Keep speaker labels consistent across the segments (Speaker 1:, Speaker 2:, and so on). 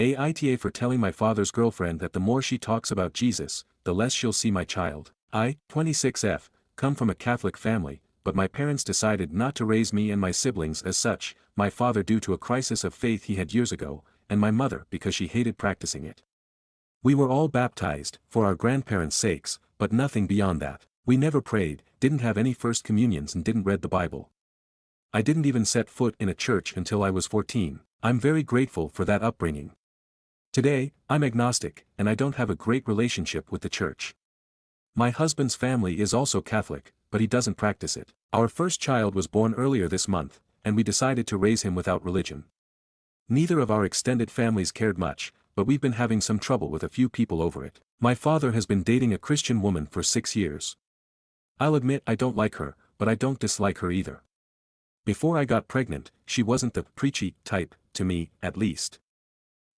Speaker 1: Aita for telling my father's girlfriend that the more she talks about Jesus, the less she'll see my child. I, 26F, come from a Catholic family, but my parents decided not to raise me and my siblings as such, my father due to a crisis of faith he had years ago, and my mother because she hated practicing it. We were all baptized, for our grandparents' sakes, but nothing beyond that. We never prayed, didn't have any first communions and didn't read the Bible. I didn't even set foot in a church until I was 14. I'm very grateful for that upbringing. Today, I'm agnostic, and I don't have a great relationship with the church. My husband's family is also Catholic, but he doesn't practice it. Our first child was born earlier this month, and we decided to raise him without religion. Neither of our extended families cared much, but we've been having some trouble with a few people over it. My father has been dating a Christian woman for 6 years. I'll admit I don't like her, but I don't dislike her either. Before I got pregnant, she wasn't the preachy type, to me, at least.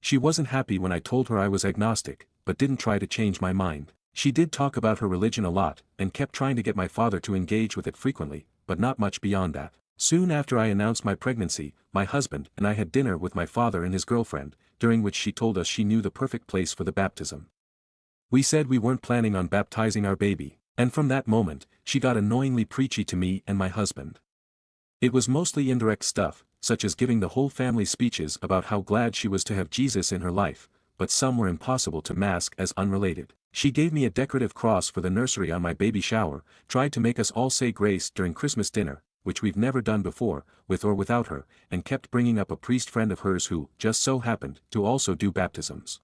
Speaker 1: She wasn't happy when I told her I was agnostic, but didn't try to change my mind. She did talk about her religion a lot, and kept trying to get my father to engage with it frequently, but not much beyond that. Soon after I announced my pregnancy, my husband and I had dinner with my father and his girlfriend, during which she told us she knew the perfect place for the baptism. We said we weren't planning on baptizing our baby, and from that moment, she got annoyingly preachy to me and my husband. It was mostly indirect stuff, such as giving the whole family speeches about how glad she was to have Jesus in her life, but some were impossible to mask as unrelated. She gave me a decorative cross for the nursery on my baby shower, tried to make us all say grace during Christmas dinner, which we've never done before, with or without her, and kept bringing up a priest friend of hers who, just so happened, to also do baptisms.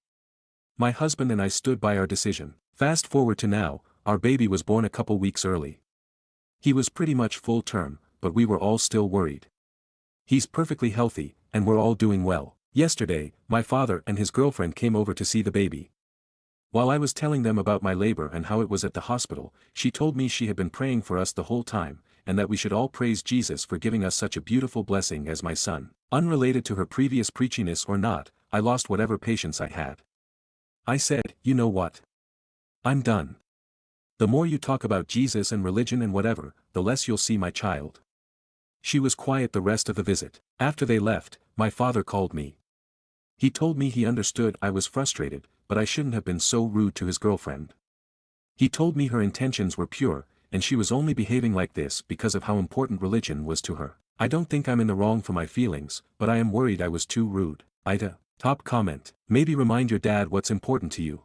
Speaker 1: My husband and I stood by our decision. Fast forward to now, our baby was born a couple weeks early. He was pretty much full term, but we were all still worried. He's perfectly healthy, and we're all doing well. Yesterday, my father and his girlfriend came over to see the baby. While I was telling them about my labor and how it was at the hospital, she told me she had been praying for us the whole time, and that we should all praise Jesus for giving us such a beautiful blessing as my son. Unrelated to her previous preachiness or not, I lost whatever patience I had. I said, you know what? I'm done. The more you talk about Jesus and religion and whatever, the less you'll see my child. She was quiet the rest of the visit. After they left, my father called me. He told me he understood I was frustrated, but I shouldn't have been so rude to his girlfriend. He told me her intentions were pure, and she was only behaving like this because of how important religion was to her. I don't think I'm in the wrong for my feelings, but I am worried I was too rude. Aita, top comment, maybe remind your dad what's important to you.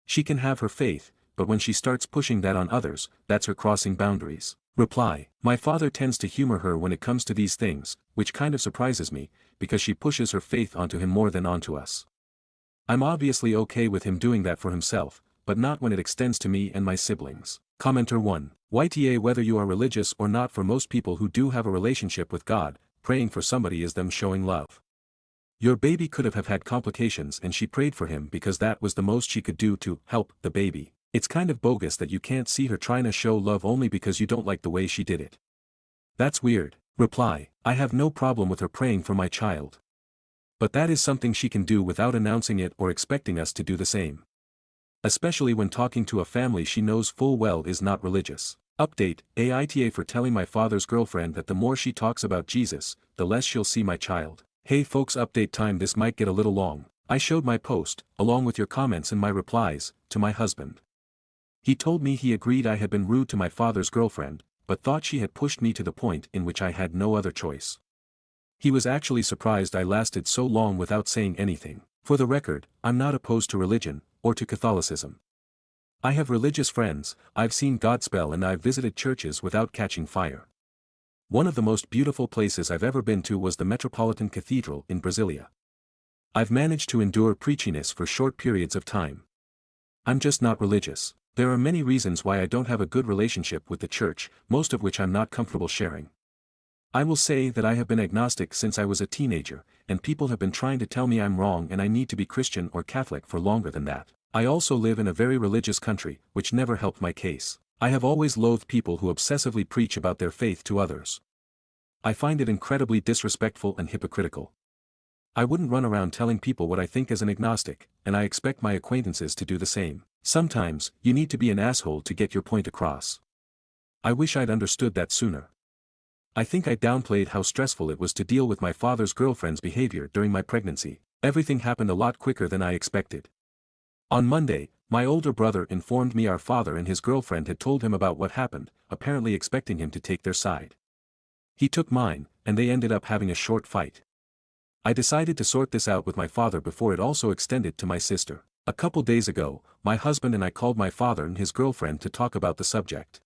Speaker 1: She can have her faith, but when she starts pushing that on others, that's her crossing boundaries. Reply, my father tends to humor her when it comes to these things, which kind of surprises me, because she pushes her faith onto him more than onto us. I'm obviously okay with him doing that for himself, but not when it extends to me and my siblings. Commenter 1. YTA whether you are religious or not, for most people who do have a relationship with God, praying for somebody is them showing love. Your baby could have had complications and she prayed for him because that was the most she could do to help the baby. It's kind of bogus that you can't see her trying to show love only because you don't like the way she did it. That's weird. Reply, I have no problem with her praying for my child. But that is something she can do without announcing it or expecting us to do the same. Especially when talking to a family she knows full well is not religious. Update, Aita for telling my father's girlfriend that the more she talks about Jesus, the less she'll see my child. Hey folks, update time. This might get a little long. I showed my post, along with your comments and my replies, to my husband. He told me he agreed I had been rude to my father's girlfriend, but thought she had pushed me to the point in which I had no other choice. He was actually surprised I lasted so long without saying anything. For the record, I'm not opposed to religion, or to Catholicism. I have religious friends, I've seen Godspell, and I've visited churches without catching fire. One of the most beautiful places I've ever been to was the Metropolitan Cathedral in Brasilia. I've managed to endure preachiness for short periods of time. I'm just not religious. There are many reasons why I don't have a good relationship with the church, most of which I'm not comfortable sharing. I will say that I have been agnostic since I was a teenager, and people have been trying to tell me I'm wrong and I need to be Christian or Catholic for longer than that. I also live in a very religious country, which never helped my case. I have always loathed people who obsessively preach about their faith to others. I find it incredibly disrespectful and hypocritical. I wouldn't run around telling people what I think as an agnostic, and I expect my acquaintances to do the same. Sometimes, you need to be an asshole to get your point across. I wish I'd understood that sooner. I think I downplayed how stressful it was to deal with my father's girlfriend's behavior during my pregnancy. Everything happened a lot quicker than I expected. On Monday, my older brother informed me our father and his girlfriend had told him about what happened, apparently expecting him to take their side. He took mine, and they ended up having a short fight. I decided to sort this out with my father before it also extended to my sister. A couple days ago, my husband and I called my father and his girlfriend to talk about the subject.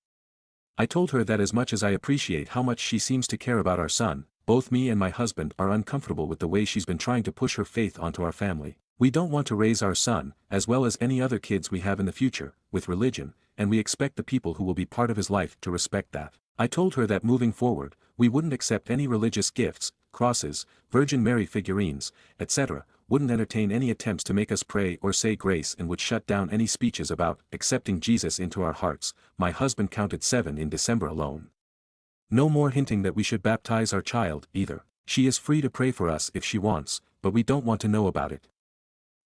Speaker 1: I told her that as much as I appreciate how much she seems to care about our son, both me and my husband are uncomfortable with the way she's been trying to push her faith onto our family. We don't want to raise our son, as well as any other kids we have in the future, with religion, and we expect the people who will be part of his life to respect that. I told her that moving forward, we wouldn't accept any religious gifts, crosses, Virgin Mary figurines, etc., wouldn't entertain any attempts to make us pray or say grace, and would shut down any speeches about accepting Jesus into our hearts. My husband counted 7 in December alone. No more hinting that we should baptize our child, either. She is free to pray for us if she wants, but we don't want to know about it.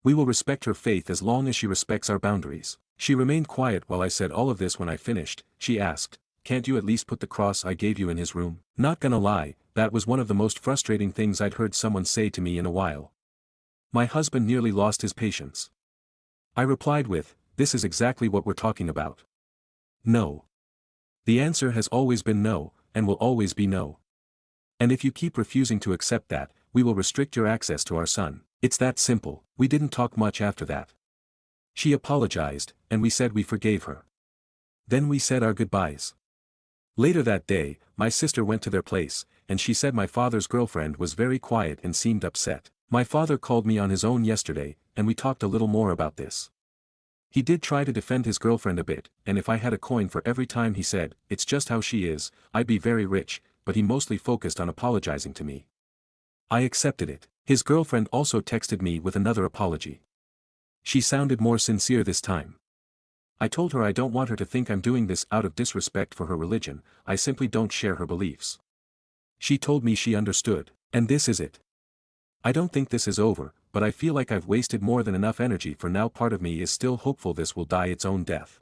Speaker 1: We will respect her faith as long as she respects our boundaries. She remained quiet while I said all of this. When I finished, she asked, "Can't you at least put the cross I gave you in his room?" Not gonna lie, that was one of the most frustrating things I'd heard someone say to me in a while. My husband nearly lost his patience. I replied with, "This is exactly what we're talking about. No." The answer has always been no, and will always be no. And if you keep refusing to accept that, we will restrict your access to our son. It's that simple. We didn't talk much after that. She apologized, and we said we forgave her. Then we said our goodbyes. Later that day, my sister went to their place, and she said my father's girlfriend was very quiet and seemed upset. My father called me on his own yesterday, and we talked a little more about this. He did try to defend his girlfriend a bit, and if I had a coin for every time he said, "It's just how she is," I'd be very rich, but he mostly focused on apologizing to me. I accepted it. His girlfriend also texted me with another apology. She sounded more sincere this time. I told her I don't want her to think I'm doing this out of disrespect for her religion, I simply don't share her beliefs. She told me she understood, and this is it. I don't think this is over, but I feel like I've wasted more than enough energy for now. Part of me is still hopeful this will die its own death.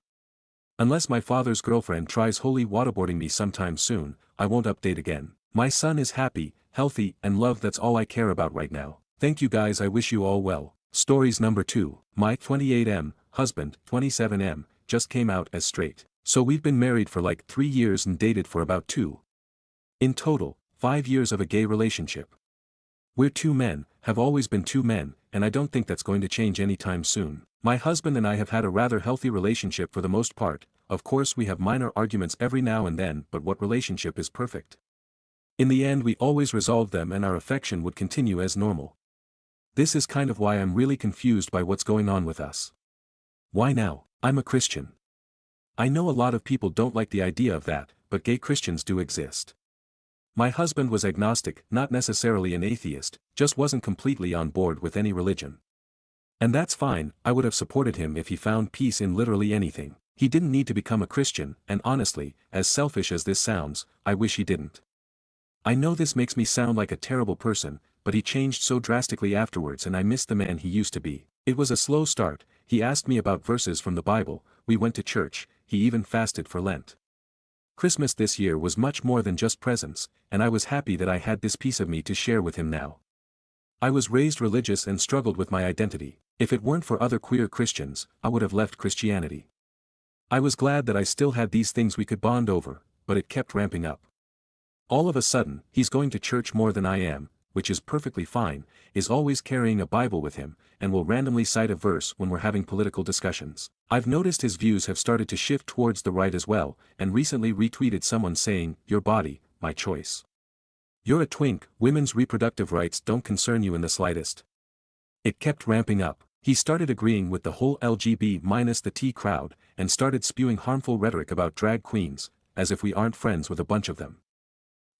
Speaker 1: Unless my father's girlfriend tries holy waterboarding me sometime soon, I won't update again. My son is happy, healthy, and loved. That's all I care about right now. Thank you guys. I wish you all well. Stories number 2. My 28M, husband, 27M, just came out as straight. So we've been married for like 3 years and dated for about 2. In total, 5 years of a gay relationship. We're 2 men, have always been 2 men, and I don't think that's going to change anytime soon. My husband and I have had a rather healthy relationship for the most part. Of course we have minor arguments every now and then, but what relationship is perfect? In the end we always resolve them and our affection would continue as normal. This is kind of why I'm really confused by what's going on with us. Why now? I'm a Christian. I know a lot of people don't like the idea of that, but gay Christians do exist. My husband was agnostic, not necessarily an atheist, just wasn't completely on board with any religion. And that's fine. I would have supported him if he found peace in literally anything. He didn't need to become a Christian, and honestly, as selfish as this sounds, I wish he didn't. I know this makes me sound like a terrible person, but he changed so drastically afterwards and I miss the man he used to be. It was a slow start. He asked me about verses from the Bible, we went to church, he even fasted for Lent. Christmas this year was much more than just presents, and I was happy that I had this piece of me to share with him now. I was raised religious and struggled with my identity. If it weren't for other queer Christians, I would have left Christianity. I was glad that I still had these things we could bond over, but it kept ramping up. All of a sudden, he's going to church more than I am, which is perfectly fine, is always carrying a Bible with him, and will randomly cite a verse when we're having political discussions. I've noticed his views have started to shift towards the right as well, and recently retweeted someone saying, "Your body, my choice. You're a twink, women's reproductive rights don't concern you in the slightest." It kept ramping up. He started agreeing with the whole LGB minus the T crowd, and started spewing harmful rhetoric about drag queens, as if we aren't friends with a bunch of them.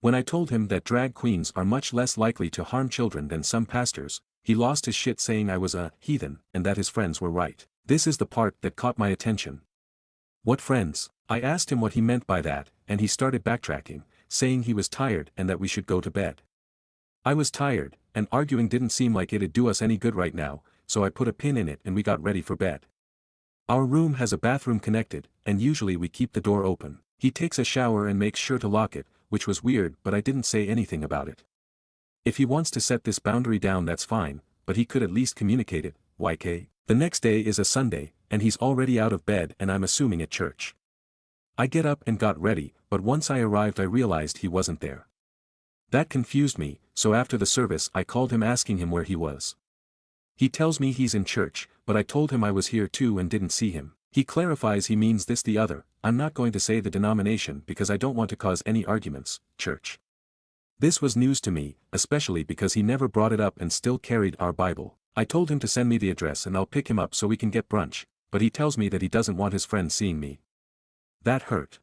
Speaker 1: When I told him that drag queens are much less likely to harm children than some pastors, he lost his shit saying I was a heathen, and that his friends were right. This is the part that caught my attention. What friends? I asked him what he meant by that, and he started backtracking, saying he was tired and that we should go to bed. I was tired, and arguing didn't seem like it'd do us any good right now, so I put a pin in it and we got ready for bed. Our room has a bathroom connected, and usually we keep the door open. He takes a shower and makes sure to lock it, which was weird, but I didn't say anything about it. If he wants to set this boundary down, that's fine, but he could at least communicate it, YK. The next day is a Sunday, and he's already out of bed and I'm assuming at church. I get up and got ready, but once I arrived I realized he wasn't there. That confused me, so after the service I called him asking him where he was. He tells me he's in church, but I told him I was here too and didn't see him. He clarifies he means this the other, I'm not going to say the denomination because I don't want to cause any arguments, church. This was news to me, especially because he never brought it up and still carried our Bible. I told him to send me the address and I'll pick him up so we can get brunch, but he tells me that he doesn't want his friends seeing me. That hurt.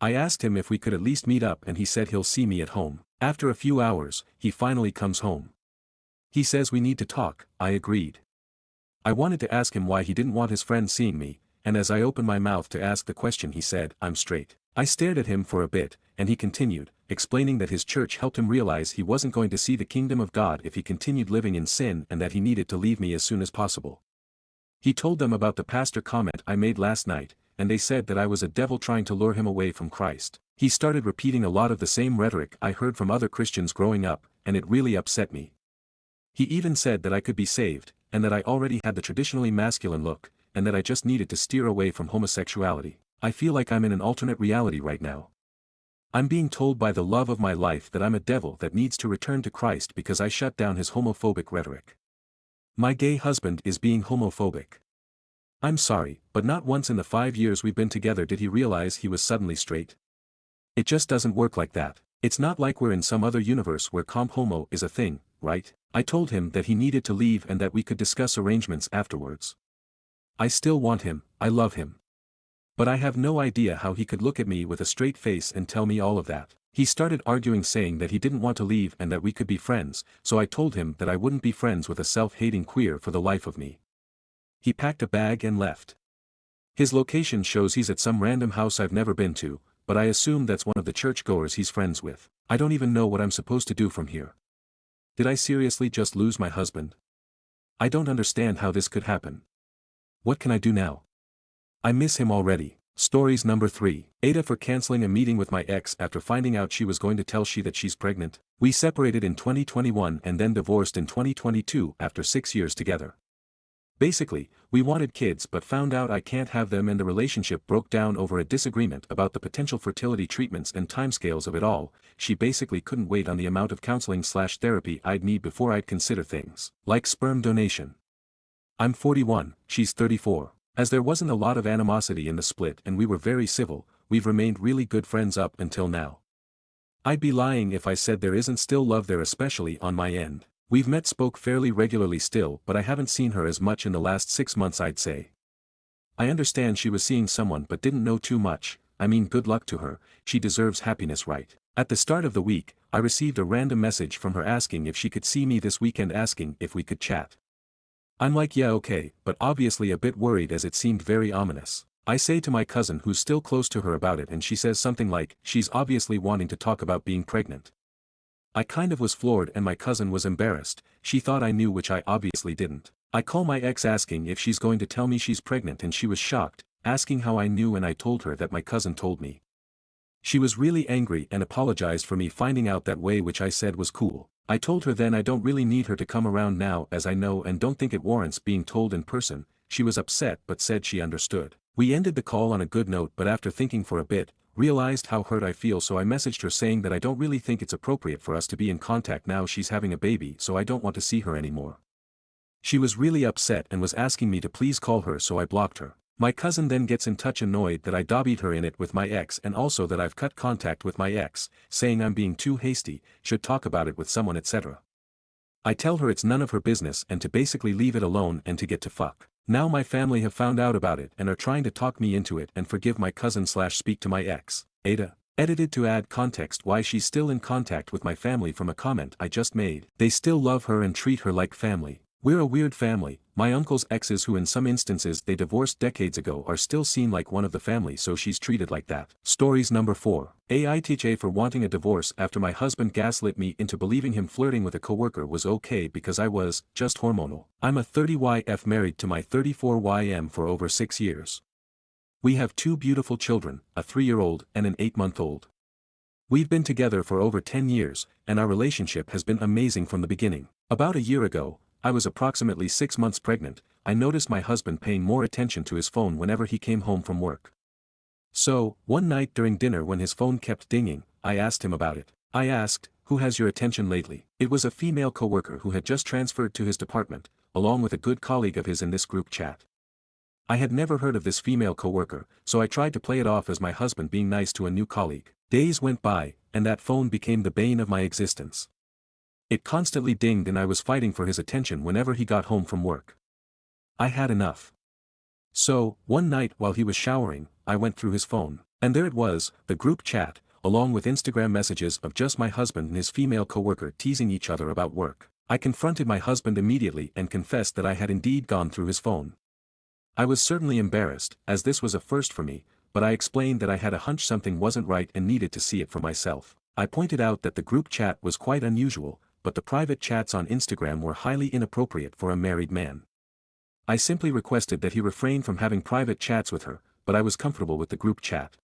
Speaker 1: I asked him if we could at least meet up and he said he'll see me at home. After a few hours, he finally comes home. He says we need to talk, I agreed. I wanted to ask him why he didn't want his friends seeing me, and as I opened my mouth to ask the question he said, I'm straight. I stared at him for a bit, and he continued, explaining that his church helped him realize he wasn't going to see the kingdom of God if he continued living in sin and that he needed to leave me as soon as possible. He told them about the pastor comment I made last night, and they said that I was a devil trying to lure him away from Christ. He started repeating a lot of the same rhetoric I heard from other Christians growing up, and it really upset me. He even said that I could be saved, and that I already had the traditionally masculine look, and that I just needed to steer away from homosexuality. I feel like I'm in an alternate reality right now. I'm being told by the love of my life that I'm a devil that needs to return to Christ because I shut down his homophobic rhetoric. My gay husband is being homophobic. I'm sorry, but not once in the 5 years we've been together did he realize he was suddenly straight. It just doesn't work like that. It's not like we're in some other universe where comp homo is a thing, right? I told him that he needed to leave and that we could discuss arrangements afterwards. I still want him, I love him. But I have no idea how he could look at me with a straight face and tell me all of that. He started arguing saying that he didn't want to leave and that we could be friends, so I told him that I wouldn't be friends with a self-hating queer for the life of me. He packed a bag and left. His location shows he's at some random house I've never been to, but I assume that's one of the churchgoers he's friends with. I don't even know what I'm supposed to do from here. Did I seriously just lose my husband? I don't understand how this could happen. What can I do now? I miss him already. Stories number 3. Aita for canceling a meeting with my ex after finding out she was going to tell she that she's pregnant. We separated in 2021 and then divorced in 2022 after 6 years together. Basically, we wanted kids but found out I can't have them and the relationship broke down over a disagreement about the potential fertility treatments and timescales of it all. She basically couldn't wait on the amount of counseling/therapy I'd need before I'd consider things like sperm donation. I'm 41, she's 34. As there wasn't a lot of animosity in the split and we were very civil, we've remained really good friends up until now. I'd be lying if I said there isn't still love there, especially on my end. We've spoke fairly regularly still, but I haven't seen her as much in the last 6 months, I'd say. I understand she was seeing someone but didn't know too much. I mean, good luck to her, she deserves happiness, right? At the start of the week, I received a random message from her asking if she could see me this weekend, asking if we could chat. I'm like, yeah, okay, but obviously a bit worried as it seemed very ominous. I say to my cousin who's still close to her about it and she says something like, she's obviously wanting to talk about being pregnant. I kind of was floored and my cousin was embarrassed. She thought I knew, which I obviously didn't. I call my ex asking if she's going to tell me she's pregnant and she was shocked, asking how I knew, and I told her that my cousin told me. She was really angry and apologized for me finding out that way, which I said was cool. I told her then I don't really need her to come around now as I know and don't think it warrants being told in person. She was upset but said she understood. We ended the call on a good note, but after thinking for a bit, realized how hurt I feel, so I messaged her saying that I don't really think it's appropriate for us to be in contact now she's having a baby, so I don't want to see her anymore. She was really upset and was asking me to please call her, so I blocked her. My cousin then gets in touch annoyed that I dobbied her in it with my ex and also that I've cut contact with my ex, saying I'm being too hasty, should talk about it with someone, etc. I tell her it's none of her business and to basically leave it alone and to get to fuck. Now my family have found out about it and are trying to talk me into it and forgive my cousin/speak to my ex. Aita. Edited to add context why she's still in contact with my family from a comment I just made. They still love her and treat her like family. We're a weird family. My uncle's exes, who in some instances they divorced decades ago, are still seen like one of the family, so she's treated like that. Stories number 4. Aita for wanting a divorce after my husband gaslit me into believing him flirting with a coworker was okay because I was just hormonal. I'm a 30YF married to my 34YM for over 6 years. We have 2 beautiful children, a 3-year-old and an 8-month-old. We've been together for over 10 years, and our relationship has been amazing from the beginning. About a year ago, I was approximately 6 months pregnant, I noticed my husband paying more attention to his phone whenever he came home from work. So, one night during dinner when his phone kept dinging, I asked him about it. I asked, "Who has your attention lately?" It was a female coworker who had just transferred to his department, along with a good colleague of his in this group chat. I had never heard of this female coworker, so I tried to play it off as my husband being nice to a new colleague. Days went by, and that phone became the bane of my existence. It constantly dinged and I was fighting for his attention whenever he got home from work. I had enough. So, one night while he was showering, I went through his phone. And there it was, the group chat, along with Instagram messages of just my husband and his female coworker teasing each other about work. I confronted my husband immediately and confessed that I had indeed gone through his phone. I was certainly embarrassed, as this was a first for me, but I explained that I had a hunch something wasn't right and needed to see it for myself. I pointed out that the group chat was quite unusual, but the private chats on Instagram were highly inappropriate for a married man. I simply requested that he refrain from having private chats with her, but I was comfortable with the group chat.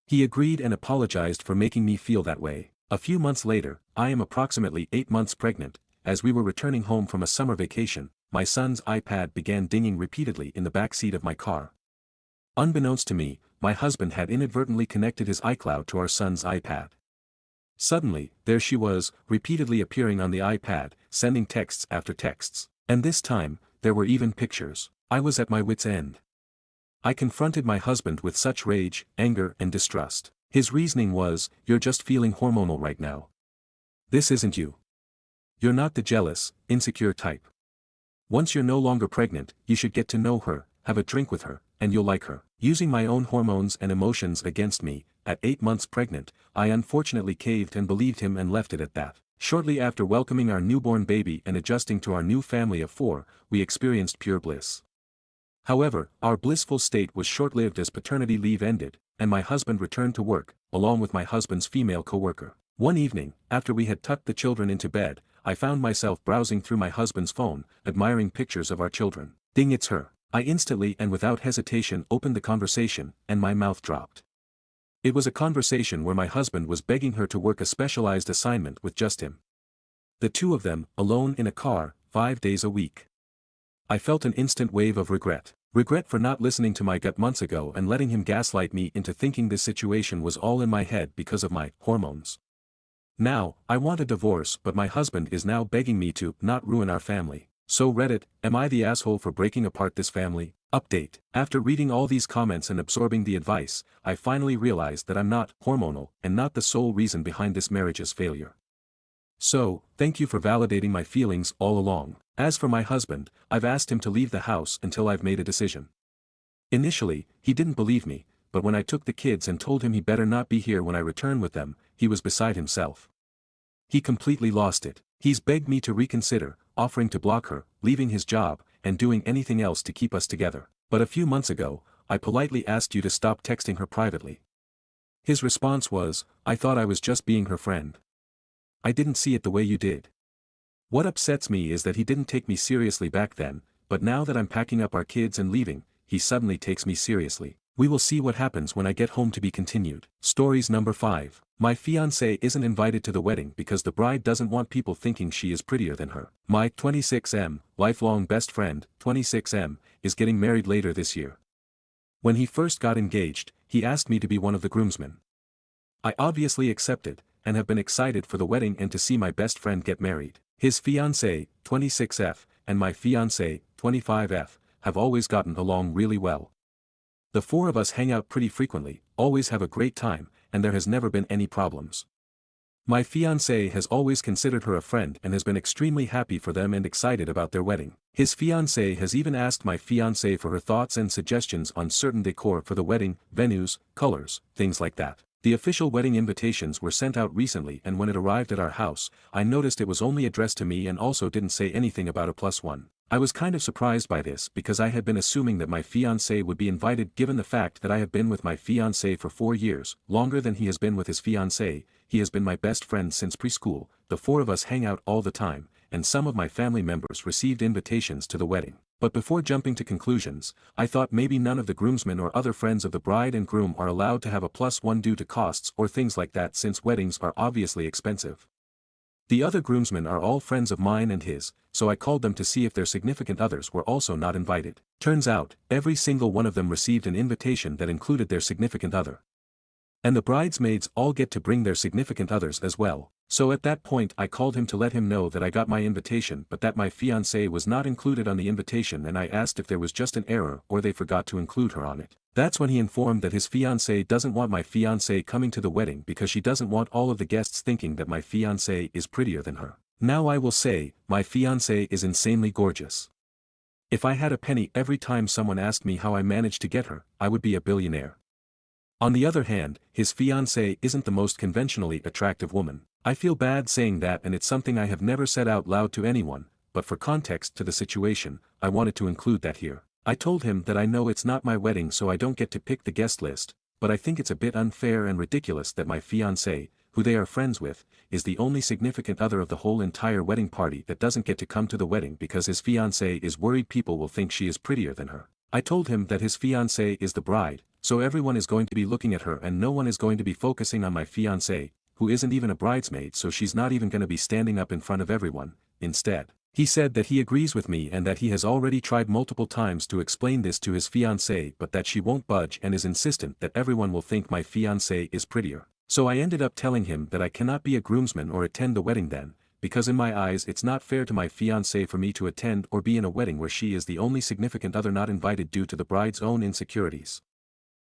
Speaker 1: He agreed and apologized for making me feel that way. A few months later, I am approximately 8 months pregnant. As we were returning home from a summer vacation, my son's iPad began dinging repeatedly in the back seat of my car. Unbeknownst to me, my husband had inadvertently connected his iCloud to our son's iPad. Suddenly, there she was, repeatedly appearing on the iPad, sending texts after texts. And this time, there were even pictures. I was at my wit's end. I confronted my husband with such rage, anger, and distrust. His reasoning was, "You're just feeling hormonal right now. This isn't you. You're not the jealous, insecure type. Once you're no longer pregnant, you should get to know her, have a drink with her, and you'll like her." Using my own hormones and emotions against me, at 8 months pregnant, I unfortunately caved and believed him and left it at that. Shortly after welcoming our newborn baby and adjusting to our new family of 4, we experienced pure bliss. However, our blissful state was short-lived as paternity leave ended, and my husband returned to work, along with my husband's female coworker. One evening, after we had tucked the children into bed, I found myself browsing through my husband's phone, admiring pictures of our children. Ding, it's her. I instantly and without hesitation opened the conversation, and my mouth dropped. It was a conversation where my husband was begging her to work a specialized assignment with just him. The two of them, alone in a car, 5 days a week. I felt an instant wave of regret. Regret for not listening to my gut months ago and letting him gaslight me into thinking this situation was all in my head because of my hormones. Now, I want a divorce, but my husband is now begging me to not ruin our family. So Reddit, am I the asshole for breaking apart this family? Update. After reading all these comments and absorbing the advice, I finally realized that I'm not hormonal and not the sole reason behind this marriage's failure. So, thank you for validating my feelings all along. As for my husband, I've asked him to leave the house until I've made a decision. Initially, he didn't believe me, but when I took the kids and told him he better not be here when I return with them, he was beside himself. He completely lost it. He's begged me to reconsider, offering to block her, leaving his job, and doing anything else to keep us together. But a few months ago, I politely asked you to stop texting her privately. His response was, "I thought I was just being her friend. I didn't see it the way you did." What upsets me is that he didn't take me seriously back then, but now that I'm packing up our kids and leaving, he suddenly takes me seriously. We will see what happens when I get home, to be continued. Stories number 5. My fiancé isn't invited to the wedding because the bride doesn't want people thinking she is prettier than her. My 26M, lifelong best friend, 26M, is getting married later this year. When he first got engaged, he asked me to be one of the groomsmen. I obviously accepted, and have been excited for the wedding and to see my best friend get married. His fiancé, 26F, and my fiancé, 25F, have always gotten along really well. The 4 of us hang out pretty frequently, always have a great time, and there has never been any problems. My fiancé has always considered her a friend and has been extremely happy for them and excited about their wedding. His fiancé has even asked my fiancé for her thoughts and suggestions on certain decor for the wedding, venues, colors, things like that. The official wedding invitations were sent out recently, and when it arrived at our house, I noticed it was only addressed to me and also didn't say anything about a +1. I was kind of surprised by this because I had been assuming that my fiancé would be invited, given the fact that I have been with my fiancé for 4 years, longer than he has been with his fiancée. He has been my best friend since preschool. The 4 of us hang out all the time, and some of my family members received invitations to the wedding. But before jumping to conclusions, I thought maybe none of the groomsmen or other friends of the bride and groom are allowed to have a +1 due to costs or things like that, since weddings are obviously expensive. The other groomsmen are all friends of mine and his, so I called them to see if their significant others were also not invited. Turns out, every single one of them received an invitation that included their significant other. And the bridesmaids all get to bring their significant others as well. So at that point I called him to let him know that I got my invitation but that my fiancée was not included on the invitation, and I asked if there was just an error or they forgot to include her on it. That's when he informed that his fiancée doesn't want my fiancée coming to the wedding because she doesn't want all of the guests thinking that my fiancée is prettier than her. Now I will say, my fiancée is insanely gorgeous. If I had a penny every time someone asked me how I managed to get her, I would be a billionaire. On the other hand, his fiancée isn't the most conventionally attractive woman. I feel bad saying that, and it's something I have never said out loud to anyone, but for context to the situation, I wanted to include that here. I told him that I know it's not my wedding so I don't get to pick the guest list, but I think it's a bit unfair and ridiculous that my fiancée, who they are friends with, is the only significant other of the whole entire wedding party that doesn't get to come to the wedding because his fiancée is worried people will think she is prettier than her. I told him that his fiancée is the bride, so everyone is going to be looking at her and no one is going to be focusing on my fiancée, who isn't even a bridesmaid, so she's not even going to be standing up in front of everyone. Instead, he said that he agrees with me and that he has already tried multiple times to explain this to his fiancée but that she won't budge and is insistent that everyone will think my fiancée is prettier. So I ended up telling him that I cannot be a groomsman or attend the wedding then, because in my eyes it's not fair to my fiancée for me to attend or be in a wedding where she is the only significant other not invited due to the bride's own insecurities.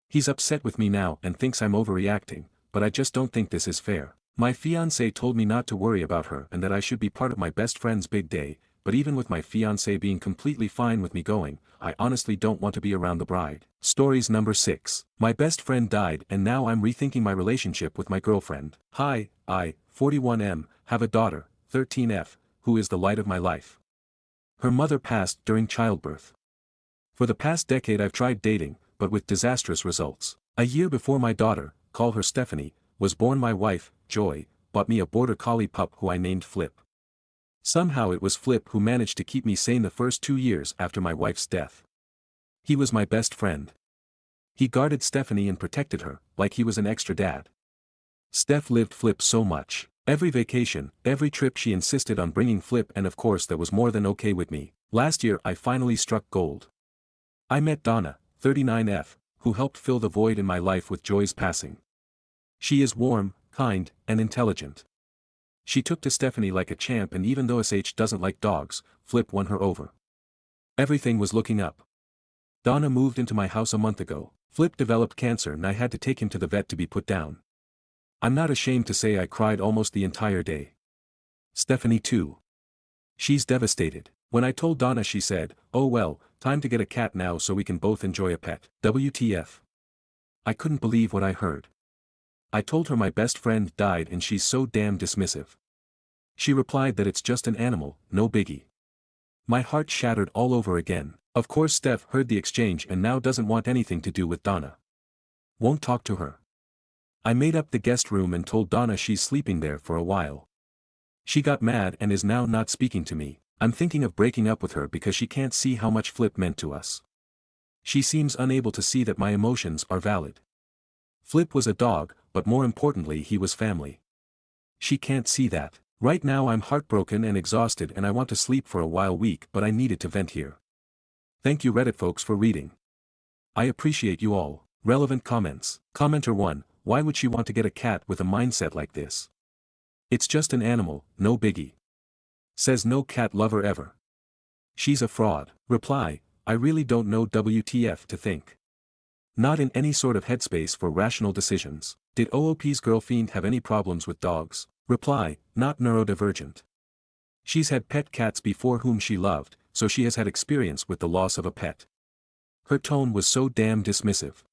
Speaker 1: He's upset with me now and thinks I'm overreacting, but I just don't think this is fair. My fiancée told me not to worry about her and that I should be part of my best friend's big day, but even with my fiancée being completely fine with me going, I honestly don't want to be around the bride. Stories number 6. My best friend died and now I'm rethinking my relationship with my girlfriend. Hi, I, 41M, have a daughter, 13F, who is the light of my life. Her mother passed during childbirth. For the past decade I've tried dating, but with disastrous results. A year before my daughter, call her Stephanie, was born, my wife, Joy, bought me a border collie pup who I named Flip. Somehow it was Flip who managed to keep me sane the first 2 years after my wife's death. He was my best friend. He guarded Stephanie and protected her, like he was an extra dad. Steph lived Flip so much. Every vacation, every trip she insisted on bringing Flip, and of course that was more than okay with me. Last year I finally struck gold. I met Donna, 39F, who helped fill the void in my life with Joy's passing. She is warm, kind, and intelligent. She took to Stephanie like a champ, and even though SH doesn't like dogs, Flip won her over. Everything was looking up. Donna moved into my house a month ago. Flip developed cancer and I had to take him to the vet to be put down. I'm not ashamed to say I cried almost the entire day. Stephanie too. She's devastated. When I told Donna she said, "Oh well, time to get a cat now so we can both enjoy a pet." WTF. I couldn't believe what I heard. I told her my best friend died and she's so damn dismissive. She replied that it's just an animal, no biggie. My heart shattered all over again. Of course Steph heard the exchange and now doesn't want anything to do with Donna. Won't talk to her. I made up the guest room and told Donna she's sleeping there for a while. She got mad and is now not speaking to me. I'm thinking of breaking up with her because she can't see how much Flip meant to us. She seems unable to see that my emotions are valid. Flip was a dog, but more importantly he was family. She can't see that. Right now I'm heartbroken and exhausted and I want to sleep for a while week, but I needed to vent here. Thank you Reddit folks for reading. I appreciate you all. Relevant comments. Commenter 1, why would she want to get a cat with a mindset like this? It's just an animal, no biggie. Says no cat lover ever. She's a fraud. Reply, I really don't know WTF to think. Not in any sort of headspace for rational decisions. Did OOP's girlfriend have any problems with dogs? Reply, not neurodivergent. She's had pet cats before whom she loved, so she has had experience with the loss of a pet. Her tone was so damn dismissive.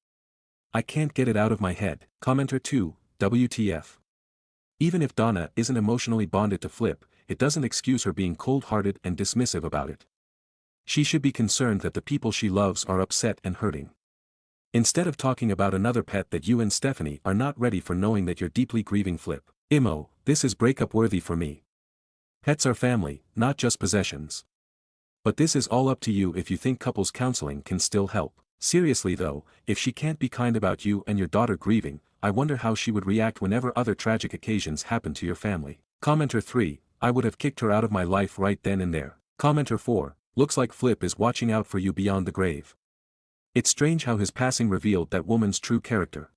Speaker 1: I can't get it out of my head. Commenter 2, WTF. Even if Donna isn't emotionally bonded to Flip, it doesn't excuse her being cold-hearted and dismissive about it. She should be concerned that the people she loves are upset and hurting. Instead of talking about another pet that you and Stephanie are not ready for, knowing that you're deeply grieving Flip. Imo, this is breakup worthy for me. Pets are family, not just possessions. But this is all up to you if you think couples counseling can still help. Seriously though, if she can't be kind about you and your daughter grieving, I wonder how she would react whenever other tragic occasions happen to your family. Commenter 3, I would have kicked her out of my life right then and there. Commenter 4, looks like Flip is watching out for you beyond the grave. It's strange how his passing revealed that woman's true character.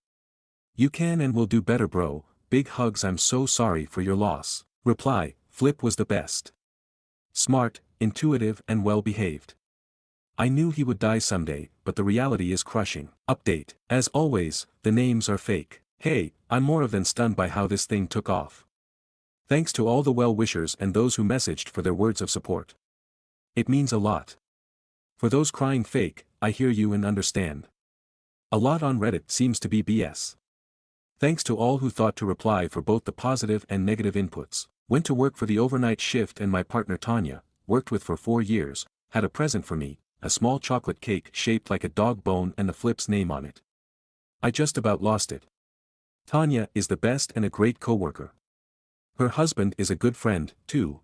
Speaker 1: You can and will do better, bro. Big hugs. I'm so sorry for your loss. Reply, Flip was the best. Smart, intuitive and well behaved. I knew he would die someday, but the reality is crushing. Update. As always, the names are fake. Hey, I'm more than stunned by how this thing took off. Thanks to all the well-wishers and those who messaged for their words of support. It means a lot. For those crying fake, I hear you and understand. A lot on Reddit seems to be BS. Thanks to all who thought to reply for both the positive and negative inputs. Went to work for the overnight shift and my partner Tanya, worked with for 4 years, had a present for me, a small chocolate cake shaped like a dog bone and the Flip's name on it. I just about lost it. Tanya is the best and a great coworker. Her husband is a good friend, too.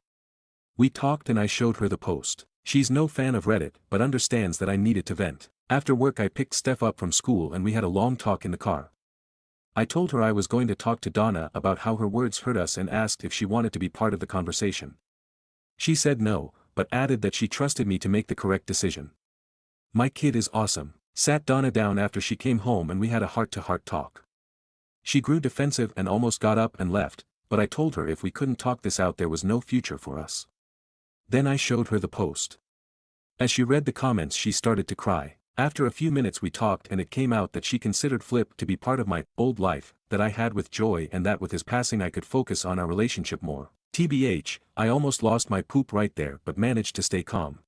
Speaker 1: We talked and I showed her the post. She's no fan of Reddit but understands that I needed to vent. After work I picked Steph up from school and we had a long talk in the car. I told her I was going to talk to Donna about how her words hurt us and asked if she wanted to be part of the conversation. She said no, but added that she trusted me to make the correct decision. My kid is awesome. Sat Donna down after she came home and we had a heart-to-heart talk. She grew defensive and almost got up and left, but I told her if we couldn't talk this out there was no future for us. Then I showed her the post. As she read the comments she started to cry. After a few minutes we talked and it came out that she considered Flip to be part of my old life that I had with Joy and that with his passing I could focus on our relationship more. TBH, I almost lost my poop right there but managed to stay calm.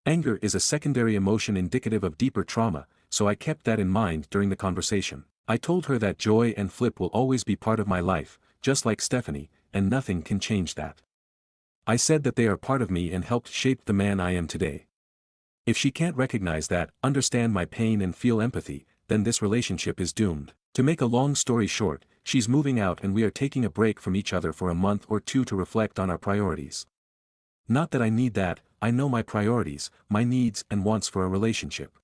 Speaker 1: Anger is a secondary emotion indicative of deeper trauma, so I kept that in mind during the conversation. I told her that Joy and Flip will always be part of my life, just like Stephanie, and nothing can change that. I said that they are part of me and helped shape the man I am today. If she can't recognize that, understand my pain and feel empathy, then this relationship is doomed. To make a long story short, she's moving out and we are taking a break from each other for a month or two to reflect on our priorities. Not that I need that, I know my priorities, my needs and wants for a relationship.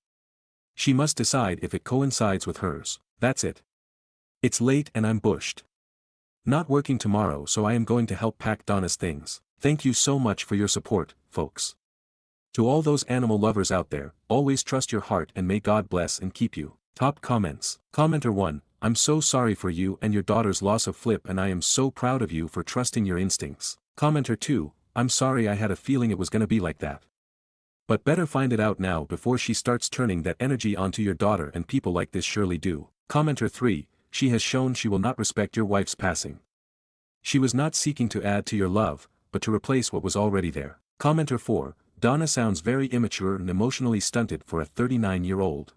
Speaker 1: She must decide if it coincides with hers, that's it. It's late and I'm bushed. Not working tomorrow so I am going to help pack Donna's things. Thank you so much for your support, folks. To all those animal lovers out there, always trust your heart and may God bless and keep you. Top comments. Commenter 1, I'm so sorry for you and your daughter's loss of Flip and I am so proud of you for trusting your instincts. Commenter 2, I'm sorry I had a feeling it was gonna be like that. But better find it out now before she starts turning that energy onto your daughter and people like this surely do. Commenter 3, she has shown she will not respect your wife's passing. She was not seeking to add to your love, but to replace what was already there. Commenter 4, Donna sounds very immature and emotionally stunted for a 39-year-old.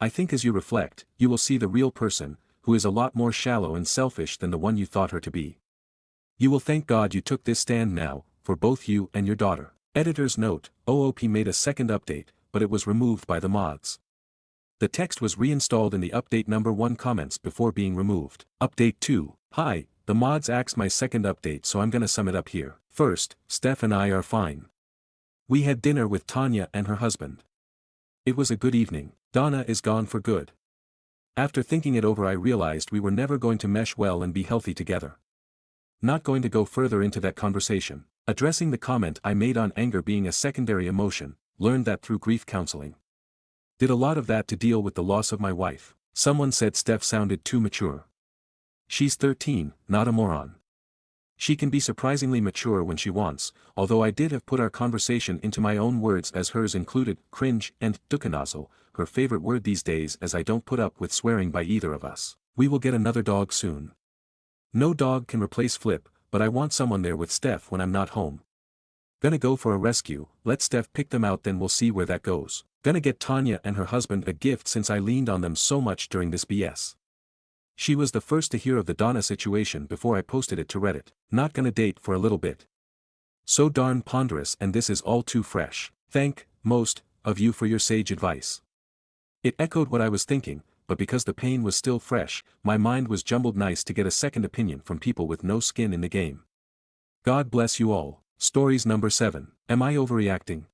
Speaker 1: I think as you reflect, you will see the real person, who is a lot more shallow and selfish than the one you thought her to be. You will thank God you took this stand now, for both you and your daughter. Editor's note, OOP made a second update, but it was removed by the mods. The text was reinstalled in the update number 1 comments before being removed. Update 2, hi, the mods axed my second update so I'm gonna sum it up here. First, Steph and I are fine. We had dinner with Tanya and her husband. It was a good evening. Donna is gone for good. After thinking it over I realized we were never going to mesh well and be healthy together. Not going to go further into that conversation. Addressing the comment I made on anger being a secondary emotion, learned that through grief counseling. Did a lot of that to deal with the loss of my wife. Someone said Steph sounded too mature. She's 13, not a moron. She can be surprisingly mature when she wants, although I did have put our conversation into my own words as hers included cringe and dukkanazel, her favorite word these days as I don't put up with swearing by either of us. We will get another dog soon. No dog can replace Flip, but I want someone there with Steph when I'm not home. Gonna go for a rescue, let Steph pick them out then we'll see where that goes. Gonna get Tanya and her husband a gift since I leaned on them so much during this BS. She was the first to hear of the Donna situation before I posted it to Reddit. Not gonna date for a little bit. So darn ponderous and this is all too fresh. Thank, most, of you for your sage advice. It echoed what I was thinking, but because the pain was still fresh, my mind was jumbled nice to get a second opinion from people with no skin in the game. God bless you all. Stories number 7. Am I overreacting?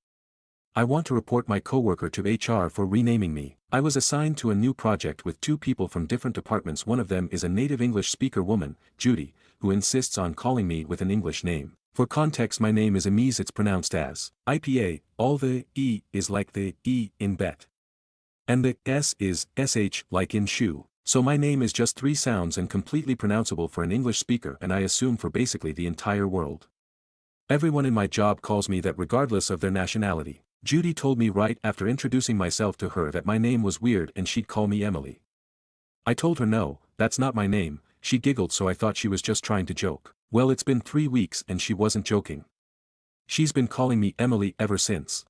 Speaker 1: I want to report my coworker to HR for renaming me. I was assigned to a new project with 2 people from different departments. One of them is a native English speaker woman, Judy, who insists on calling me with an English name. For context, my name is Amise, it's pronounced as IPA, all the E is like the E in bet. And the S is SH like in shoe. So my name is just 3 sounds and completely pronounceable for an English speaker, and I assume for basically the entire world. Everyone in my job calls me that regardless of their nationality. Judy told me right after introducing myself to her that my name was weird and she'd call me Emily. I told her no, that's not my name. She giggled, so I thought she was just trying to joke. Well, it's been 3 weeks and she wasn't joking. She's been calling me Emily ever since.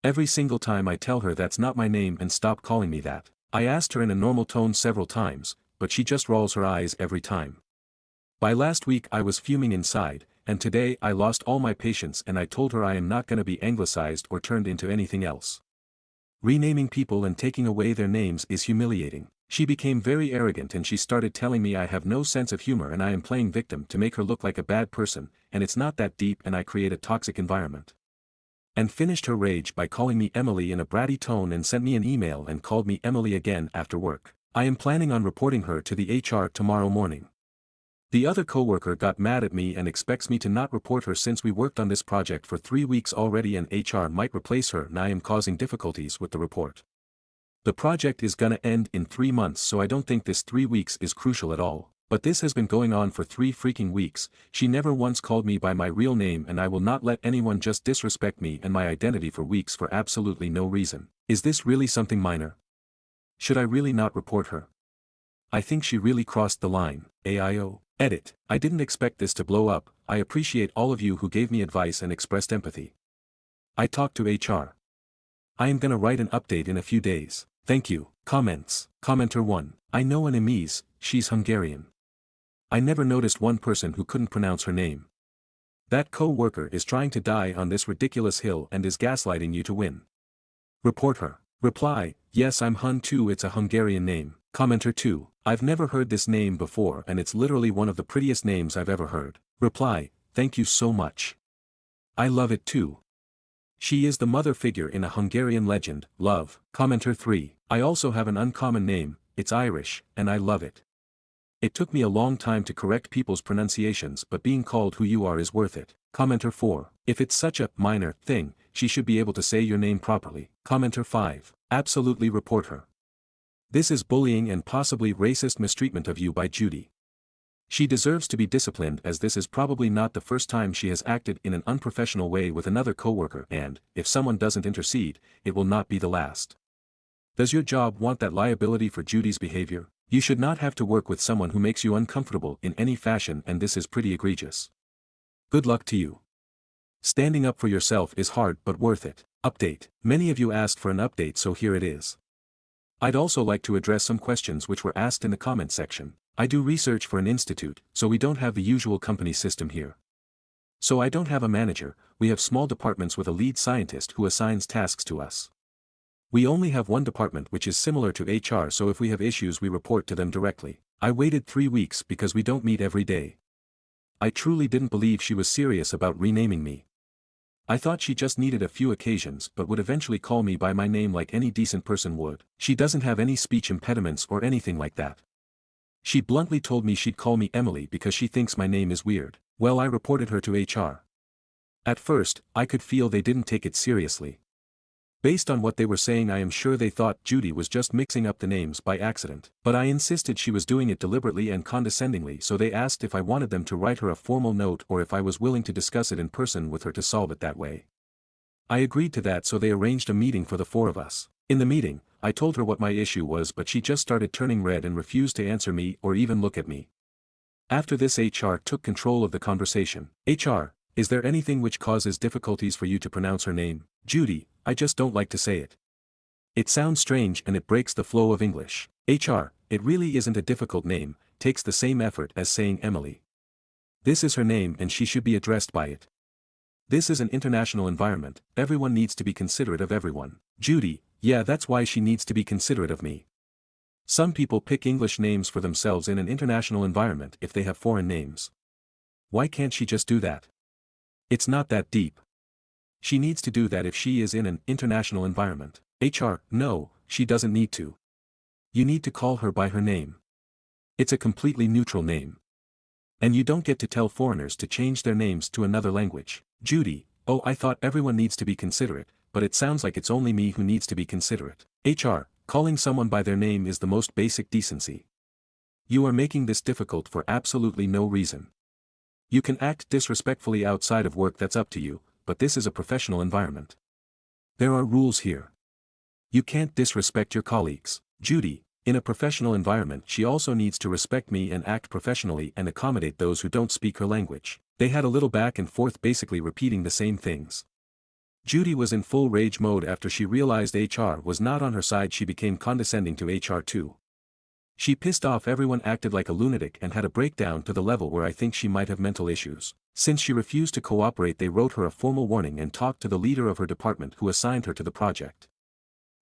Speaker 1: Every single time I tell her that's not my name and stop calling me that. I asked her in a normal tone several times, but she just rolls her eyes every time. By last week I was fuming inside, and today I lost all my patience and I told her I am not gonna be anglicized or turned into anything else. Renaming people and taking away their names is humiliating. She became very arrogant and she started telling me I have no sense of humor and I am playing victim to make her look like a bad person, and it's not that deep and I create a toxic environment. And finished her rage by calling me Emily in a bratty tone and sent me an email and called me Emily again after work. I am planning on reporting her to the HR tomorrow morning. The other coworker got mad at me and expects me to not report her since we worked on this project for 3 weeks already and HR might replace her and I am causing difficulties with the report. The project is gonna end in 3 months, so I don't think this 3 weeks is crucial at all. But this has been going on for 3 freaking weeks. She never once called me by my real name and I will not let anyone just disrespect me and my identity for weeks for absolutely no reason. Is this really something minor? Should I really not report her? I think she really crossed the line. AIO. Edit. I didn't expect this to blow up. I appreciate all of you who gave me advice and expressed empathy. I talked to HR. I am gonna write an update in a few days. Thank you. Comments. Commenter 1. I know an Amise, she's Hungarian. I never noticed one person who couldn't pronounce her name. That co-worker is trying to die on this ridiculous hill and is gaslighting you to win. Report her. Reply, yes, I'm Hun too, it's a Hungarian name. Commenter 2. I've never heard this name before and it's literally one of the prettiest names I've ever heard. Reply, thank you so much. I love it too. She is the mother figure in a Hungarian legend, love. Commenter 3. I also have an uncommon name, it's Irish, and I love it. It took me a long time to correct people's pronunciations, but being called who you are is worth it. Commenter 4. If it's such a minor thing, she should be able to say your name properly. Commenter 5. Absolutely report her. This is bullying and possibly racist mistreatment of you by Judy. She deserves to be disciplined, as this is probably not the first time she has acted in an unprofessional way with another coworker, and, if someone doesn't intercede, it will not be the last. Does your job want that liability for Judy's behavior? You should not have to work with someone who makes you uncomfortable in any fashion, and this is pretty egregious. Good luck to you. Standing up for yourself is hard but worth it. Update. Many of you asked for an update, so here it is. I'd also like to address some questions which were asked in the comment section. I do research for an institute, so we don't have the usual company system here. So I don't have a manager, we have small departments with a lead scientist who assigns tasks to us. We only have one department which is similar to HR, so if we have issues we report to them directly. I waited 3 weeks because we don't meet every day. I truly didn't believe she was serious about renaming me. I thought she just needed a few occasions but would eventually call me by my name like any decent person would. She doesn't have any speech impediments or anything like that. She bluntly told me she'd call me Emily because she thinks my name is weird. Well, I reported her to HR. At first, I could feel they didn't take it seriously. Based on what they were saying, I am sure they thought Judy was just mixing up the names by accident. But I insisted she was doing it deliberately and condescendingly, so they asked if I wanted them to write her a formal note or if I was willing to discuss it in person with her to solve it that way. I agreed to that, so they arranged a meeting for the 4 of us. In the meeting, I told her what my issue was, but she just started turning red and refused to answer me or even look at me. After this, HR took control of the conversation. HR, is there anything which causes difficulties for you to pronounce her name? Judy, I just don't like to say it. It sounds strange and it breaks the flow of English. HR, it really isn't a difficult name, takes the same effort as saying Emily. This is her name and she should be addressed by it. This is an international environment, everyone needs to be considerate of everyone. Judy, yeah, that's why she needs to be considerate of me. Some people pick English names for themselves in an international environment if they have foreign names. Why can't she just do that? It's not that deep. She needs to do that if she is in an international environment. HR, no, she doesn't need to. You need to call her by her name. It's a completely neutral name. And you don't get to tell foreigners to change their names to another language. Judy, oh, I thought everyone needs to be considerate, but it sounds like it's only me who needs to be considerate. HR, calling someone by their name is the most basic decency. You are making this difficult for absolutely no reason. You can act disrespectfully outside of work, that's up to you, but this is a professional environment. There are rules here. You can't disrespect your colleagues. Judy, in a professional environment she also needs to respect me and act professionally and accommodate those who don't speak her language. They had a little back and forth basically repeating the same things. Judy was in full rage mode after she realized HR was not on her side. She became condescending to HR too. She pissed off everyone, acted like a lunatic and had a breakdown to the level where I think she might have mental issues. Since she refused to cooperate, they wrote her a formal warning and talked to the leader of her department who assigned her to the project.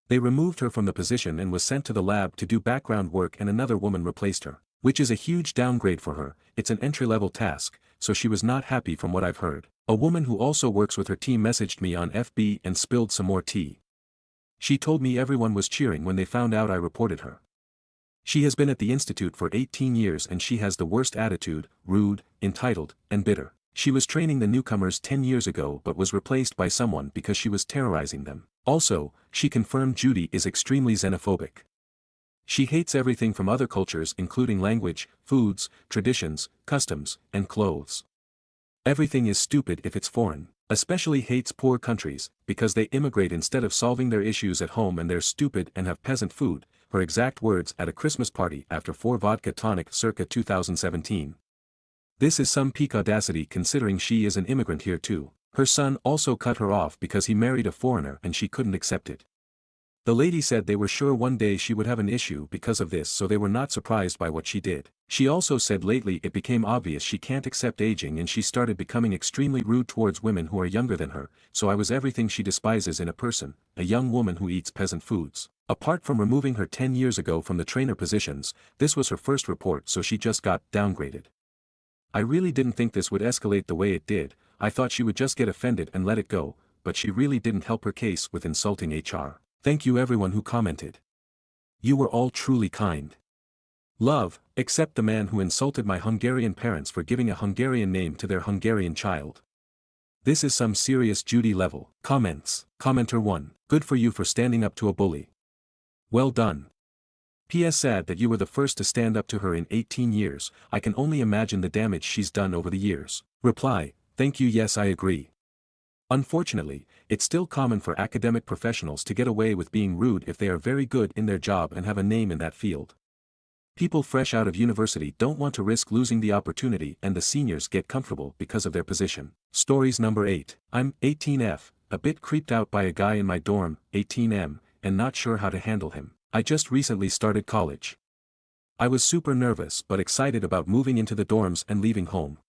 Speaker 1: They removed her from the position and was sent to the lab to do background work, and another woman replaced her, which is a huge downgrade for her. It's an entry-level task, so she was not happy from what I've heard. A woman who also works with her team messaged me on FB and spilled some more tea. She told me everyone was cheering when they found out I reported her. She has been at the institute for 18 years and she has the worst attitude, rude, entitled, and bitter. She was training the newcomers 10 years ago but was replaced by someone because she was terrorizing them. Also, she confirmed Judy is extremely xenophobic. She hates everything from other cultures, including language, foods, traditions, customs, and clothes. Everything is stupid if it's foreign. Especially hates poor countries, because they immigrate instead of solving their issues at home, and they're stupid and have peasant food, her exact words at a Christmas party after 4 vodka tonic circa 2017. This is some peak audacity considering she is an immigrant here too. Her son also cut her off because he married a foreigner and she couldn't accept it. The lady said they were sure one day she would have an issue because of this, so they were not surprised by what she did. She also said lately it became obvious she can't accept aging and she started becoming extremely rude towards women who are younger than her, so I was everything she despises in a person, a young woman who eats peasant foods. Apart from removing her 10 years ago from the trainer positions, this was her first report, so she just got downgraded. I really didn't think this would escalate the way it did. I thought she would just get offended and let it go, but she really didn't help her case with insulting HR. Thank you everyone who commented. You were all truly kind. Love, except the man who insulted my Hungarian parents for giving a Hungarian name to their Hungarian child. This is some serious Judy level. Comments. Commenter 1. Good for you for standing up to a bully. Well done. P.S. Sad that you were the first to stand up to her in 18 years, I can only imagine the damage she's done over the years. Reply, thank you, yes I agree. Unfortunately, it's still common for academic professionals to get away with being rude if they are very good in their job and have a name in that field. People fresh out of university don't want to risk losing the opportunity, and the seniors get comfortable because of their position. Stories number 8. I'm 18F, a bit creeped out by a guy in my dorm, 18M, and not sure how to handle him. I just recently started college. I was super nervous but excited about moving into the dorms and leaving home.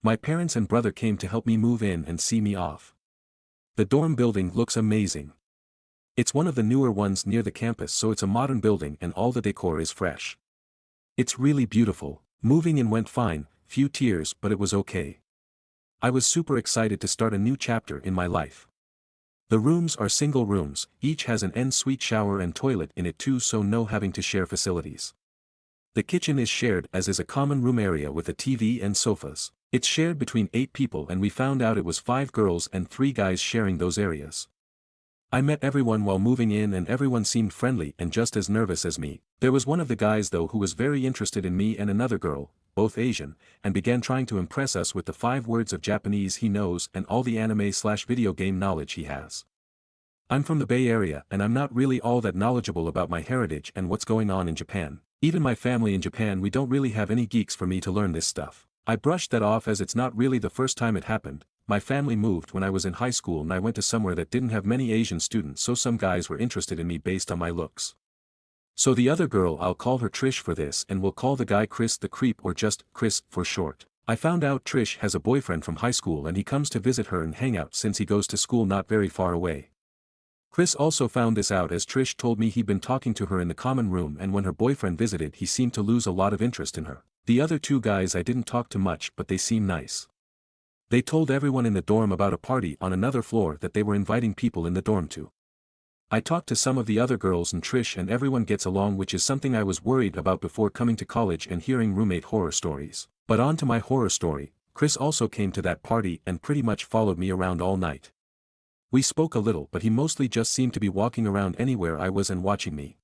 Speaker 1: My parents and brother came to help me move in and see me off. The dorm building looks amazing. It's one of the newer ones near the campus, so it's a modern building and all the decor is fresh. It's really beautiful. Moving in went fine, few tears, but it was okay. I was super excited to start a new chapter in my life. The rooms are single rooms, each has an en-suite shower and toilet in it too, so no having to share facilities. The kitchen is shared, as is a common room area with a TV and sofas. It's shared between 8 people and we found out it was 5 girls and 3 guys sharing those areas. I met everyone while moving in and everyone seemed friendly and just as nervous as me. There was one of the guys though who was very interested in me and another girl, both Asian, and began trying to impress us with the 5 words of Japanese he knows and all the anime/video game knowledge he has. I'm from the Bay Area and I'm not really all that knowledgeable about my heritage and what's going on in Japan. Even my family in Japan, we don't really have any geeks for me to learn this stuff. I brushed that off as it's not really the first time it happened. My family moved when I was in high school and I went to somewhere that didn't have many Asian students, so some guys were interested in me based on my looks. So the other girl, I'll call her Trish for this, and we'll call the guy Chris the creep, or just Chris for short. I found out Trish has a boyfriend from high school and he comes to visit her and hang out since he goes to school not very far away. Chris also found this out as Trish told me he'd been talking to her in the common room, and when her boyfriend visited he seemed to lose a lot of interest in her. The other 2 guys I didn't talk to much, but they seem nice. They told everyone in the dorm about a party on another floor that they were inviting people in the dorm to. I talked to some of the other girls and Trish and everyone gets along, which is something I was worried about before coming to college and hearing roommate horror stories. But on to my horror story. Chris also came to that party and pretty much followed me around all night. We spoke a little, but he mostly just seemed to be walking around anywhere I was and watching me.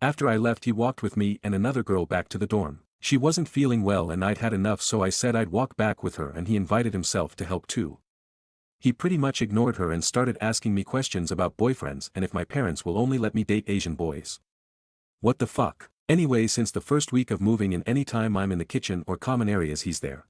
Speaker 1: After I left, he walked with me and another girl back to the dorm. She wasn't feeling well and I'd had enough, so I said I'd walk back with her, and he invited himself to help too. He pretty much ignored her and started asking me questions about boyfriends and if my parents will only let me date Asian boys. What the fuck? Anyway, since the first week of moving in, any time I'm in the kitchen or common areas he's there.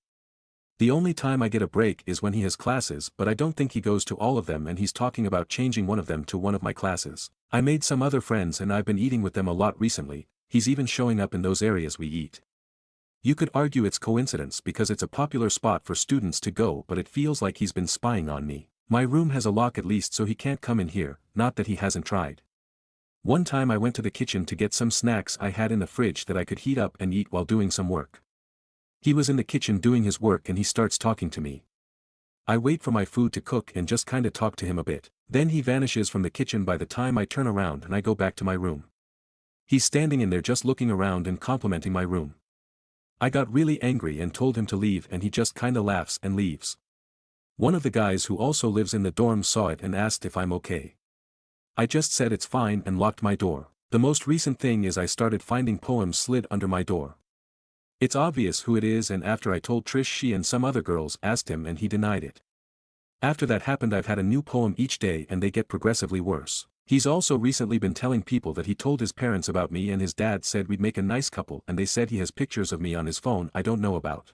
Speaker 1: The only time I get a break is when he has classes, but I don't think he goes to all of them, and he's talking about changing one of them to one of my classes. I made some other friends and I've been eating with them a lot recently. He's even showing up in those areas we eat. You could argue it's coincidence because it's a popular spot for students to go, but it feels like he's been spying on me. My room has a lock at least, so he can't come in here, not that he hasn't tried. One time I went to the kitchen to get some snacks I had in the fridge that I could heat up and eat while doing some work. He was in the kitchen doing his work and he starts talking to me. I wait for my food to cook and just kinda talk to him a bit. Then he vanishes from the kitchen by the time I turn around and I go back to my room. He's standing in there just looking around and complimenting my room. I got really angry and told him to leave, and he just kinda laughs and leaves. One of the guys who also lives in the dorm saw it and asked if I'm okay. I just said it's fine and locked my door. The most recent thing is I started finding poems slid under my door. It's obvious who it is, and after I told Trish, she and some other girls asked him and he denied it. After that happened, I've had a new poem each day and they get progressively worse. He's also recently been telling people that he told his parents about me and his dad said we'd make a nice couple, and they said he has pictures of me on his phone I don't know about.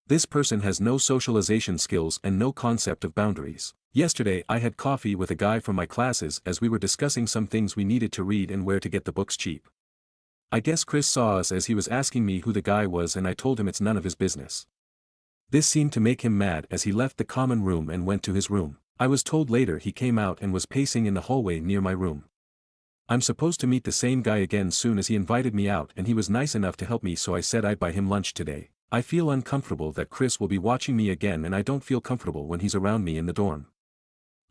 Speaker 1: This person has no socialization skills and no concept of boundaries. Yesterday I had coffee with a guy from my classes as we were discussing some things we needed to read and where to get the books cheap. I guess Chris saw us as he was asking me who the guy was, and I told him it's none of his business. This seemed to make him mad as he left the common room and went to his room. I was told later he came out and was pacing in the hallway near my room. I'm supposed to meet the same guy again soon as he invited me out, and he was nice enough to help me, so I said I'd buy him lunch today. I feel uncomfortable that Chris will be watching me again, and I don't feel comfortable when he's around me in the dorm.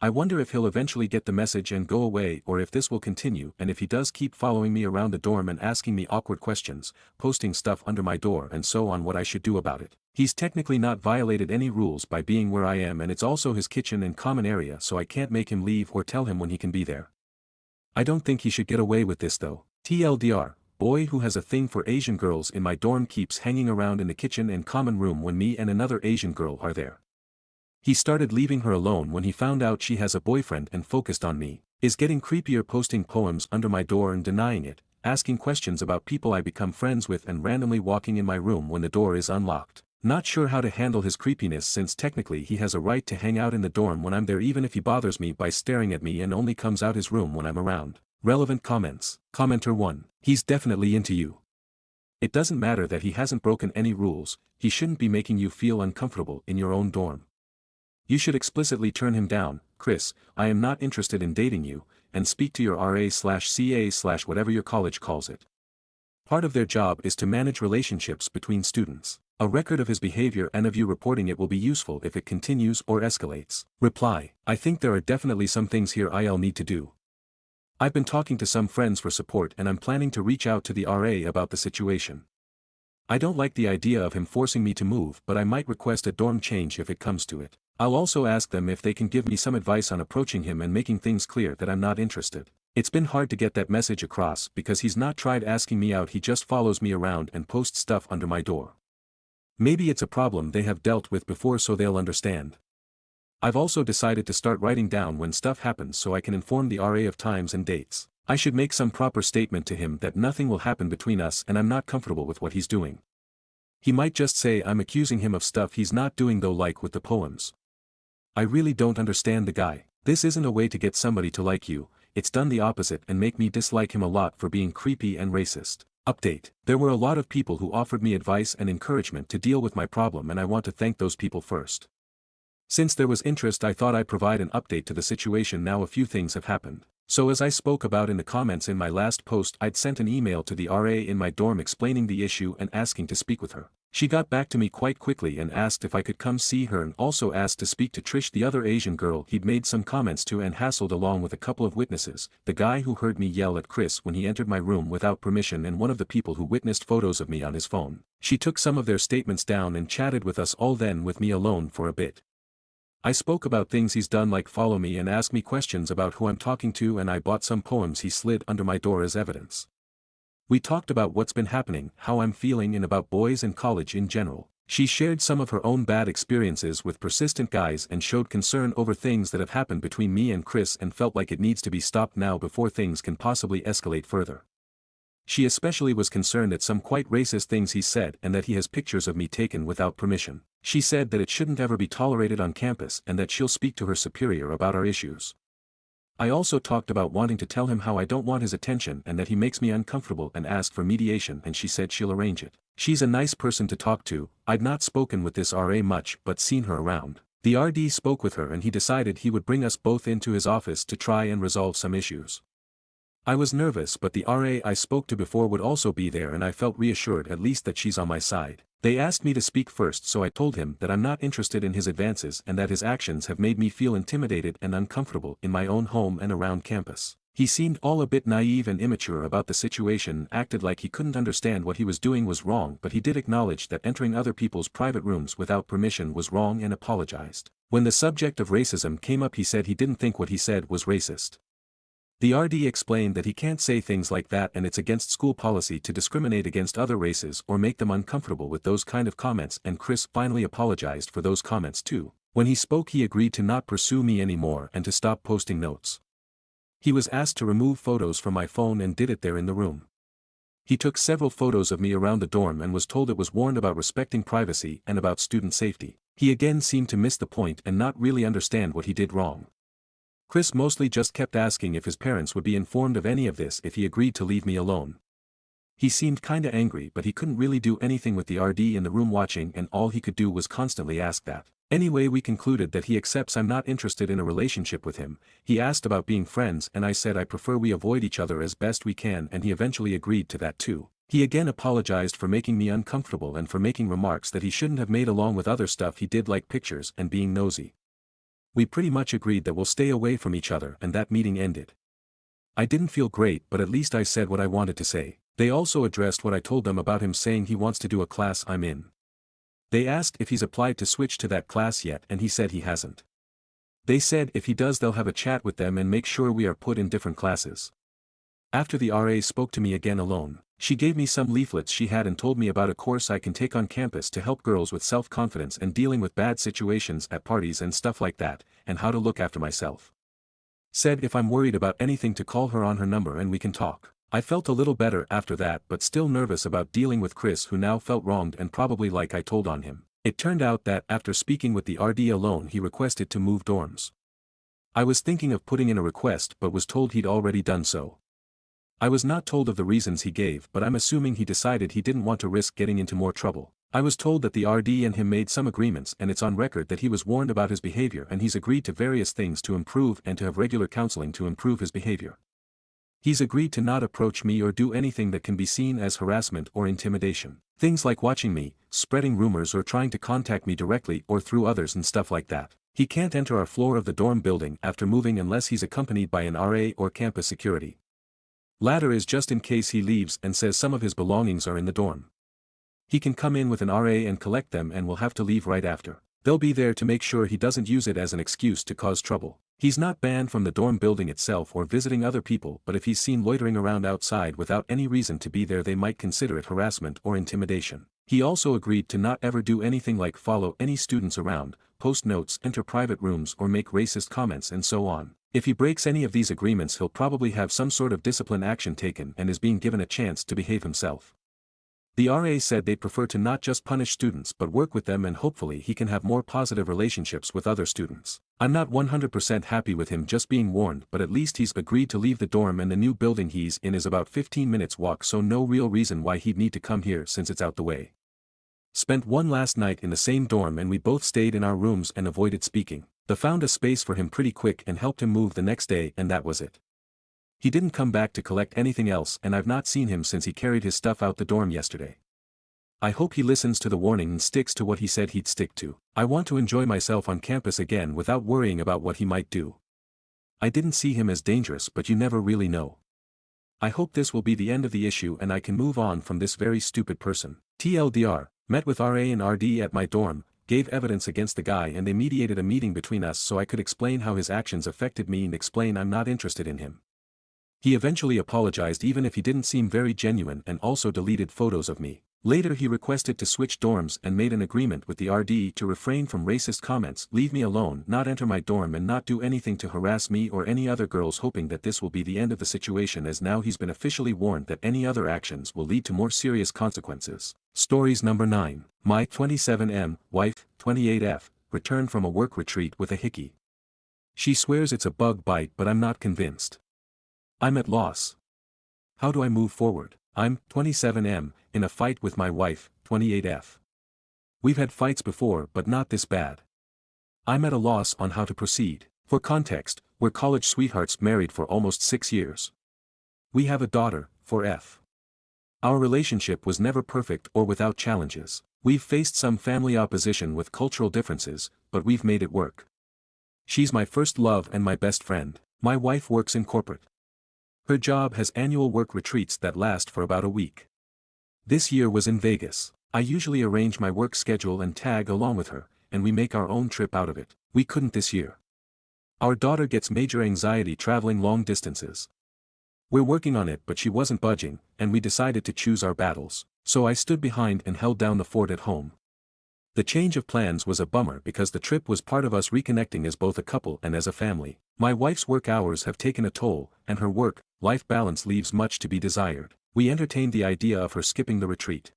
Speaker 1: I wonder if he'll eventually get the message and go away, or if this will continue, and if he does keep following me around the dorm and asking me awkward questions, posting stuff under my door and so on, what I should do about it. He's technically not violated any rules by being where I am, and it's also his kitchen and common area, so I can't make him leave or tell him when he can be there. I don't think he should get away with this though. TLDR, boy who has a thing for Asian girls in my dorm keeps hanging around in the kitchen and common room when me and another Asian girl are there. He started leaving her alone when he found out she has a boyfriend and focused on me. Is getting creepier, posting poems under my door and denying it, asking questions about people I become friends with, and randomly walking in my room when the door is unlocked. Not sure how to handle his creepiness, since technically he has a right to hang out in the dorm when I'm there, even if he bothers me by staring at me and only comes out his room when I'm around. Relevant comments. Commenter 1. He's definitely into you. It doesn't matter that he hasn't broken any rules, he shouldn't be making you feel uncomfortable in your own dorm. You should explicitly turn him down. Chris, I am not interested in dating you, and speak to your RA/CA/whatever your college calls it. Part of their job is to manage relationships between students. A record of his behavior and of you reporting it will be useful if it continues or escalates. Reply. I think there are definitely some things here I'll need to do. I've been talking to some friends for support and I'm planning to reach out to the RA about the situation. I don't like the idea of him forcing me to move, but I might request a dorm change if it comes to it. I'll also ask them if they can give me some advice on approaching him and making things clear that I'm not interested. It's been hard to get that message across because he's not tried asking me out, he just follows me around and posts stuff under my door. Maybe it's a problem they have dealt with before, so they'll understand. I've also decided to start writing down when stuff happens so I can inform the RA of times and dates. I should make some proper statement to him that nothing will happen between us and I'm not comfortable with what he's doing. He might just say I'm accusing him of stuff he's not doing though, like with the poems. I really don't understand the guy. This isn't a way to get somebody to like you, it's done the opposite and make me dislike him a lot for being creepy and racist. Update. There were a lot of people who offered me advice and encouragement to deal with my problem, and I want to thank those people first. Since there was interest, I thought I'd provide an update to the situation now. A few things have happened. So as I spoke about in the comments in my last post, I'd sent an email to the RA in my dorm explaining the issue and asking to speak with her. She got back to me quite quickly and asked if I could come see her, and also asked to speak to Trish, the other Asian girl he'd made some comments to and hassled, along with a couple of witnesses, the guy who heard me yell at Chris when he entered my room without permission and one of the people who witnessed photos of me on his phone. She took some of their statements down and chatted with us all, then with me alone for a bit. I spoke about things he's done like follow me and ask me questions about who I'm talking to, and I bought some poems he slid under my door as evidence. We talked about what's been happening, how I'm feeling, and about boys and college in general. She shared some of her own bad experiences with persistent guys and showed concern over things that have happened between me and Chris and felt like it needs to be stopped now before things can possibly escalate further. She especially was concerned at some quite racist things he said and that he has pictures of me taken without permission. She said that it shouldn't ever be tolerated on campus and that she'll speak to her superior about our issues. I also talked about wanting to tell him how I don't want his attention and that he makes me uncomfortable and asked for mediation, and she said she'll arrange it. She's a nice person to talk to. I'd not spoken with this RA much but seen her around. The RD spoke with her and he decided he would bring us both into his office to try and resolve some issues. I was nervous, but the RA I spoke to before would also be there and I felt reassured at least that she's on my side. They asked me to speak first, so I told him that I'm not interested in his advances and that his actions have made me feel intimidated and uncomfortable in my own home and around campus. He seemed all a bit naive and immature about the situation, acted like he couldn't understand what he was doing was wrong, but he did acknowledge that entering other people's private rooms without permission was wrong and apologized. When the subject of racism came up, he said he didn't think what he said was racist. The RD explained that he can't say things like that and it's against school policy to discriminate against other races or make them uncomfortable with those kind of comments, and Chris finally apologized for those comments too. When he spoke, he agreed to not pursue me anymore and to stop posting notes. He was asked to remove photos from my phone and did it there in the room. He took several photos of me around the dorm and was told it was warned about respecting privacy and about student safety. He again seemed to miss the point and not really understand what he did wrong. Chris mostly just kept asking if his parents would be informed of any of this if he agreed to leave me alone. He seemed kinda angry, but he couldn't really do anything with the RD in the room watching, and all he could do was constantly ask that. Anyway, we concluded that he accepts I'm not interested in a relationship with him. He asked about being friends and I said I prefer we avoid each other as best we can, and he eventually agreed to that too. He again apologized for making me uncomfortable and for making remarks that he shouldn't have made, along with other stuff he did like pictures and being nosy. We pretty much agreed that we'll stay away from each other, and that meeting ended. I didn't feel great, but at least I said what I wanted to say. They also addressed what I told them about him saying he wants to do a class I'm in. They asked if he's applied to switch to that class yet, and he said he hasn't. They said if he does they'll have a chat with them and make sure we are put in different classes. After the RA spoke to me again alone, she gave me some leaflets she had and told me about a course I can take on campus to help girls with self-confidence and dealing with bad situations at parties and stuff like that, and how to look after myself. Said if I'm worried about anything to call her on her number and we can talk. I felt a little better after that, but still nervous about dealing with Chris, who now felt wronged and probably like I told on him. It turned out that after speaking with the RD alone, he requested to move dorms. I was thinking of putting in a request but was told he'd already done so. I was not told of the reasons he gave, but I'm assuming he decided he didn't want to risk getting into more trouble. I was told that the RD and him made some agreements and it's on record that he was warned about his behavior and he's agreed to various things to improve and to have regular counseling to improve his behavior. He's agreed to not approach me or do anything that can be seen as harassment or intimidation. Things like watching me, spreading rumors, or trying to contact me directly or through others and stuff like that. He can't enter our floor of the dorm building after moving unless he's accompanied by an RA or campus security. Latter is just in case he leaves and says some of his belongings are in the dorm. He can come in with an RA and collect them and will have to leave right after. They'll be there to make sure he doesn't use it as an excuse to cause trouble. He's not banned from the dorm building itself or visiting other people, but if he's seen loitering around outside without any reason to be there, they might consider it harassment or intimidation. He also agreed to not ever do anything like follow any students around, post notes, enter private rooms, or make racist comments and so on. If he breaks any of these agreements, he'll probably have some sort of discipline action taken and is being given a chance to behave himself. The RA said they'd prefer to not just punish students but work with them, and hopefully he can have more positive relationships with other students. I'm not 100% happy with him just being warned, but at least he's agreed to leave the dorm and the new building he's in is about 15 minutes walk, so no real reason why he'd need to come here since it's out the way. Spent one last night in the same dorm and we both stayed in our rooms and avoided speaking. They found a space for him pretty quick and helped him move the next day, and that was it. He didn't come back to collect anything else and I've not seen him since he carried his stuff out the dorm yesterday. I hope he listens to the warning and sticks to what he said he'd stick to. I want to enjoy myself on campus again without worrying about what he might do. I didn't see him as dangerous, but you never really know. I hope this will be the end of the issue and I can move on from this very stupid person. TLDR, met with RA and RD at my dorm, gave evidence against the guy and they mediated a meeting between us so I could explain how his actions affected me and explain I'm not interested in him. He eventually apologized even if he didn't seem very genuine and also deleted photos of me. Later he requested to switch dorms and made an agreement with the RD to refrain from racist comments, leave me alone, not enter my dorm and not do anything to harass me or any other girls, hoping that this will be the end of the situation as now he's been officially warned that any other actions will lead to more serious consequences. Stories number 9. My 27M, wife, 28F, returned from a work retreat with a hickey. She swears it's a bug bite but I'm not convinced. I'm at loss. How do I move forward? I'm 27M, in a fight with my wife, 28F. We've had fights before but not this bad. I'm at a loss on how to proceed. For context, we're college sweethearts married for almost 6 years. We have a daughter, 4F. Our relationship was never perfect or without challenges. We've faced some family opposition with cultural differences, but we've made it work. She's my first love and my best friend. My wife works in corporate. Her job has annual work retreats that last for about a week. This year was in Vegas. I usually arrange my work schedule and tag along with her, and we make our own trip out of it. We couldn't this year. Our daughter gets major anxiety traveling long distances. We're working on it but she wasn't budging, and we decided to choose our battles. So I stood behind and held down the fort at home. The change of plans was a bummer because the trip was part of us reconnecting as both a couple and as a family. My wife's work hours have taken a toll, and her work-life balance leaves much to be desired. We entertained the idea of her skipping the retreat.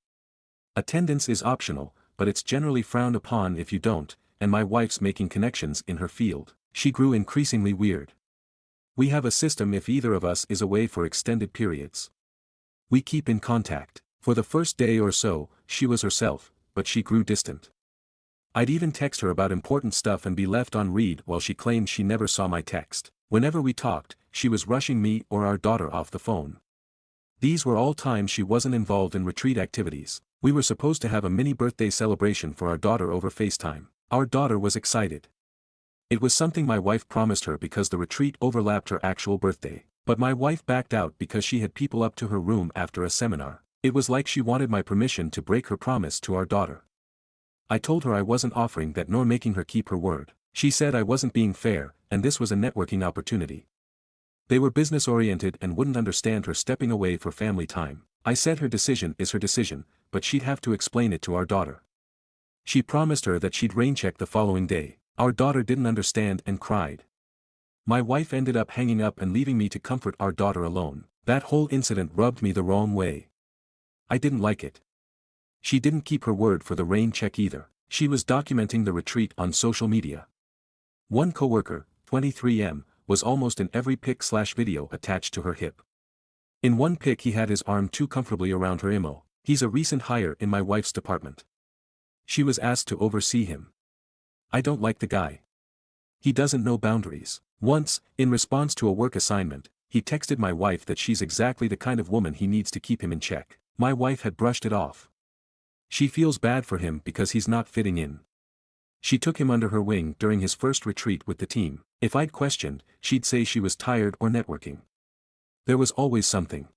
Speaker 1: Attendance is optional, but it's generally frowned upon if you don't, and my wife's making connections in her field. She grew increasingly weird. We have a system if either of us is away for extended periods. We keep in contact. For the first day or so, she was herself, but she grew distant. I'd even text her about important stuff and be left on read while she claimed she never saw my text. Whenever we talked, she was rushing me or our daughter off the phone. These were all times she wasn't involved in retreat activities. We were supposed to have a mini birthday celebration for our daughter over FaceTime. Our daughter was excited. It was something my wife promised her because the retreat overlapped her actual birthday. But my wife backed out because she had people up to her room after a seminar. It was like she wanted my permission to break her promise to our daughter. I told her I wasn't offering that nor making her keep her word. She said I wasn't being fair, and this was a networking opportunity. They were business-oriented and wouldn't understand her stepping away for family time. I said her decision is her decision, but she'd have to explain it to our daughter. She promised her that she'd rain-check the following day. Our daughter didn't understand and cried. My wife ended up hanging up and leaving me to comfort our daughter alone. That whole incident rubbed me the wrong way. I didn't like it. She didn't keep her word for the rain check either. She was documenting the retreat on social media. One coworker, 23M, was almost in every pic/video attached to her hip. In one pic he had his arm too comfortably around her IMO. He's a recent hire in my wife's department. She was asked to oversee him. I don't like the guy. He doesn't know boundaries. Once, in response to a work assignment, he texted my wife that she's exactly the kind of woman he needs to keep him in check. My wife had brushed it off. She feels bad for him because he's not fitting in. She took him under her wing during his first retreat with the team. If I'd questioned, she'd say she was tired or networking. There was always something.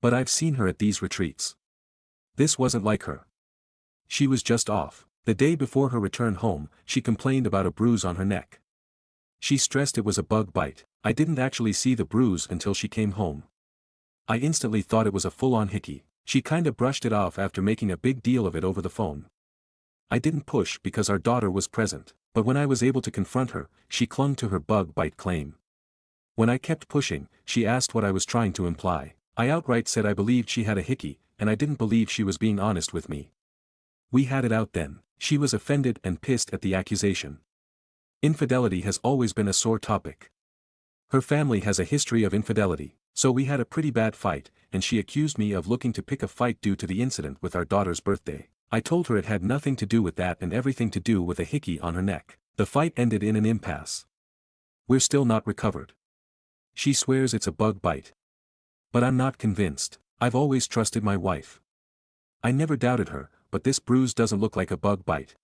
Speaker 1: But I've seen her at these retreats. This wasn't like her. She was just off. The day before her return home, she complained about a bruise on her neck. She stressed it was a bug bite. I didn't actually see the bruise until she came home. I instantly thought it was a full-on hickey. She kinda brushed it off after making a big deal of it over the phone. I didn't push because our daughter was present, but when I was able to confront her, she clung to her bug bite claim. When I kept pushing, she asked what I was trying to imply. I outright said I believed she had a hickey, and I didn't believe she was being honest with me. We had it out then. She was offended and pissed at the accusation. Infidelity has always been a sore topic. Her family has a history of infidelity, so we had a pretty bad fight, and she accused me of looking to pick a fight due to the incident with our daughter's birthday. I told her it had nothing to do with that and everything to do with a hickey on her neck. The fight ended in an impasse. We're still not recovered. She swears it's a bug bite. But I'm not convinced. I've always trusted my wife. I never doubted her, but this bruise doesn't look like a bug bite.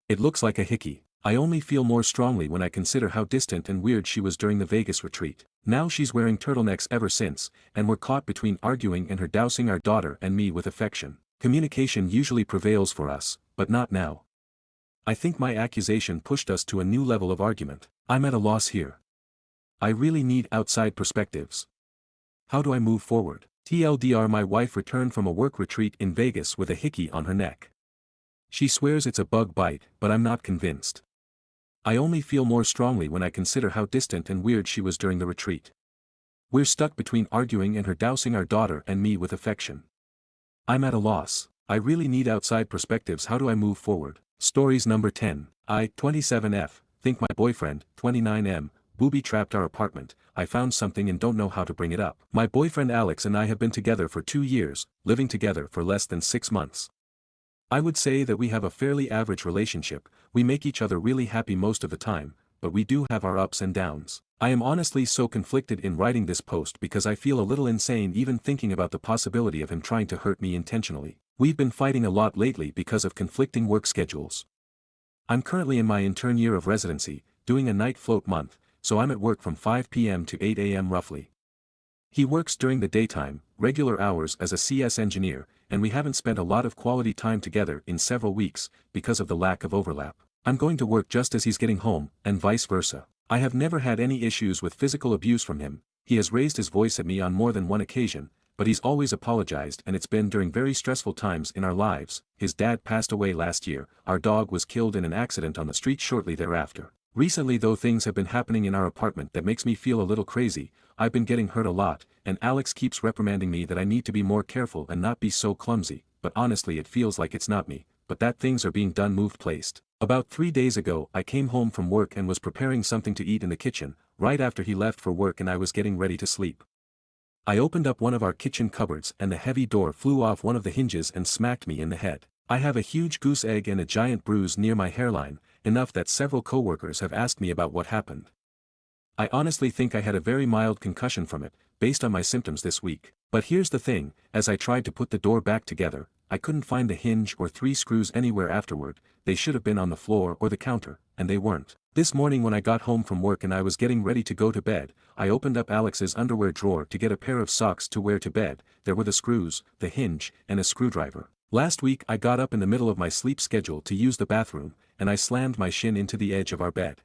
Speaker 1: It looks like a hickey. I only feel more strongly when I consider how distant and weird she was during the Vegas retreat. Now she's wearing turtlenecks ever since, and we're caught between arguing and her dousing our daughter and me with affection. Communication usually prevails for us, but not now. I think my accusation pushed us to a new level of argument. I'm at a loss here. I really need outside perspectives. How do I move forward? TLDR, my wife returned from a work retreat in Vegas with a hickey on her neck. She swears it's a bug bite, but I'm not convinced. I only feel more strongly when I consider how distant and weird she was during the retreat. We're stuck between arguing and her dousing our daughter and me with affection. I'm at a loss. I really need outside perspectives. How do I move forward? Stories number 10. I, 27F, think my boyfriend, 29M, booby-trapped our apartment. I found something and don't know how to bring it up. My boyfriend Alex and I have been together for 2 years, living together for less than 6 months. I would say that we have a fairly average relationship. We make each other really happy most of the time, but we do have our ups and downs. I am honestly so conflicted in writing this post because I feel a little insane even thinking about the possibility of him trying to hurt me intentionally. We've been fighting a lot lately because of conflicting work schedules. I'm currently in my intern year of residency, doing a night float month, so I'm at work from 5 p.m. to 8 a.m. roughly. He works during the daytime, regular hours as a CS engineer, and we haven't spent a lot of quality time together in several weeks, because of the lack of overlap. I'm going to work just as he's getting home, and vice versa. I have never had any issues with physical abuse from him. He has raised his voice at me on more than one occasion, but he's always apologized, and it's been during very stressful times in our lives. His dad passed away last year, our dog was killed in an accident on the street shortly thereafter. Recently though, things have been happening in our apartment that makes me feel a little crazy. I've been getting hurt a lot, and Alex keeps reprimanding me that I need to be more careful and not be so clumsy, but honestly it feels like it's not me, but that things are being done moved placed. About 3 days ago I came home from work and was preparing something to eat in the kitchen, right after he left for work and I was getting ready to sleep. I opened up one of our kitchen cupboards and the heavy door flew off one of the hinges and smacked me in the head. I have a huge goose egg and a giant bruise near my hairline, enough that several coworkers have asked me about what happened. I honestly think I had a very mild concussion from it, based on my symptoms this week. But here's the thing, as I tried to put the door back together, I couldn't find the hinge or 3 screws anywhere afterward. They should have been on the floor or the counter, and they weren't. This morning when I got home from work and I was getting ready to go to bed, I opened up Alex's underwear drawer to get a pair of socks to wear to bed. There were the screws, the hinge, and a screwdriver. Last week I got up in the middle of my sleep schedule to use the bathroom, and I slammed my shin into the edge of our bed.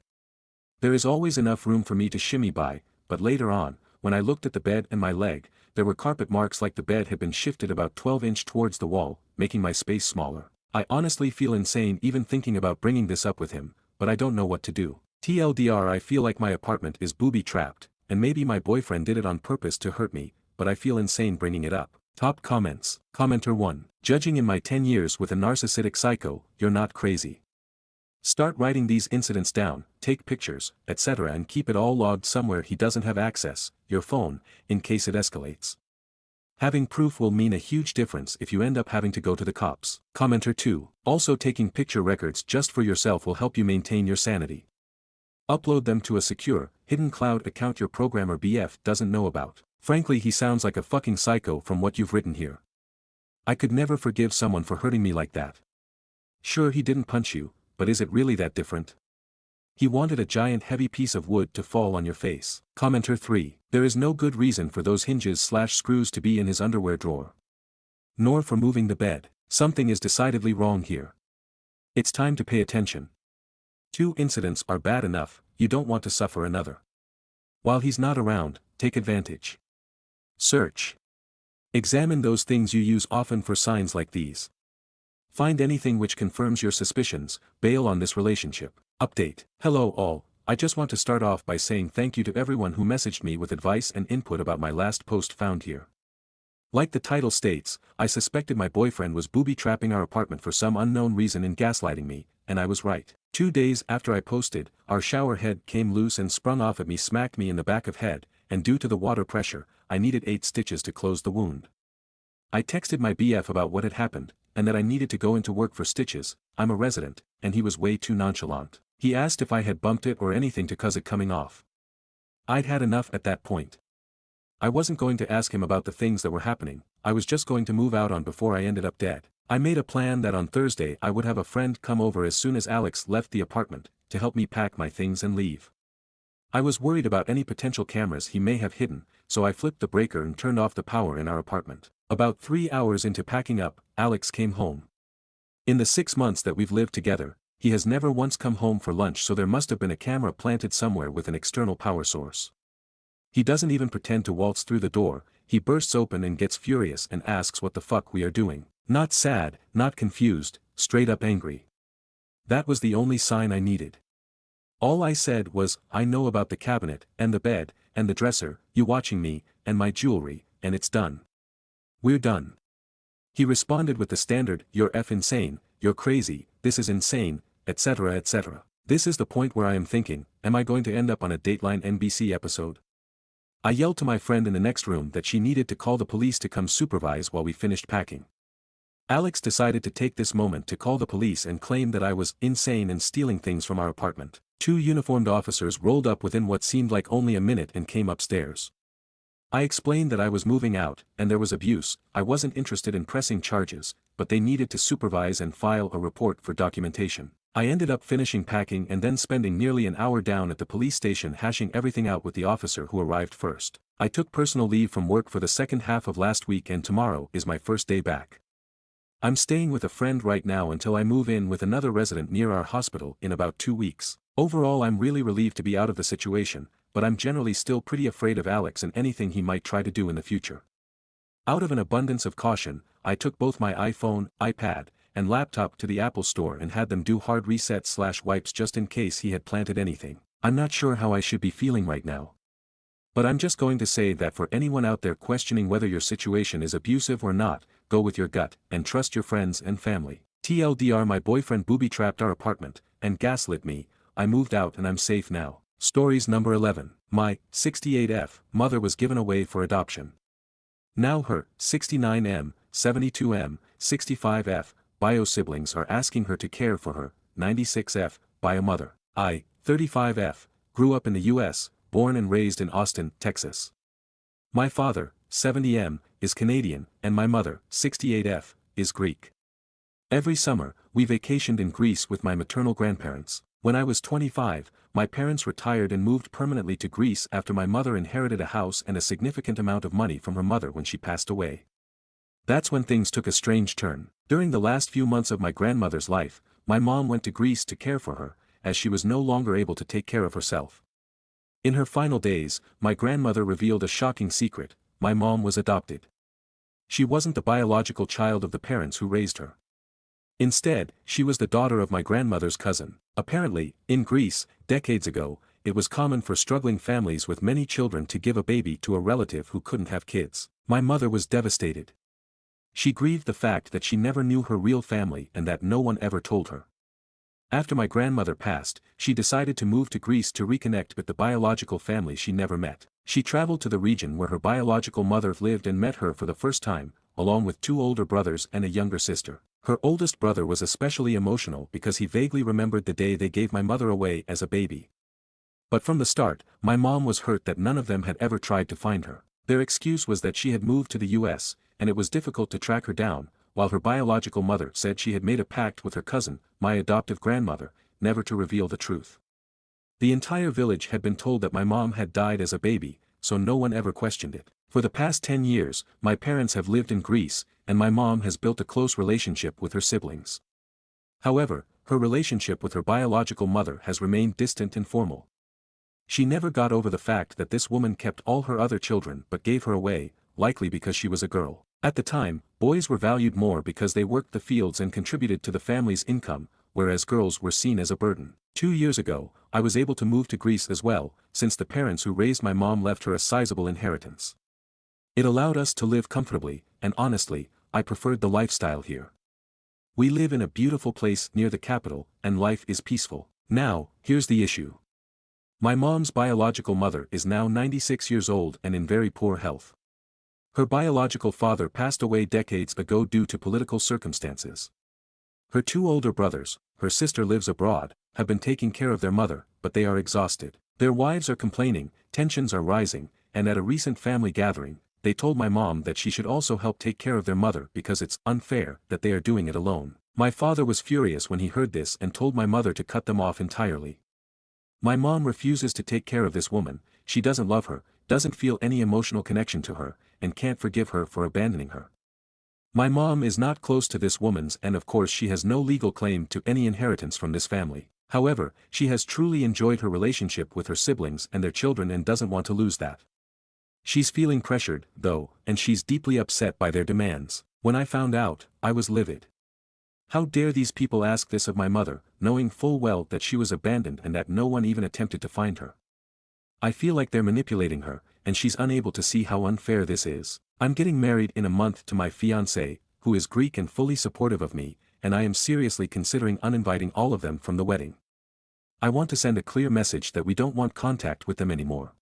Speaker 1: There is always enough room for me to shimmy by, but later on, when I looked at the bed and my leg, there were carpet marks like the bed had been shifted about 12 inches towards the wall, making my space smaller. I honestly feel insane even thinking about bringing this up with him, but I don't know what to do. TLDR, I feel like my apartment is booby-trapped, and maybe my boyfriend did it on purpose to hurt me, but I feel insane bringing it up. Top comments. Commenter 1. Judging in my 10 years with a narcissistic psycho, you're not crazy. Start writing these incidents down, take pictures, etc. and keep it all logged somewhere he doesn't have access, your phone, in case it escalates. Having proof will mean a huge difference if you end up having to go to the cops. Commenter 2. Also, taking picture records just for yourself will help you maintain your sanity. Upload them to a secure, hidden cloud account your programmer BF doesn't know about. Frankly, he sounds like a fucking psycho from what you've written here. I could never forgive someone for hurting me like that. Sure, he didn't punch you, but is it really that different? He wanted a giant heavy piece of wood to fall on your face. Commenter 3. There is no good reason for those hinges/screws to be in his underwear drawer. Nor for moving the bed. Something is decidedly wrong here. It's time to pay attention. 2 incidents are bad enough, you don't want to suffer another. While he's not around, take advantage. Search. Examine those things you use often for signs like these. Find anything which confirms your suspicions, bail on this relationship. Update. Hello all, I just want to start off by saying thank you to everyone who messaged me with advice and input about my last post found here. Like the title states, I suspected my boyfriend was booby-trapping our apartment for some unknown reason and gaslighting me, and I was right. 2 days after I posted, our shower head came loose and sprung off at me, smacked me in the back of head, and due to the water pressure, I needed 8 stitches to close the wound. I texted my BF about what had happened, and that I needed to go into work for stitches. I'm a resident, and he was way too nonchalant. He asked if I had bumped it or anything to cause it coming off. I'd had enough at that point. I wasn't going to ask him about the things that were happening, I was just going to move out on before I ended up dead. I made a plan that on Thursday I would have a friend come over as soon as Alex left the apartment, to help me pack my things and leave. I was worried about any potential cameras he may have hidden, so I flipped the breaker and turned off the power in our apartment. About 3 hours into packing up, Alex came home. In the 6 months that we've lived together, he has never once come home for lunch, so there must have been a camera planted somewhere with an external power source. He doesn't even pretend to waltz through the door, he bursts open and gets furious and asks what the fuck we are doing. Not sad, not confused, straight up angry. That was the only sign I needed. All I said was, I know about the cabinet, and the bed, and the dresser, you watching me, and my jewelry, and it's done. We're done. He responded with the standard, you're insane, you're crazy, this is insane, etc. etc. This is the point where I am thinking, am I going to end up on a Dateline NBC episode? I yelled to my friend in the next room that she needed to call the police to come supervise while we finished packing. Alex decided to take this moment to call the police and claim that I was insane and stealing things from our apartment. 2 uniformed officers rolled up within what seemed like only a minute and came upstairs. I explained that I was moving out, and there was abuse, I wasn't interested in pressing charges, but they needed to supervise and file a report for documentation. I ended up finishing packing and then spending nearly an hour down at the police station hashing everything out with the officer who arrived first. I took personal leave from work for the second half of last week and tomorrow is my first day back. I'm staying with a friend right now until I move in with another resident near our hospital in about 2 weeks. Overall, I'm really relieved to be out of the situation, but I'm generally still pretty afraid of Alex and anything he might try to do in the future. Out of an abundance of caution, I took both my iPhone, iPad, and laptop to the Apple Store and had them do hard reset/wipes just in case he had planted anything. I'm not sure how I should be feeling right now. But I'm just going to say that for anyone out there questioning whether your situation is abusive or not, go with your gut, and trust your friends and family. TLDR, my boyfriend booby-trapped our apartment, and gaslit me, I moved out and I'm safe now. Stories number 11. My 68F mother was given away for adoption. Now her 69M, 72M, 65F bio siblings are asking her to care for her 96F bio mother. I, 35F, grew up in the US, born and raised in Austin, Texas. My father, 70M, is Canadian, and my mother, 68F, is Greek. Every summer, we vacationed in Greece with my maternal grandparents. When I was 25, my parents retired and moved permanently to Greece after my mother inherited a house and a significant amount of money from her mother when she passed away. That's when things took a strange turn. During the last few months of my grandmother's life, my mom went to Greece to care for her, as she was no longer able to take care of herself. In her final days, my grandmother revealed a shocking secret: my mom was adopted. She wasn't the biological child of the parents who raised her. Instead, she was the daughter of my grandmother's cousin. Apparently, in Greece, decades ago, it was common for struggling families with many children to give a baby to a relative who couldn't have kids. My mother was devastated. She grieved the fact that she never knew her real family and that no one ever told her. After my grandmother passed, she decided to move to Greece to reconnect with the biological family she never met. She traveled to the region where her biological mother lived and met her for the first time, along with 2 older brothers and a younger sister. Her oldest brother was especially emotional because he vaguely remembered the day they gave my mother away as a baby. But from the start, my mom was hurt that none of them had ever tried to find her. Their excuse was that she had moved to the US, and it was difficult to track her down, while her biological mother said she had made a pact with her cousin, my adoptive grandmother, never to reveal the truth. The entire village had been told that my mom had died as a baby, so no one ever questioned it. For the past 10 years, my parents have lived in Greece, and my mom has built a close relationship with her siblings. However, her relationship with her biological mother has remained distant and formal. She never got over the fact that this woman kept all her other children but gave her away, likely because she was a girl. At the time, boys were valued more because they worked the fields and contributed to the family's income, whereas girls were seen as a burden. 2 years ago, I was able to move to Greece as well, since the parents who raised my mom left her a sizable inheritance. It allowed us to live comfortably, and honestly, I preferred the lifestyle here. We live in a beautiful place near the capital, and life is peaceful. Now, here's the issue. My mom's biological mother is now 96 years old and in very poor health. Her biological father passed away decades ago due to political circumstances. Her 2 older brothers, her sister lives abroad, have been taking care of their mother, but they are exhausted. Their wives are complaining, tensions are rising, and at a recent family gathering, they told my mom that she should also help take care of their mother because it's unfair that they are doing it alone. My father was furious when he heard this and told my mother to cut them off entirely. My mom refuses to take care of this woman, she doesn't love her, doesn't feel any emotional connection to her, and can't forgive her for abandoning her. My mom is not close to this woman's and of course she has no legal claim to any inheritance from this family. However, she has truly enjoyed her relationship with her siblings and their children and doesn't want to lose that. She's feeling pressured, though, and she's deeply upset by their demands. When I found out, I was livid. How dare these people ask this of my mother, knowing full well that she was abandoned and that no one even attempted to find her. I feel like they're manipulating her, and she's unable to see how unfair this is. I'm getting married in a month to my fiancé, who is Greek and fully supportive of me, and I am seriously considering uninviting all of them from the wedding. I want to send a clear message that we don't want contact with them anymore.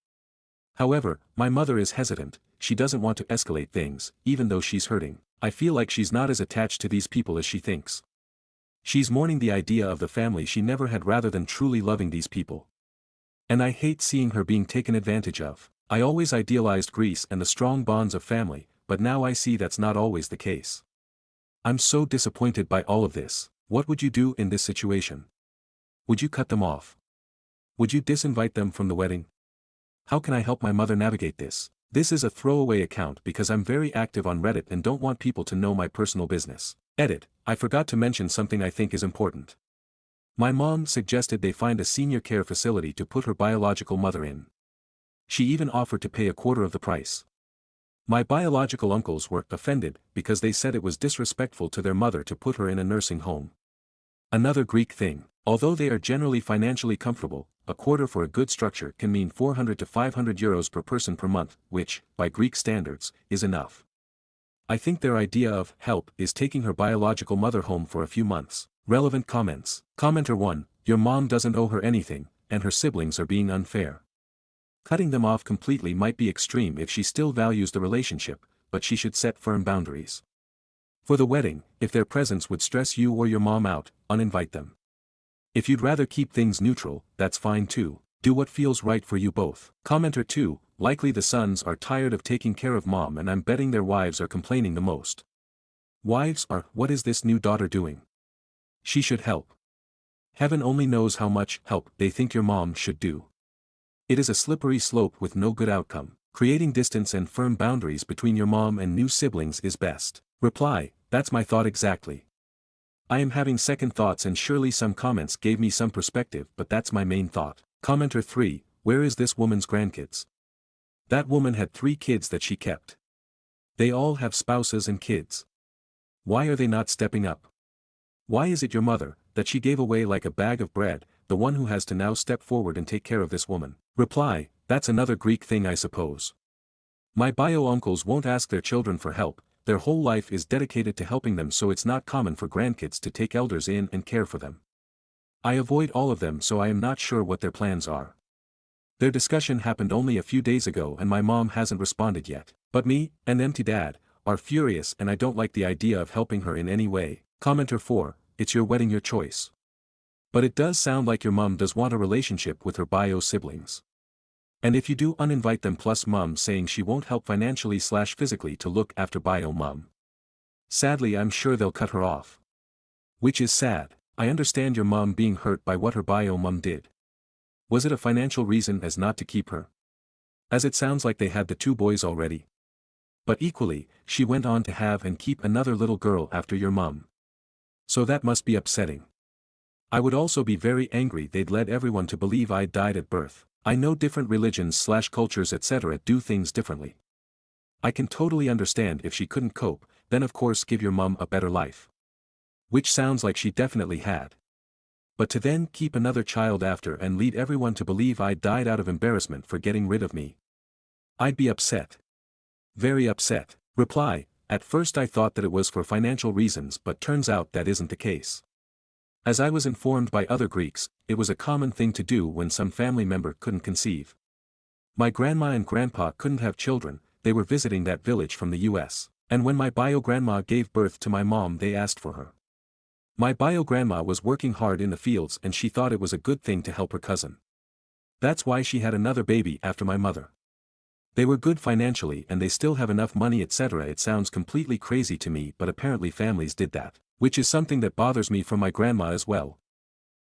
Speaker 1: However, my mother is hesitant, she doesn't want to escalate things, even though she's hurting. I feel like she's not as attached to these people as she thinks. She's mourning the idea of the family she never had rather than truly loving these people. And I hate seeing her being taken advantage of. I always idealized Greece and the strong bonds of family, but now I see that's not always the case. I'm so disappointed by all of this. What would you do in this situation? Would you cut them off? Would you disinvite them from the wedding? How can I help my mother navigate this? This is a throwaway account because I'm very active on Reddit and don't want people to know my personal business. Edit, I forgot to mention something I think is important. My mom suggested they find a senior care facility to put her biological mother in. She even offered to pay a quarter of the price. My biological uncles were offended because they said it was disrespectful to their mother to put her in a nursing home. Another Greek thing, although they are generally financially comfortable, a quarter for a good structure can mean 400 to 500 euros per person per month, which, by Greek standards, is enough. I think their idea of help is taking her biological mother home for a few months. Relevant comments. Commenter 1, your mom doesn't owe her anything, and her siblings are being unfair. Cutting them off completely might be extreme if she still values the relationship, but she should set firm boundaries. For the wedding, if their presence would stress you or your mom out, uninvite them. If you'd rather keep things neutral, that's fine too. Do what feels right for you both. Commenter 2, likely the sons are tired of taking care of mom and I'm betting their wives are complaining the most. Wives are, what is this new daughter doing? She should help. Heaven only knows how much help they think your mom should do. It is a slippery slope with no good outcome. Creating distance and firm boundaries between your mom and new siblings is best. Reply, that's my thought exactly. I am having second thoughts and surely some comments gave me some perspective but that's my main thought. Commenter 3, where is this woman's grandkids? That woman had 3 kids that she kept. They all have spouses and kids. Why are they not stepping up? Why is it your mother, that she gave away like a bag of bread, the one who has to now step forward and take care of this woman? Reply, that's another Greek thing I suppose. My bio-uncles won't ask their children for help, their whole life is dedicated to helping them so it's not common for grandkids to take elders in and care for them. I avoid all of them so I am not sure what their plans are. Their discussion happened only a few days ago and my mom hasn't responded yet. But me, and empty dad, are furious and I don't like the idea of helping her in any way. Commenter 4, it's your wedding, your choice. But it does sound like your mom does want a relationship with her bio siblings. And if you do uninvite them plus mom saying she won't help financially/physically to look after bio mom. Sadly I'm sure they'll cut her off. Which is sad. I understand your mom being hurt by what her bio mom did. Was it a financial reason as not to keep her? As it sounds like they had the 2 boys already. But equally, she went on to have and keep another little girl after your mom. So that must be upsetting. I would also be very angry they'd led everyone to believe I died at birth. I know different religions/cultures etc. do things differently. I can totally understand if she couldn't cope, then of course give your mom a better life. Which sounds like she definitely had. But to then keep another child after and lead everyone to believe I died out of embarrassment for getting rid of me. I'd be upset. Very upset. Reply, at first I thought that it was for financial reasons but turns out that isn't the case. As I was informed by other Greeks, it was a common thing to do when some family member couldn't conceive. My grandma and grandpa couldn't have children, they were visiting that village from the US, and when my bio-grandma gave birth to my mom they asked for her. My bio-grandma was working hard in the fields and she thought it was a good thing to help her cousin. That's why she had another baby after my mother. They were good financially and they still have enough money etc. It sounds completely crazy to me but apparently families did that. Which is something that bothers me from my grandma as well.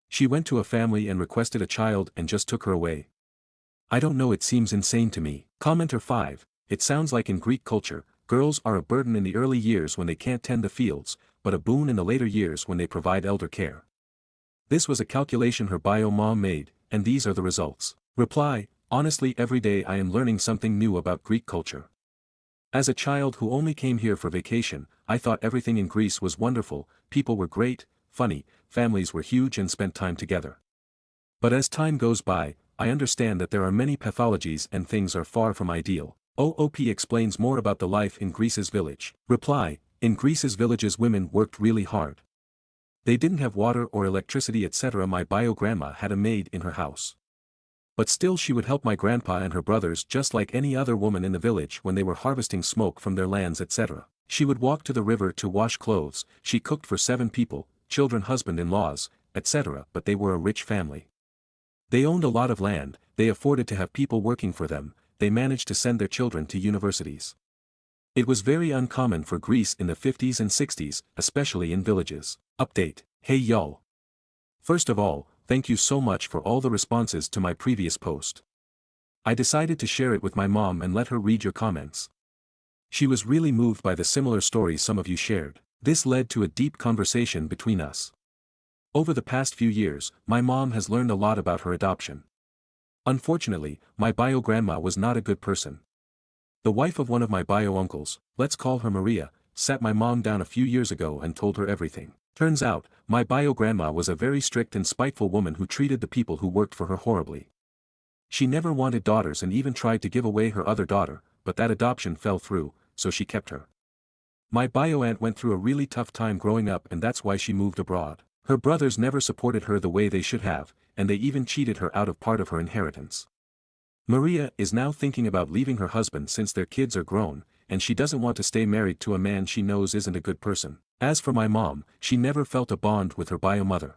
Speaker 1: She went to a family and requested a child and just took her away. I don't know, it seems insane to me. Commenter 5. It sounds like in Greek culture, girls are a burden in the early years when they can't tend the fields, but a boon in the later years when they provide elder care. This was a calculation her bio mom made, and these are the results. Reply, honestly every day I am learning something new about Greek culture. As a child who only came here for vacation, I thought everything in Greece was wonderful, people were great, funny, families were huge and spent time together. But as time goes by, I understand that there are many pathologies and things are far from ideal. OOP explains more about the life in Greece's village. Reply, in Greece's villages women worked really hard. They didn't have water or electricity etc. My bio grandma had a maid in her house. But still she would help my grandpa and her brothers just like any other woman in the village when they were harvesting smoke from their lands etc. She would walk to the river to wash clothes, she cooked for 7 people, children husband-in-laws, etc. But they were a rich family. They owned a lot of land, they afforded to have people working for them, they managed to send their children to universities. It was very uncommon for Greece in the 50s and 60s, especially in villages. Update, hey y'all. First of all, thank you so much for all the responses to my previous post. I decided to share it with my mom and let her read your comments. She was really moved by the similar stories some of you shared. This led to a deep conversation between us. Over the past few years, my mom has learned a lot about her adoption. Unfortunately, my bio grandma was not a good person. The wife of one of my bio uncles, let's call her Maria, sat my mom down a few years ago and told her everything. Turns out, my bio grandma was a very strict and spiteful woman who treated the people who worked for her horribly. She never wanted daughters and even tried to give away her other daughter, but that adoption fell through, so she kept her. My bio aunt went through a really tough time growing up and that's why she moved abroad. Her brothers never supported her the way they should have, and they even cheated her out of part of her inheritance. Maria is now thinking about leaving her husband since their kids are grown, and she doesn't want to stay married to a man she knows isn't a good person. As for my mom, she never felt a bond with her bio mother.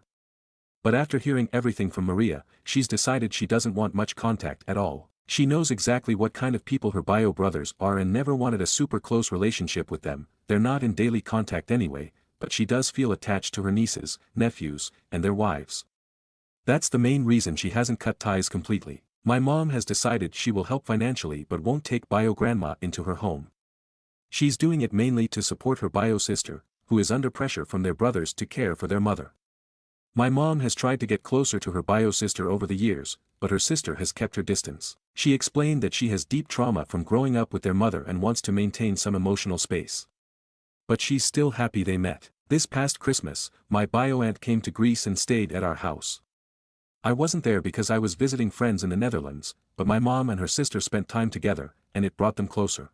Speaker 1: But after hearing everything from Maria, she's decided she doesn't want much contact at all. She knows exactly what kind of people her bio brothers are and never wanted a super close relationship with them. They're not in daily contact anyway, but she does feel attached to her nieces, nephews, and their wives. That's the main reason she hasn't cut ties completely. My mom has decided she will help financially but won't take bio grandma into her home. She's doing it mainly to support her bio sister, who is under pressure from their brothers to care for their mother. My mom has tried to get closer to her bio sister over the years, but her sister has kept her distance. She explained that she has deep trauma from growing up with their mother and wants to maintain some emotional space. But she's still happy they met. This past Christmas, my bio aunt came to Greece and stayed at our house. I wasn't there because I was visiting friends in the Netherlands, but my mom and her sister spent time together, and it brought them closer.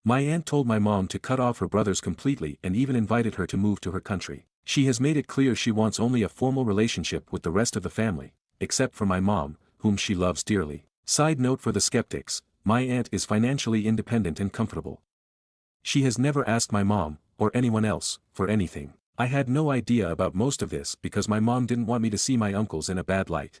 Speaker 1: My aunt told my mom to cut off her brothers completely and even invited her to move to her country. She has made it clear she wants only a formal relationship with the rest of the family, except for my mom, whom she loves dearly. Side note for the skeptics, my aunt is financially independent and comfortable. She has never asked my mom, or anyone else, for anything. I had no idea about most of this because my mom didn't want me to see my uncles in a bad light.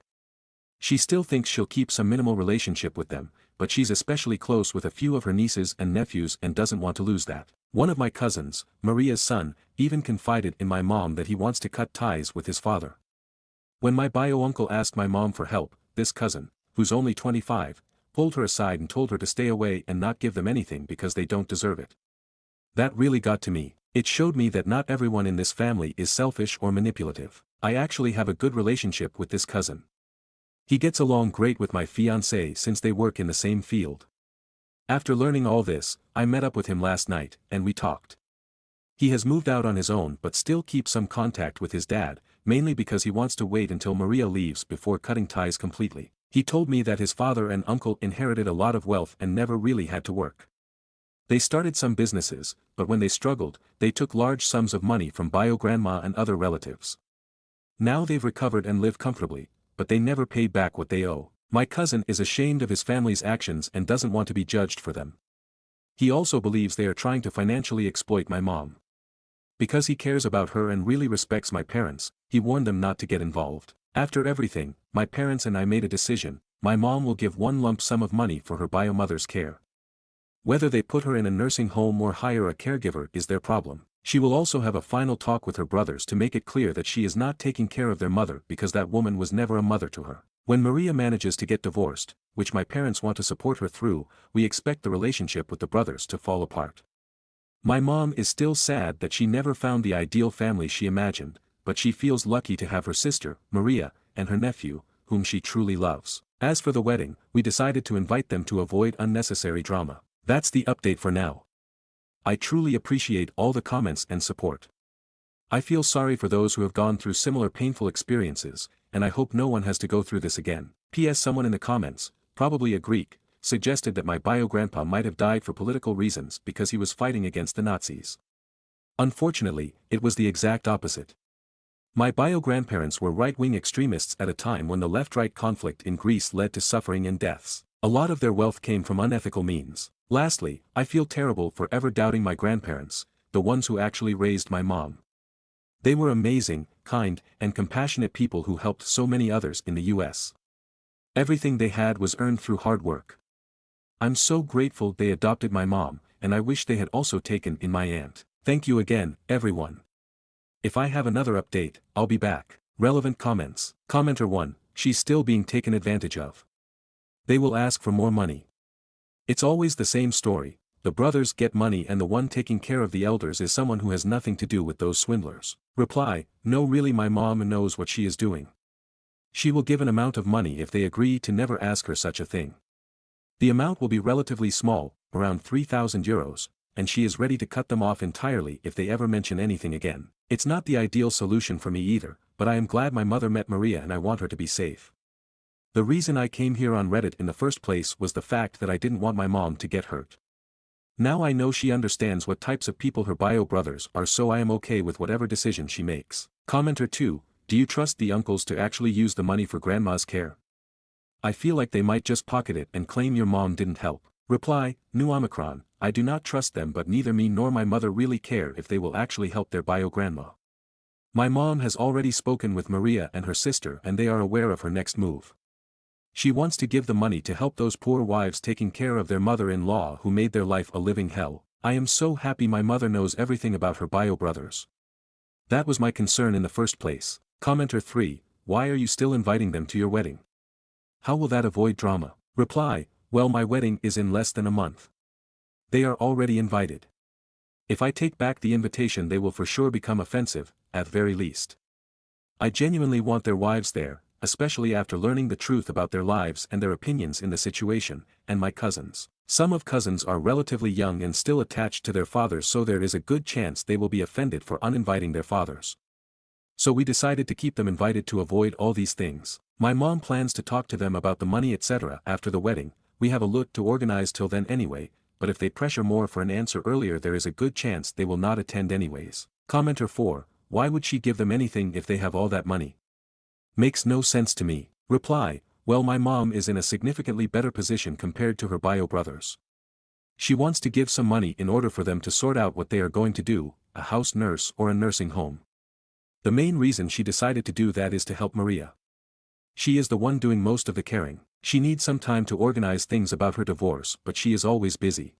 Speaker 1: She still thinks she'll keep some minimal relationship with them, but she's especially close with a few of her nieces and nephews and doesn't want to lose that. One of my cousins, Maria's son, even confided in my mom that he wants to cut ties with his father. When my bio uncle asked my mom for help, this cousin, who's only 25, pulled her aside and told her to stay away and not give them anything because they don't deserve it. That really got to me. It showed me that not everyone in this family is selfish or manipulative. I actually have a good relationship with this cousin. He gets along great with my fiancée since they work in the same field. After learning all this, I met up with him last night, and we talked. He has moved out on his own but still keeps some contact with his dad, mainly because he wants to wait until Maria leaves before cutting ties completely. He told me that his father and uncle inherited a lot of wealth and never really had to work. They started some businesses, but when they struggled, they took large sums of money from bio grandma and other relatives. Now they've recovered and live comfortably, but they never paid back what they owe. My cousin is ashamed of his family's actions and doesn't want to be judged for them. He also believes they are trying to financially exploit my mom. Because he cares about her and really respects my parents, he warned them not to get involved. After everything, my parents and I made a decision, my mom will give one lump sum of money for her bio mother's care. Whether they put her in a nursing home or hire a caregiver is their problem. She will also have a final talk with her brothers to make it clear that she is not taking care of their mother because that woman was never a mother to her. When Maria manages to get divorced, which my parents want to support her through, we expect the relationship with the brothers to fall apart. My mom is still sad that she never found the ideal family she imagined, but she feels lucky to have her sister, Maria, and her nephew, whom she truly loves. As for the wedding, we decided to invite them to avoid unnecessary drama. That's the update for now. I truly appreciate all the comments and support. I feel sorry for those who have gone through similar painful experiences, and I hope no one has to go through this again. P.S. Someone in the comments, probably a Greek, suggested that my bio-grandpa might have died for political reasons because he was fighting against the Nazis. Unfortunately, it was the exact opposite. My bio-grandparents were right-wing extremists at a time when the left-right conflict in Greece led to suffering and deaths. A lot of their wealth came from unethical means. Lastly, I feel terrible for ever doubting my grandparents, the ones who actually raised my mom. They were amazing, kind, and compassionate people who helped so many others in the US. Everything they had was earned through hard work. I'm so grateful they adopted my mom, and I wish they had also taken in my aunt. Thank you again, everyone. If I have another update, I'll be back. Relevant comments. Commenter 1, she's still being taken advantage of. They will ask for more money. It's always the same story, the brothers get money and the one taking care of the elders is someone who has nothing to do with those swindlers. Reply, no really my mom knows what she is doing. She will give an amount of money if they agree to never ask her such a thing. The amount will be relatively small, around 3,000 euros, and she is ready to cut them off entirely if they ever mention anything again. It's not the ideal solution for me either, but I am glad my mother met Maria and I want her to be safe. The reason I came here on Reddit in the first place was the fact that I didn't want my mom to get hurt. Now I know she understands what types of people her bio brothers are, so I am okay with whatever decision she makes. Commenter 2, do you trust the uncles to actually use the money for grandma's care? I feel like they might just pocket it and claim your mom didn't help. Reply, New Omicron, I do not trust them, but neither me nor my mother really care if they will actually help their bio grandma. My mom has already spoken with Maria and her sister and they are aware of her next move. She wants to give the money to help those poor wives taking care of their mother-in-law who made their life a living hell. I am so happy my mother knows everything about her bio brothers. That was my concern in the first place. Commenter 3, why are you still inviting them to your wedding? How will that avoid drama? Reply, well my wedding is in less than a month. They are already invited. If I take back the invitation they will for sure become offensive, at very least. I genuinely want their wives there, especially after learning the truth about their lives and their opinions in the situation, and my cousins. Some of cousins are relatively young and still attached to their fathers, so there is a good chance they will be offended for uninviting their fathers. So we decided to keep them invited to avoid all these things. My mom plans to talk to them about the money etc. after the wedding. We have a lot to organize till then anyway, but if they pressure more for an answer earlier there is a good chance they will not attend anyways. Commenter 4, why would she give them anything if they have all that money? Makes no sense to me. Reply, well my mom is in a significantly better position compared to her bio brothers. She wants to give some money in order for them to sort out what they are going to do, a house nurse or a nursing home. The main reason she decided to do that is to help Maria. She is the one doing most of the caring. She needs some time to organize things about her divorce, but she is always busy.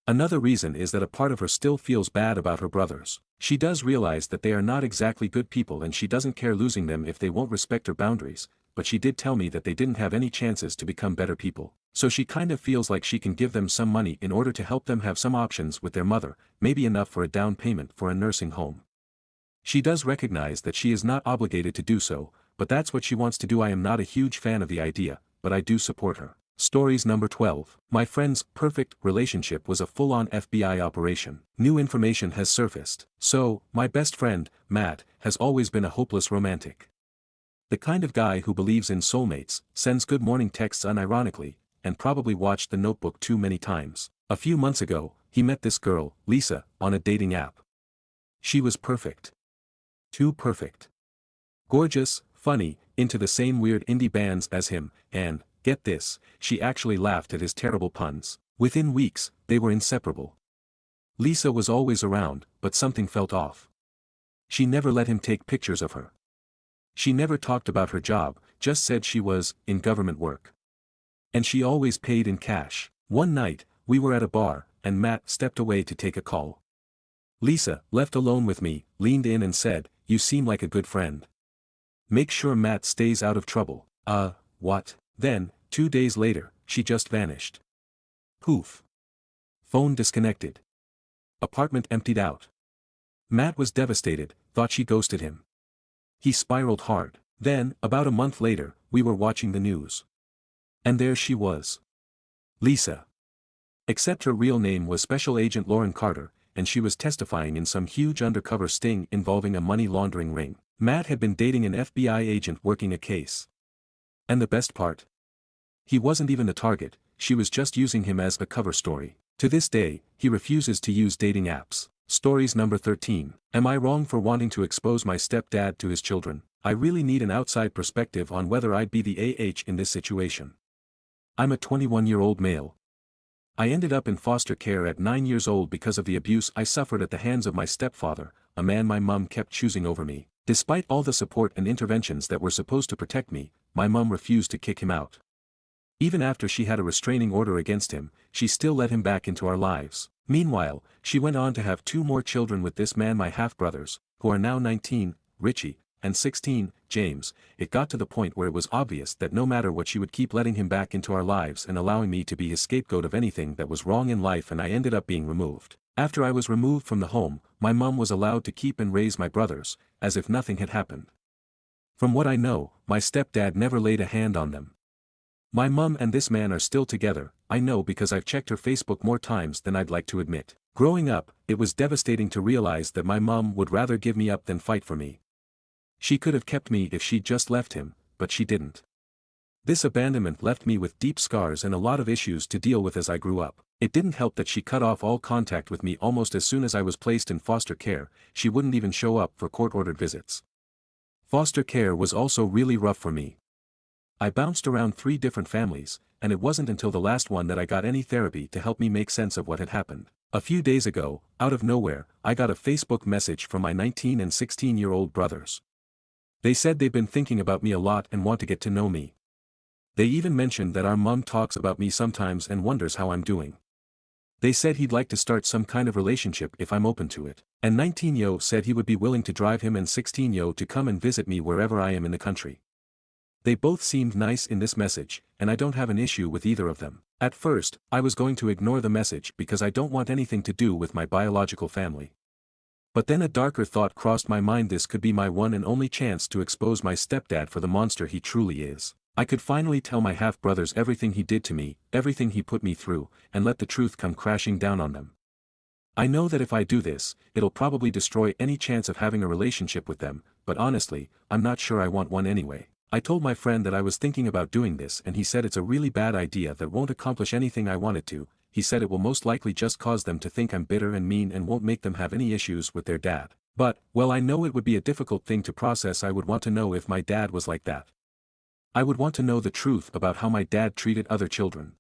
Speaker 1: Another reason is that a part of her still feels bad about her brothers. She does realize that they are not exactly good people and she doesn't care losing them if they won't respect her boundaries, but she did tell me that they didn't have any chances to become better people. So she kind of feels like she can give them some money in order to help them have some options with their mother, maybe enough for a down payment for a nursing home. She does recognize that she is not obligated to do so, but that's what she wants to do. I am not a huge fan of the idea, but I do support her. Stories number 12. My friend's perfect relationship was a full-on FBI operation. New information has surfaced. So, my best friend, Matt, has always been a hopeless romantic. The kind of guy who believes in soulmates, sends good morning texts unironically, and probably watched The Notebook too many times. A few months ago, he met this girl, Lisa, on a dating app. She was perfect. Too perfect. Gorgeous, funny, into the same weird indie bands as him, and, get this, she actually laughed at his terrible puns. Within weeks, they were inseparable. Lisa was always around, but something felt off. She never let him take pictures of her. She never talked about her job, just said she was in government work. And she always paid in cash. One night, we were at a bar, and Matt stepped away to take a call. Lisa, left alone with me, leaned in and said, "You seem like a good friend. Make sure Matt stays out of trouble." What? Then, 2 days later, she just vanished. Poof. Phone disconnected. Apartment emptied out. Matt was devastated, thought she ghosted him. He spiraled hard. Then, about a month later, we were watching the news. And there she was. Lisa. Except her real name was Special Agent Lauren Carter, and she was testifying in some huge undercover sting involving a money laundering ring. Matt had been dating an FBI agent working a case. And the best part? He wasn't even the target, she was just using him as a cover story. To this day, he refuses to use dating apps. Stories number 13. Am I wrong for wanting to expose my stepdad to his children? I really need an outside perspective on whether I'd be the AH in this situation. I'm a 21-year-old male. I ended up in foster care at 9 years old because of the abuse I suffered at the hands of my stepfather, a man my mum kept choosing over me. Despite all the support and interventions that were supposed to protect me, my mum refused to kick him out. Even after she had a restraining order against him, she still let him back into our lives. Meanwhile, she went on to have 2 more children with this man, my half-brothers, who are now 19, Richie, and 16, James. It got to the point where it was obvious that no matter what, she would keep letting him back into our lives and allowing me to be his scapegoat of anything that was wrong in life, and I ended up being removed. After I was removed from the home, my mum was allowed to keep and raise my brothers, as if nothing had happened. From what I know, my stepdad never laid a hand on them. My mum and this man are still together, I know because I've checked her Facebook more times than I'd like to admit. Growing up, it was devastating to realize that my mum would rather give me up than fight for me. She could have kept me if she'd just left him, but she didn't. This abandonment left me with deep scars and a lot of issues to deal with as I grew up. It didn't help that she cut off all contact with me almost as soon as I was placed in foster care. She wouldn't even show up for court-ordered visits. Foster care was also really rough for me. I bounced around 3 different families, and it wasn't until the last one that I got any therapy to help me make sense of what had happened. A few days ago, out of nowhere, I got a Facebook message from my 19 and 16-year-old brothers. They said they've been thinking about me a lot and want to get to know me. They even mentioned that our mum talks about me sometimes and wonders how I'm doing. They said he'd like to start some kind of relationship if I'm open to it. And 19-yo said he would be willing to drive him and 16-yo to come and visit me wherever I am in the country. They both seemed nice in this message, and I don't have an issue with either of them. At first, I was going to ignore the message because I don't want anything to do with my biological family. But then a darker thought crossed my mind: this could be my one and only chance to expose my stepdad for the monster he truly is. I could finally tell my half-brothers everything he did to me, everything he put me through, and let the truth come crashing down on them. I know that if I do this, it'll probably destroy any chance of having a relationship with them, but honestly, I'm not sure I want one anyway. I told my friend that I was thinking about doing this, and he said it's a really bad idea that won't accomplish anything I want it to. He said it will most likely just cause them to think I'm bitter and mean and won't make them have any issues with their dad. But, well, I know it would be a difficult thing to process. I would want to know if my dad was like that. I would want to know the truth about how my dad treated other children.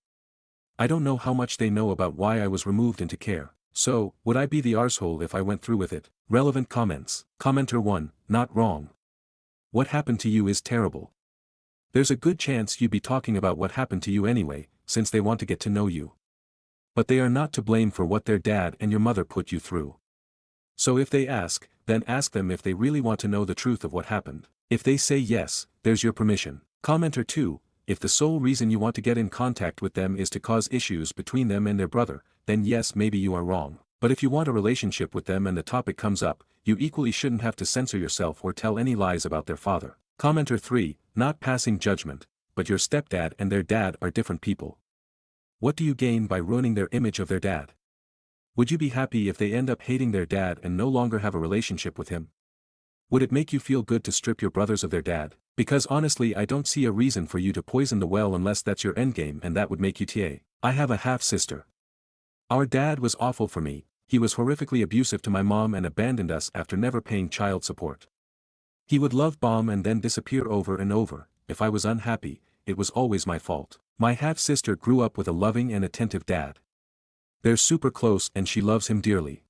Speaker 1: I don't know how much they know about why I was removed into care. So, would I be the arsehole if I went through with it? Relevant comments. Commenter 1, not wrong. What happened to you is terrible. There's a good chance you'd be talking about what happened to you anyway, since they want to get to know you. But they are not to blame for what their dad and your mother put you through. So if they ask, then ask them if they really want to know the truth of what happened. If they say yes, there's your permission. Commenter 2, if the sole reason you want to get in contact with them is to cause issues between them and their brother, then yes, maybe you are wrong. But if you want a relationship with them and the topic comes up, you equally shouldn't have to censor yourself or tell any lies about their father. Commenter 3, not passing judgment, but your stepdad and their dad are different people. What do you gain by ruining their image of their dad? Would you be happy if they end up hating their dad and no longer have a relationship with him? Would it make you feel good to strip your brothers of their dad? Because honestly, I don't see a reason for you to poison the well unless that's your endgame, and that would make you TA. I have a half-sister. Our dad was awful for me. He was horrifically abusive to my mom and abandoned us after never paying child support. He would love bomb and then disappear over and over. If I was unhappy, it was always my fault. My half-sister grew up with a loving and attentive dad. They're super close and she loves him dearly.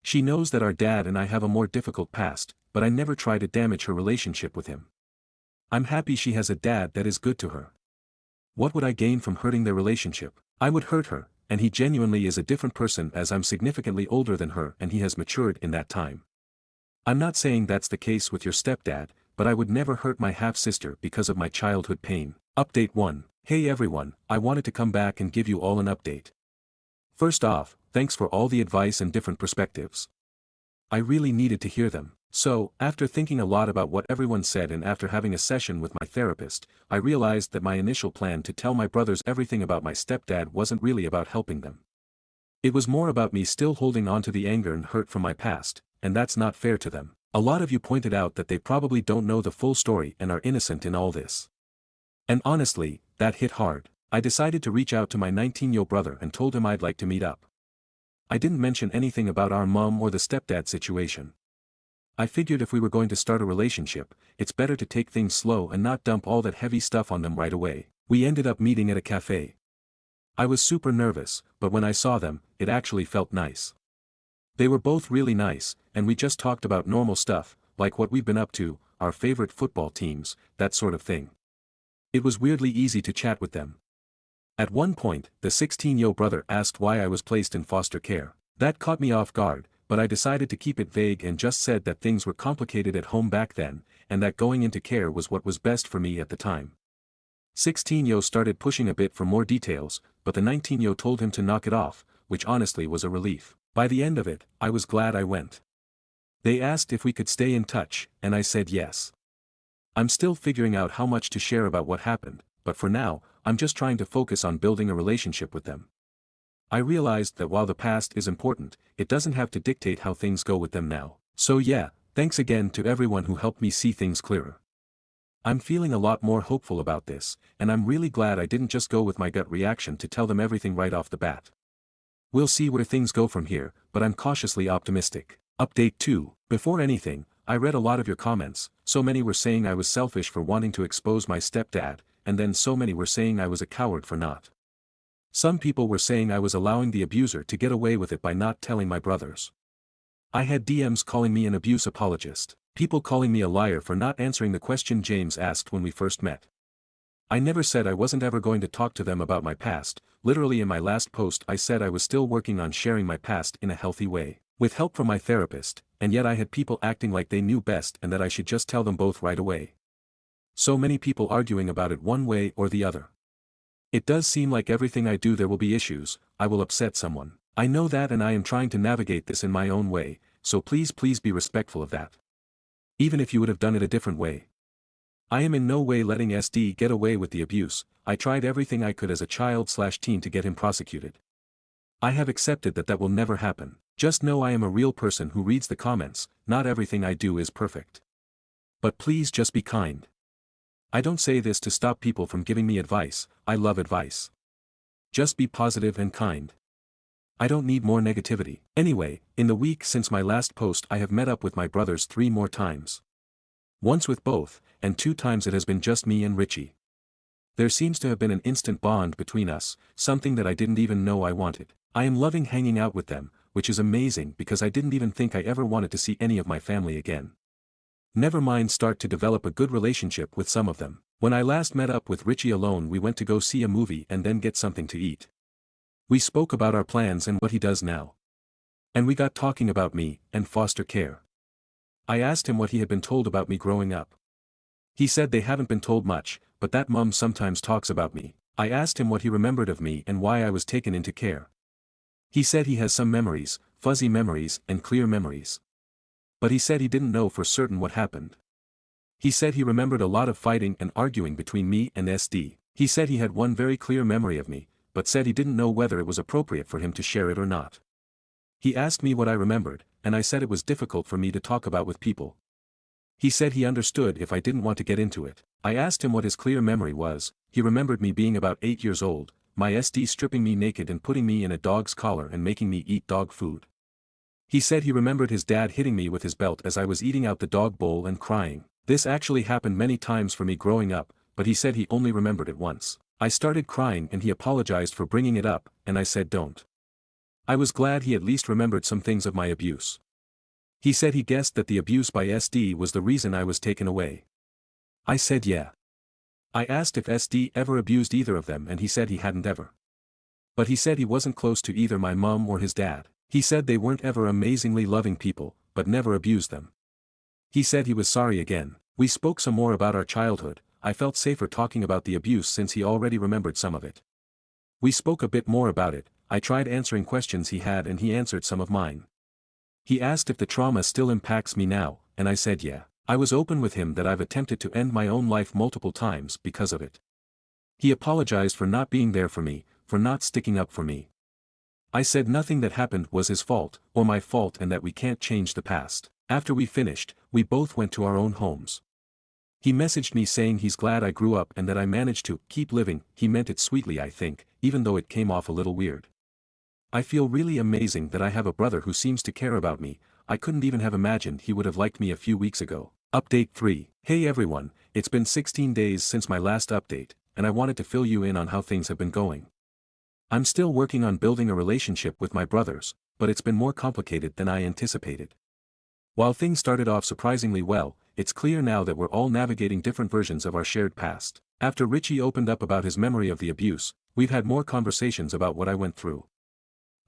Speaker 1: She knows that our dad and I have a more difficult past, but I never try to damage her relationship with him. I'm happy she has a dad that is good to her. What would I gain from hurting their relationship? I would hurt her, and he genuinely is a different person as I'm significantly older than her and he has matured in that time. I'm not saying that's the case with your stepdad, but I would never hurt my half-sister because of my childhood pain. Update 1. Hey everyone, I wanted to come back and give you all an update. First off, thanks for all the advice and different perspectives. I really needed to hear them. So, after thinking a lot about what everyone said and after having a session with my therapist, I realized that my initial plan to tell my brothers everything about my stepdad wasn't really about helping them. It was more about me still holding on to the anger and hurt from my past, and that's not fair to them. A lot of you pointed out that they probably don't know the full story and are innocent in all this. And honestly, that hit hard. I decided to reach out to my 19-year-old brother and told him I'd like to meet up. I didn't mention anything about our mom or the stepdad situation. I figured if we were going to start a relationship, it's better to take things slow and not dump all that heavy stuff on them right away. We ended up meeting at a cafe. I was super nervous, but when I saw them, it actually felt nice. They were both really nice, and we just talked about normal stuff, like what we've been up to, our favorite football teams, that sort of thing. It was weirdly easy to chat with them. At one point, the 16-year-old brother asked why I was placed in foster care. That caught me off guard, but I decided to keep it vague and just said that things were complicated at home back then, and that going into care was what was best for me at the time. 16-year-old started pushing a bit for more details, but the 19-year-old told him to knock it off, which honestly was a relief. By the end of it, I was glad I went. They asked if we could stay in touch, and I said yes. I'm still figuring out how much to share about what happened, but for now, I'm just trying to focus on building a relationship with them. I realized that while the past is important, it doesn't have to dictate how things go with them now. So yeah, thanks again to everyone who helped me see things clearer. I'm feeling a lot more hopeful about this, and I'm really glad I didn't just go with my gut reaction to tell them everything right off the bat. We'll see where things go from here, but I'm cautiously optimistic. Update 2. Before anything, I read a lot of your comments. So many were saying I was selfish for wanting to expose my stepdad, and then so many were saying I was a coward for not. Some people were saying I was allowing the abuser to get away with it by not telling my brothers. I had DMs calling me an abuse apologist, people calling me a liar for not answering the question James asked when we first met. I never said I wasn't ever going to talk to them about my past. Literally in my last post I said I was still working on sharing my past in a healthy way, with help from my therapist, and yet I had people acting like they knew best and that I should just tell them both right away. So many people arguing about it one way or the other. It does seem like everything I do there will be issues, I will upset someone. I know that and I am trying to navigate this in my own way, so please be respectful of that. Even if you would have done it a different way. I am in no way letting SD get away with the abuse. I tried everything I could as a child/teen to get him prosecuted. I have accepted that that will never happen. Just know I am a real person who reads the comments, not everything I do is perfect. But please just be kind. I don't say this to stop people from giving me advice, I love advice. Just be positive and kind. I don't need more negativity. Anyway, in the week since my last post I have met up with my brothers 3 more times. Once with both, and 2 times it has been just me and Richie. There seems to have been an instant bond between us, something that I didn't even know I wanted. I am loving hanging out with them, which is amazing because I didn't even think I ever wanted to see any of my family again. Never mind start to develop a good relationship with some of them. When I last met up with Richie alone we went to go see a movie and then get something to eat. We spoke about our plans and what he does now. And we got talking about me and foster care. I asked him what he had been told about me growing up. He said they haven't been told much, but that mom sometimes talks about me. I asked him what he remembered of me and why I was taken into care. He said he has some memories, fuzzy memories and clear memories. But he said he didn't know for certain what happened. He said he remembered a lot of fighting and arguing between me and SD. He said he had one very clear memory of me, but said he didn't know whether it was appropriate for him to share it or not. He asked me what I remembered, and I said it was difficult for me to talk about with people. He said he understood if I didn't want to get into it. I asked him what his clear memory was. He remembered me being about 8 years old, my SD stripping me naked and putting me in a dog's collar and making me eat dog food. He said he remembered his dad hitting me with his belt as I was eating out the dog bowl and crying. This actually happened many times for me growing up, but he said he only remembered it once. I started crying and he apologized for bringing it up, and I said don't. I was glad he at least remembered some things of my abuse. He said he guessed that the abuse by SD was the reason I was taken away. I said yeah. I asked if SD ever abused either of them and he said he hadn't ever. But he said he wasn't close to either my mom or his dad. He said they weren't ever amazingly loving people, but never abused them. He said he was sorry again. We spoke some more about our childhood. I felt safer talking about the abuse since he already remembered some of it. We spoke a bit more about it. I tried answering questions he had and he answered some of mine. He asked if the trauma still impacts me now, and I said yeah. I was open with him that I've attempted to end my own life multiple times because of it. He apologized for not being there for me, for not sticking up for me. I said nothing that happened was his fault, or my fault, and that we can't change the past. After we finished, we both went to our own homes. He messaged me saying he's glad I grew up and that I managed to keep living. He meant it sweetly, I think, even though it came off a little weird. I feel really amazing that I have a brother who seems to care about me. I couldn't even have imagined he would have liked me a few weeks ago. Update 3. Hey everyone, it's been 16 days since my last update, and I wanted to fill you in on how things have been going. I'm still working on building a relationship with my brothers, but it's been more complicated than I anticipated. While things started off surprisingly well, it's clear now that we're all navigating different versions of our shared past. After Richie opened up about his memory of the abuse, we've had more conversations about what I went through.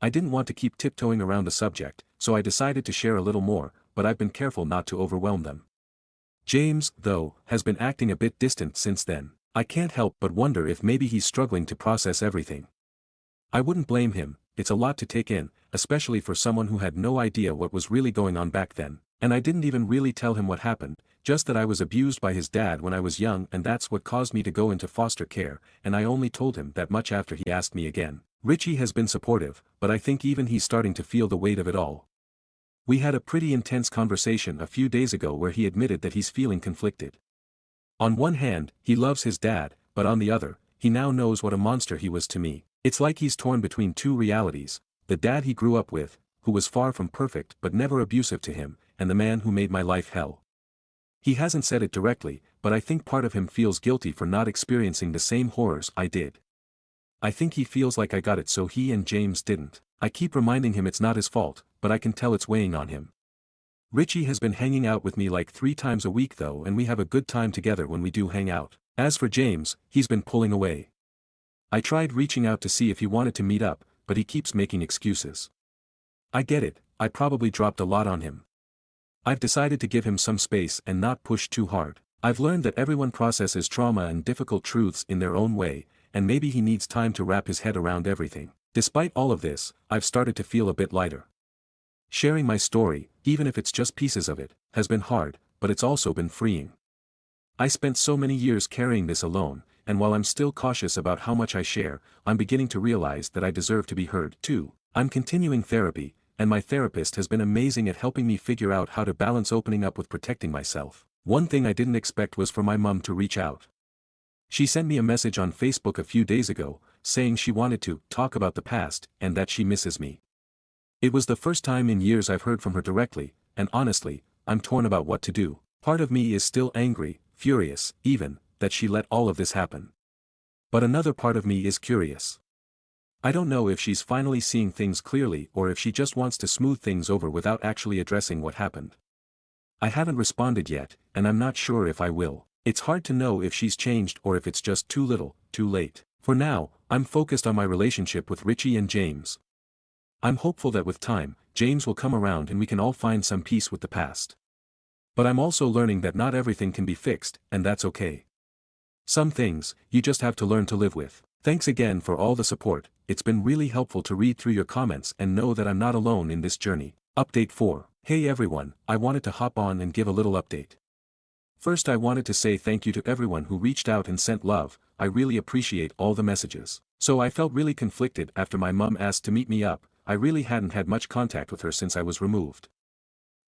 Speaker 1: I didn't want to keep tiptoeing around the subject, so I decided to share a little more, but I've been careful not to overwhelm them. James, though, has been acting a bit distant since then. I can't help but wonder if maybe he's struggling to process everything. I wouldn't blame him. It's a lot to take in, especially for someone who had no idea what was really going on back then. And I didn't even really tell him what happened, just that I was abused by his dad when I was young, and that's what caused me to go into foster care, and I only told him that much after he asked me again. Richie has been supportive, but I think even he's starting to feel the weight of it all. We had a pretty intense conversation a few days ago where he admitted that he's feeling conflicted. On one hand, he loves his dad, but on the other, he now knows what a monster he was to me. It's like he's torn between two realities: the dad he grew up with, who was far from perfect but never abusive to him, and the man who made my life hell. He hasn't said it directly, but I think part of him feels guilty for not experiencing the same horrors I did. I think he feels like I got it so he and James didn't. I keep reminding him it's not his fault, but I can tell it's weighing on him. Richie has been hanging out with me like 3 times a week though, and we have a good time together when we do hang out. As for James, he's been pulling away. I tried reaching out to see if he wanted to meet up, but he keeps making excuses. I get it, I probably dropped a lot on him. I've decided to give him some space and not push too hard. I've learned that everyone processes trauma and difficult truths in their own way, and maybe he needs time to wrap his head around everything. Despite all of this, I've started to feel a bit lighter. Sharing my story, even if it's just pieces of it, has been hard, but it's also been freeing. I spent so many years carrying this alone, and while I'm still cautious about how much I share, I'm beginning to realize that I deserve to be heard too. I'm continuing therapy, and my therapist has been amazing at helping me figure out how to balance opening up with protecting myself. One thing I didn't expect was for my mom to reach out. She sent me a message on Facebook a few days ago, saying she wanted to talk about the past and that she misses me. It was the first time in years I've heard from her directly, and honestly, I'm torn about what to do. Part of me is still angry, furious, even, that she let all of this happen. But another part of me is curious. I don't know if she's finally seeing things clearly or if she just wants to smooth things over without actually addressing what happened. I haven't responded yet, and I'm not sure if I will. It's hard to know if she's changed or if it's just too little, too late. For now, I'm focused on my relationship with Richie and James. I'm hopeful that with time, James will come around and we can all find some peace with the past. But I'm also learning that not everything can be fixed, and that's okay. Some things, you just have to learn to live with. Thanks again for all the support. It's been really helpful to read through your comments and know that I'm not alone in this journey. Update 4. Hey everyone, I wanted to hop on and give a little update. First, I wanted to say thank you to everyone who reached out and sent love. I really appreciate all the messages. So I felt really conflicted after my mom asked to meet me up. I really hadn't had much contact with her since I was removed.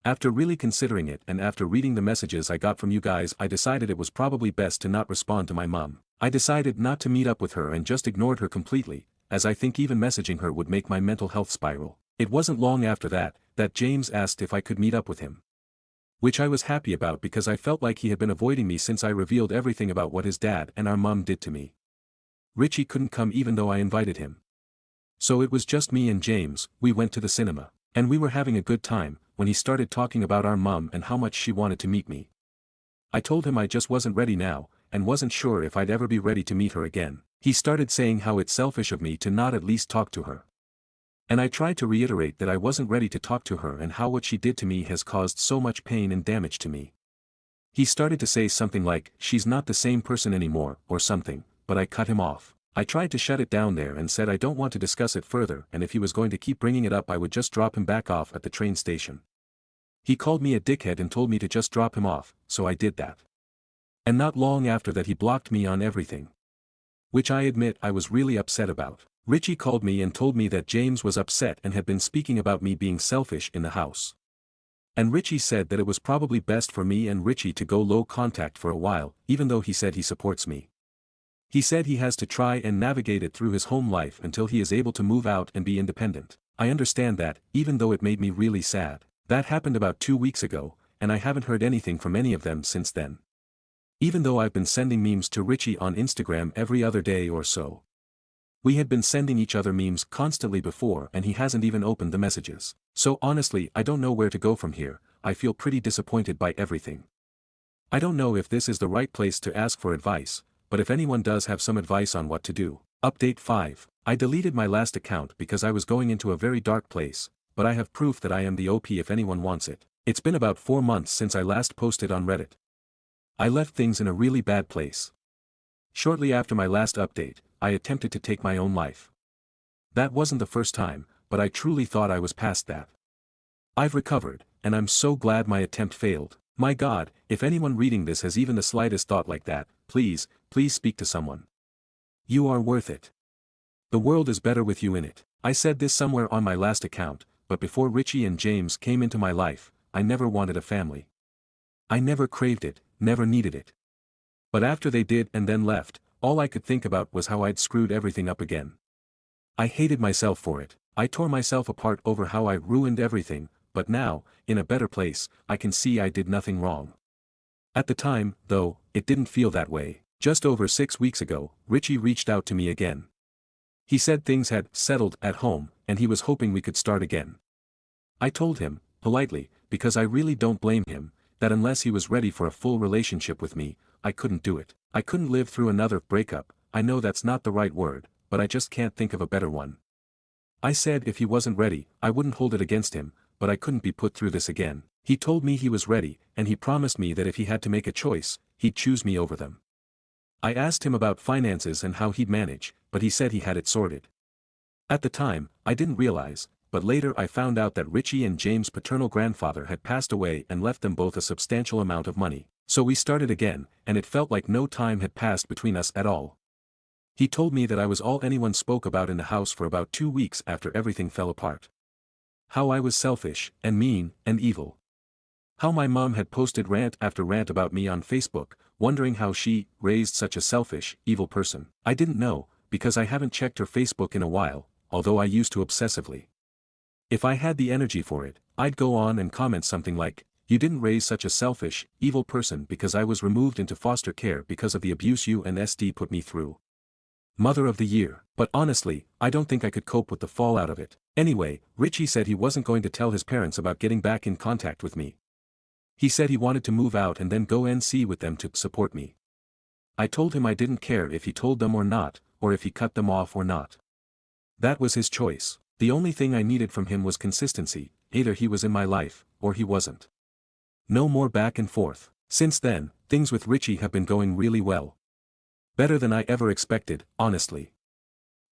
Speaker 1: After really considering it and after reading the messages I got from you guys, I decided it was probably best to not respond to my mom. I decided not to meet up with her and just ignored her completely, as I think even messaging her would make my mental health spiral. It wasn't long after that James asked if I could meet up with him. Which I was happy about because I felt like he had been avoiding me since I revealed everything about what his dad and our mom did to me. Richie couldn't come even though I invited him. So it was just me and James. We went to the cinema. And we were having a good time, when he started talking about our mom and how much she wanted to meet me. I told him I just wasn't ready now, and wasn't sure if I'd ever be ready to meet her again. He started saying how it's selfish of me to not at least talk to her. And I tried to reiterate that I wasn't ready to talk to her and how what she did to me has caused so much pain and damage to me. He started to say something like, she's not the same person anymore, or something, but I cut him off. I tried to shut it down there and said I don't want to discuss it further, and if he was going to keep bringing it up I would just drop him back off at the train station. He called me a dickhead and told me to just drop him off, so I did that. And not long after that he blocked me on everything. Which I admit I was really upset about. Richie called me and told me that James was upset and had been speaking about me being selfish in the house. And Richie said that it was probably best for me and Richie to go low contact for a while, even though he said he supports me. He said he has to try and navigate it through his home life until he is able to move out and be independent. I understand that, even though it made me really sad. That happened about 2 weeks ago, and I haven't heard anything from any of them since then. Even though I've been sending memes to Richie on Instagram every other day or so. We had been sending each other memes constantly before and he hasn't even opened the messages. So honestly I don't know where to go from here. I feel pretty disappointed by everything. I don't know if this is the right place to ask for advice, but if anyone does have some advice on what to do. Update 5. I deleted my last account because I was going into a very dark place, but I have proof that I am the OP if anyone wants it. It's been about 4 months since I last posted on Reddit. I left things in a really bad place. Shortly after my last update, I attempted to take my own life. That wasn't the first time, but I truly thought I was past that. I've recovered, and I'm so glad my attempt failed. My God, if anyone reading this has even the slightest thought like that, please speak to someone. You are worth it. The world is better with you in it. I said this somewhere on my last account, but before Richie and James came into my life, I never wanted a family. I never craved it, never needed it. But after they did and then left, all I could think about was how I'd screwed everything up again. I hated myself for it. I tore myself apart over how I ruined everything, but now, in a better place, I can see I did nothing wrong. At the time, though, it didn't feel that way. Just over 6 weeks ago, Richie reached out to me again. He said things had settled at home, and he was hoping we could start again. I told him, politely, because I really don't blame him, that unless he was ready for a full relationship with me, I couldn't do it. I couldn't live through another breakup. I know that's not the right word, but I just can't think of a better one. I said if he wasn't ready, I wouldn't hold it against him, but I couldn't be put through this again. He told me he was ready, and he promised me that if he had to make a choice, he'd choose me over them. I asked him about finances and how he'd manage, but he said he had it sorted. At the time, I didn't realize, but later I found out that Richie and James' paternal grandfather had passed away and left them both a substantial amount of money. So we started again, and it felt like no time had passed between us at all. He told me that I was all anyone spoke about in the house for about 2 weeks after everything fell apart. How I was selfish, and mean, and evil. How my mom had posted rant after rant about me on Facebook, wondering how she raised such a selfish, evil person. I didn't know, because I haven't checked her Facebook in a while, although I used to obsessively. If I had the energy for it, I'd go on and comment something like, "You didn't raise such a selfish, evil person because I was removed into foster care because of the abuse you and SD put me through. Mother of the Year." But honestly, I don't think I could cope with the fallout of it. Anyway, Richie said he wasn't going to tell his parents about getting back in contact with me. He said he wanted to move out and then go NC with them to support me. I told him I didn't care if he told them or not, or if he cut them off or not. That was his choice. The only thing I needed from him was consistency. Either he was in my life, or he wasn't. No more back and forth. Since then, things with Richie have been going really well. Better than I ever expected, honestly.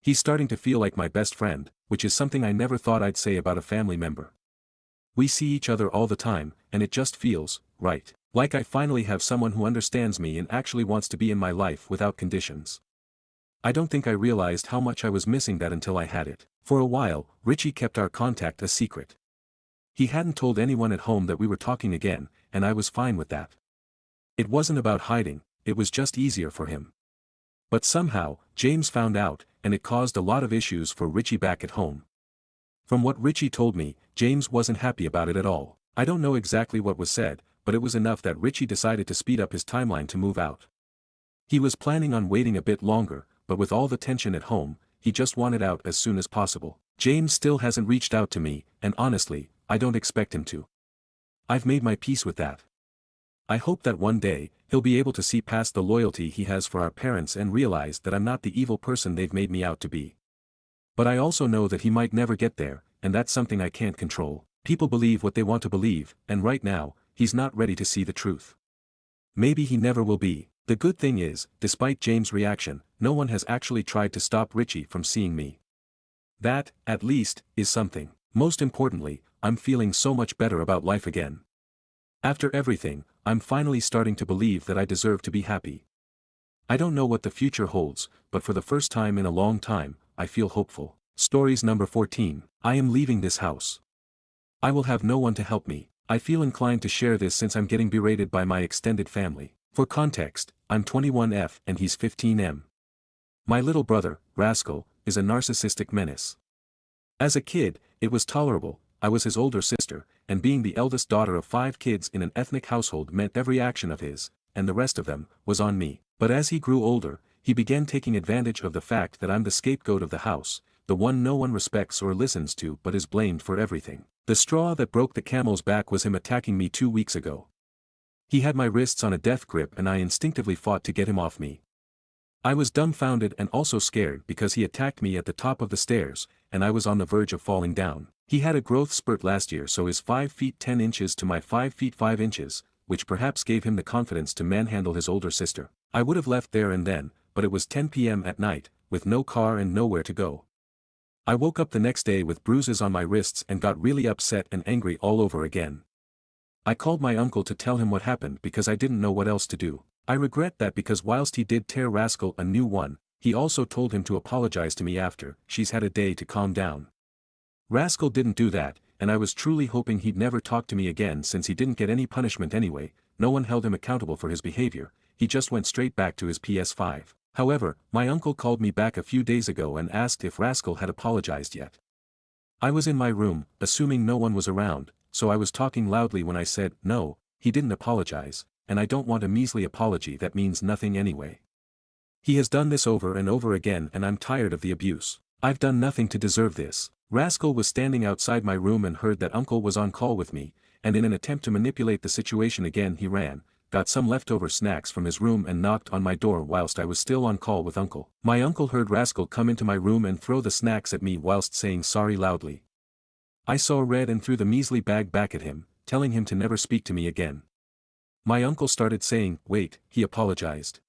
Speaker 1: He's starting to feel like my best friend, which is something I never thought I'd say about a family member. We see each other all the time, and it just feels right. Like I finally have someone who understands me and actually wants to be in my life without conditions. I don't think I realized how much I was missing that until I had it. For a while, Richie kept our contact a secret. He hadn't told anyone at home that we were talking again, and I was fine with that. It wasn't about hiding, it was just easier for him. But somehow, James found out, and it caused a lot of issues for Richie back at home. From what Richie told me, James wasn't happy about it at all. I don't know exactly what was said, but it was enough that Richie decided to speed up his timeline to move out. He was planning on waiting a bit longer, but with all the tension at home, he just wanted out as soon as possible. James still hasn't reached out to me, and honestly, I don't expect him to. I've made my peace with that. I hope that one day, he'll be able to see past the loyalty he has for our parents and realize that I'm not the evil person they've made me out to be. But I also know that he might never get there, and that's something I can't control. People believe what they want to believe, and right now, he's not ready to see the truth. Maybe he never will be. The good thing is, despite James' reaction, no one has actually tried to stop Richie from seeing me. That, at least, is something. Most importantly, I'm feeling so much better about life again. After everything, I'm finally starting to believe that I deserve to be happy. I don't know what the future holds, but for the first time in a long time, I feel hopeful. Stories number 14. I am leaving this house. I will have no one to help me. I feel inclined to share this since I'm getting berated by my extended family. For context, I'm 21F and he's 15M. My little brother, Rascal, is a narcissistic menace. As a kid, it was tolerable. I was his older sister, and being the eldest daughter of 5 kids in an ethnic household meant every action of his, and the rest of them, was on me. But as he grew older, he began taking advantage of the fact that I'm the scapegoat of the house, the one no one respects or listens to but is blamed for everything. The straw that broke the camel's back was him attacking me 2 weeks ago. He had my wrists on a death grip and I instinctively fought to get him off me. I was dumbfounded and also scared because he attacked me at the top of the stairs, and I was on the verge of falling down. He had a growth spurt last year, so his 5 feet 10 inches to my 5 feet 5 inches, which perhaps gave him the confidence to manhandle his older sister. I would have left there and then, but it was 10 p.m. at night, with no car and nowhere to go. I woke up the next day with bruises on my wrists and got really upset and angry all over again. I called my uncle to tell him what happened because I didn't know what else to do. I regret that because whilst he did tear Rascal a new one, he also told him to apologize to me after she's had a day to calm down. Rascal didn't do that, and I was truly hoping he'd never talk to me again since he didn't get any punishment anyway. No one held him accountable for his behavior, he just went straight back to his PS5. However, my uncle called me back a few days ago and asked if Rascal had apologized yet. I was in my room, assuming no one was around, so I was talking loudly when I said, no, he didn't apologize, and I don't want a measly apology that means nothing anyway. He has done this over and over again and I'm tired of the abuse. I've done nothing to deserve this. Rascal was standing outside my room and heard that Uncle was on call with me, and in an attempt to manipulate the situation again he ran, got some leftover snacks from his room and knocked on my door whilst I was still on call with Uncle. My uncle heard Rascal come into my room and throw the snacks at me whilst saying sorry loudly. I saw red and threw the measly bag back at him, telling him to never speak to me again. My uncle started saying, wait, he apologized.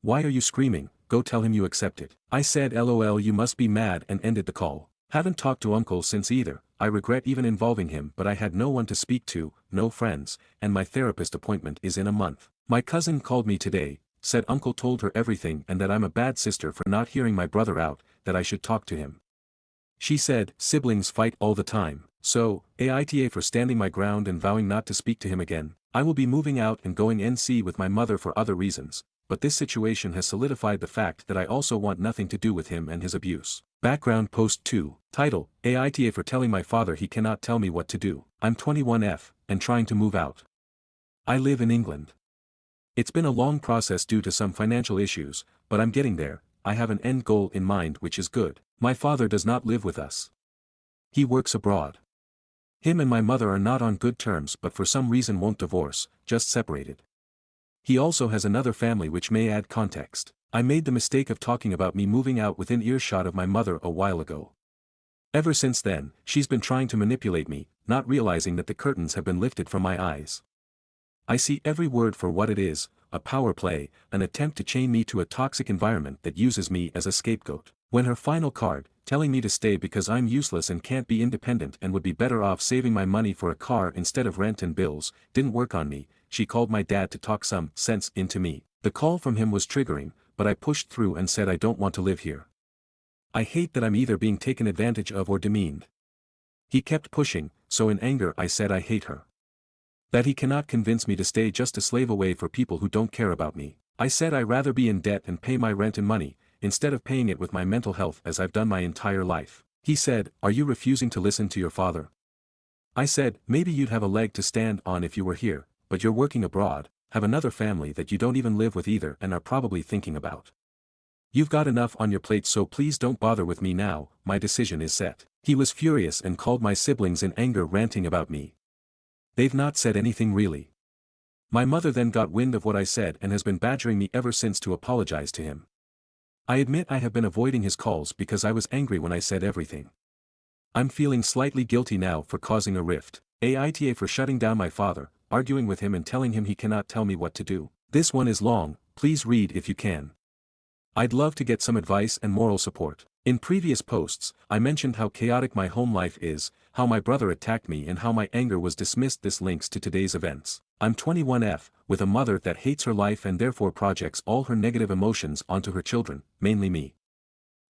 Speaker 1: Why are you screaming? Go tell him you accept it. I said LOL, you must be mad, and ended the call. Haven't talked to Uncle since either. I regret even involving him, but I had no one to speak to, no friends, and my therapist appointment is in a month. My cousin called me today, said Uncle told her everything and that I'm a bad sister for not hearing my brother out, that I should talk to him. She said, siblings fight all the time, so, Aita for standing my ground and vowing not to speak to him again. I will be moving out and going NC with my mother for other reasons, but this situation has solidified the fact that I also want nothing to do with him and his abuse. Background post 2. Title, Aita for telling my father he cannot tell me what to do. I'm 21F, and trying to move out. I live in England. It's been a long process due to some financial issues, but I'm getting there. I have an end goal in mind which is good. My father does not live with us. He works abroad. Him and my mother are not on good terms but for some reason won't divorce, just separated. He also has another family which may add context. I made the mistake of talking about me moving out within earshot of my mother a while ago. Ever since then, she's been trying to manipulate me, not realizing that the curtains have been lifted from my eyes. I see every word for what it is, a power play, an attempt to chain me to a toxic environment that uses me as a scapegoat. When her final card, telling me to stay because I'm useless and can't be independent and would be better off saving my money for a car instead of rent and bills, didn't work on me, she called my dad to talk some sense into me. The call from him was triggering, but I pushed through and said I don't want to live here. I hate that I'm either being taken advantage of or demeaned. He kept pushing, so in anger I said I hate her. That he cannot convince me to stay just to slave away for people who don't care about me. I said I'd rather be in debt and pay my rent and money, instead of paying it with my mental health as I've done my entire life. He said, are you refusing to listen to your father? I said, maybe you'd have a leg to stand on if you were here, but you're working abroad, have another family that you don't even live with either and are probably thinking about. You've got enough on your plate, so please don't bother with me now, my decision is set. He was furious and called my siblings in anger, ranting about me. They've not said anything really. My mother then got wind of what I said and has been badgering me ever since to apologize to him. I admit I have been avoiding his calls because I was angry when I said everything. I'm feeling slightly guilty now for causing a rift. Aita for shutting down my father, arguing with him and telling him he cannot tell me what to do. This one is long, please read if you can. I'd love to get some advice and moral support. In previous posts, I mentioned how chaotic my home life is, how my brother attacked me and how my anger was dismissed. This links to today's events. I'm 21F, with a mother that hates her life and therefore projects all her negative emotions onto her children, mainly me.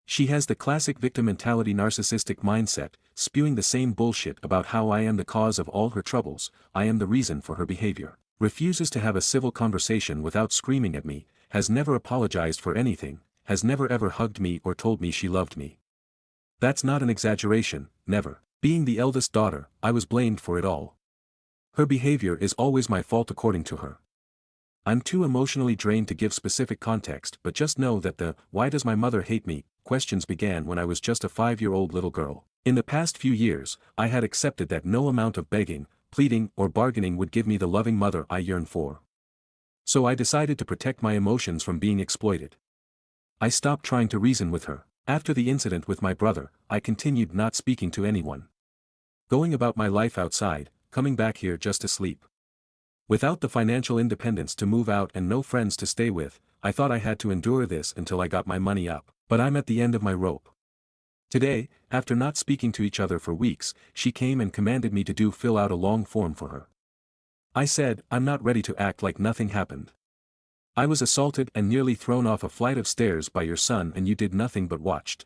Speaker 1: She has the classic victim mentality narcissistic mindset, spewing the same bullshit about how I am the cause of all her troubles, I am the reason for her behavior. Refuses to have a civil conversation without screaming at me, has never apologized for anything, has never ever hugged me or told me she loved me. That's not an exaggeration, never. Being the eldest daughter, I was blamed for it all. Her behavior is always my fault according to her. I'm too emotionally drained to give specific context, but just know that the "why does my mother hate me?" questions began when I was just a 5-year-old little girl. In the past few years, I had accepted that no amount of begging, pleading or bargaining would give me the loving mother I yearn for. So I decided to protect my emotions from being exploited. I stopped trying to reason with her. After the incident with my brother, I continued not speaking to anyone. Going about my life outside, coming back here just to sleep. Without the financial independence to move out and no friends to stay with, I thought I had to endure this until I got my money up, but I'm at the end of my rope. Today, after not speaking to each other for weeks, she came and commanded me to fill out a long form for her. I said, I'm not ready to act like nothing happened. I was assaulted and nearly thrown off a flight of stairs by your son and you did nothing but watched.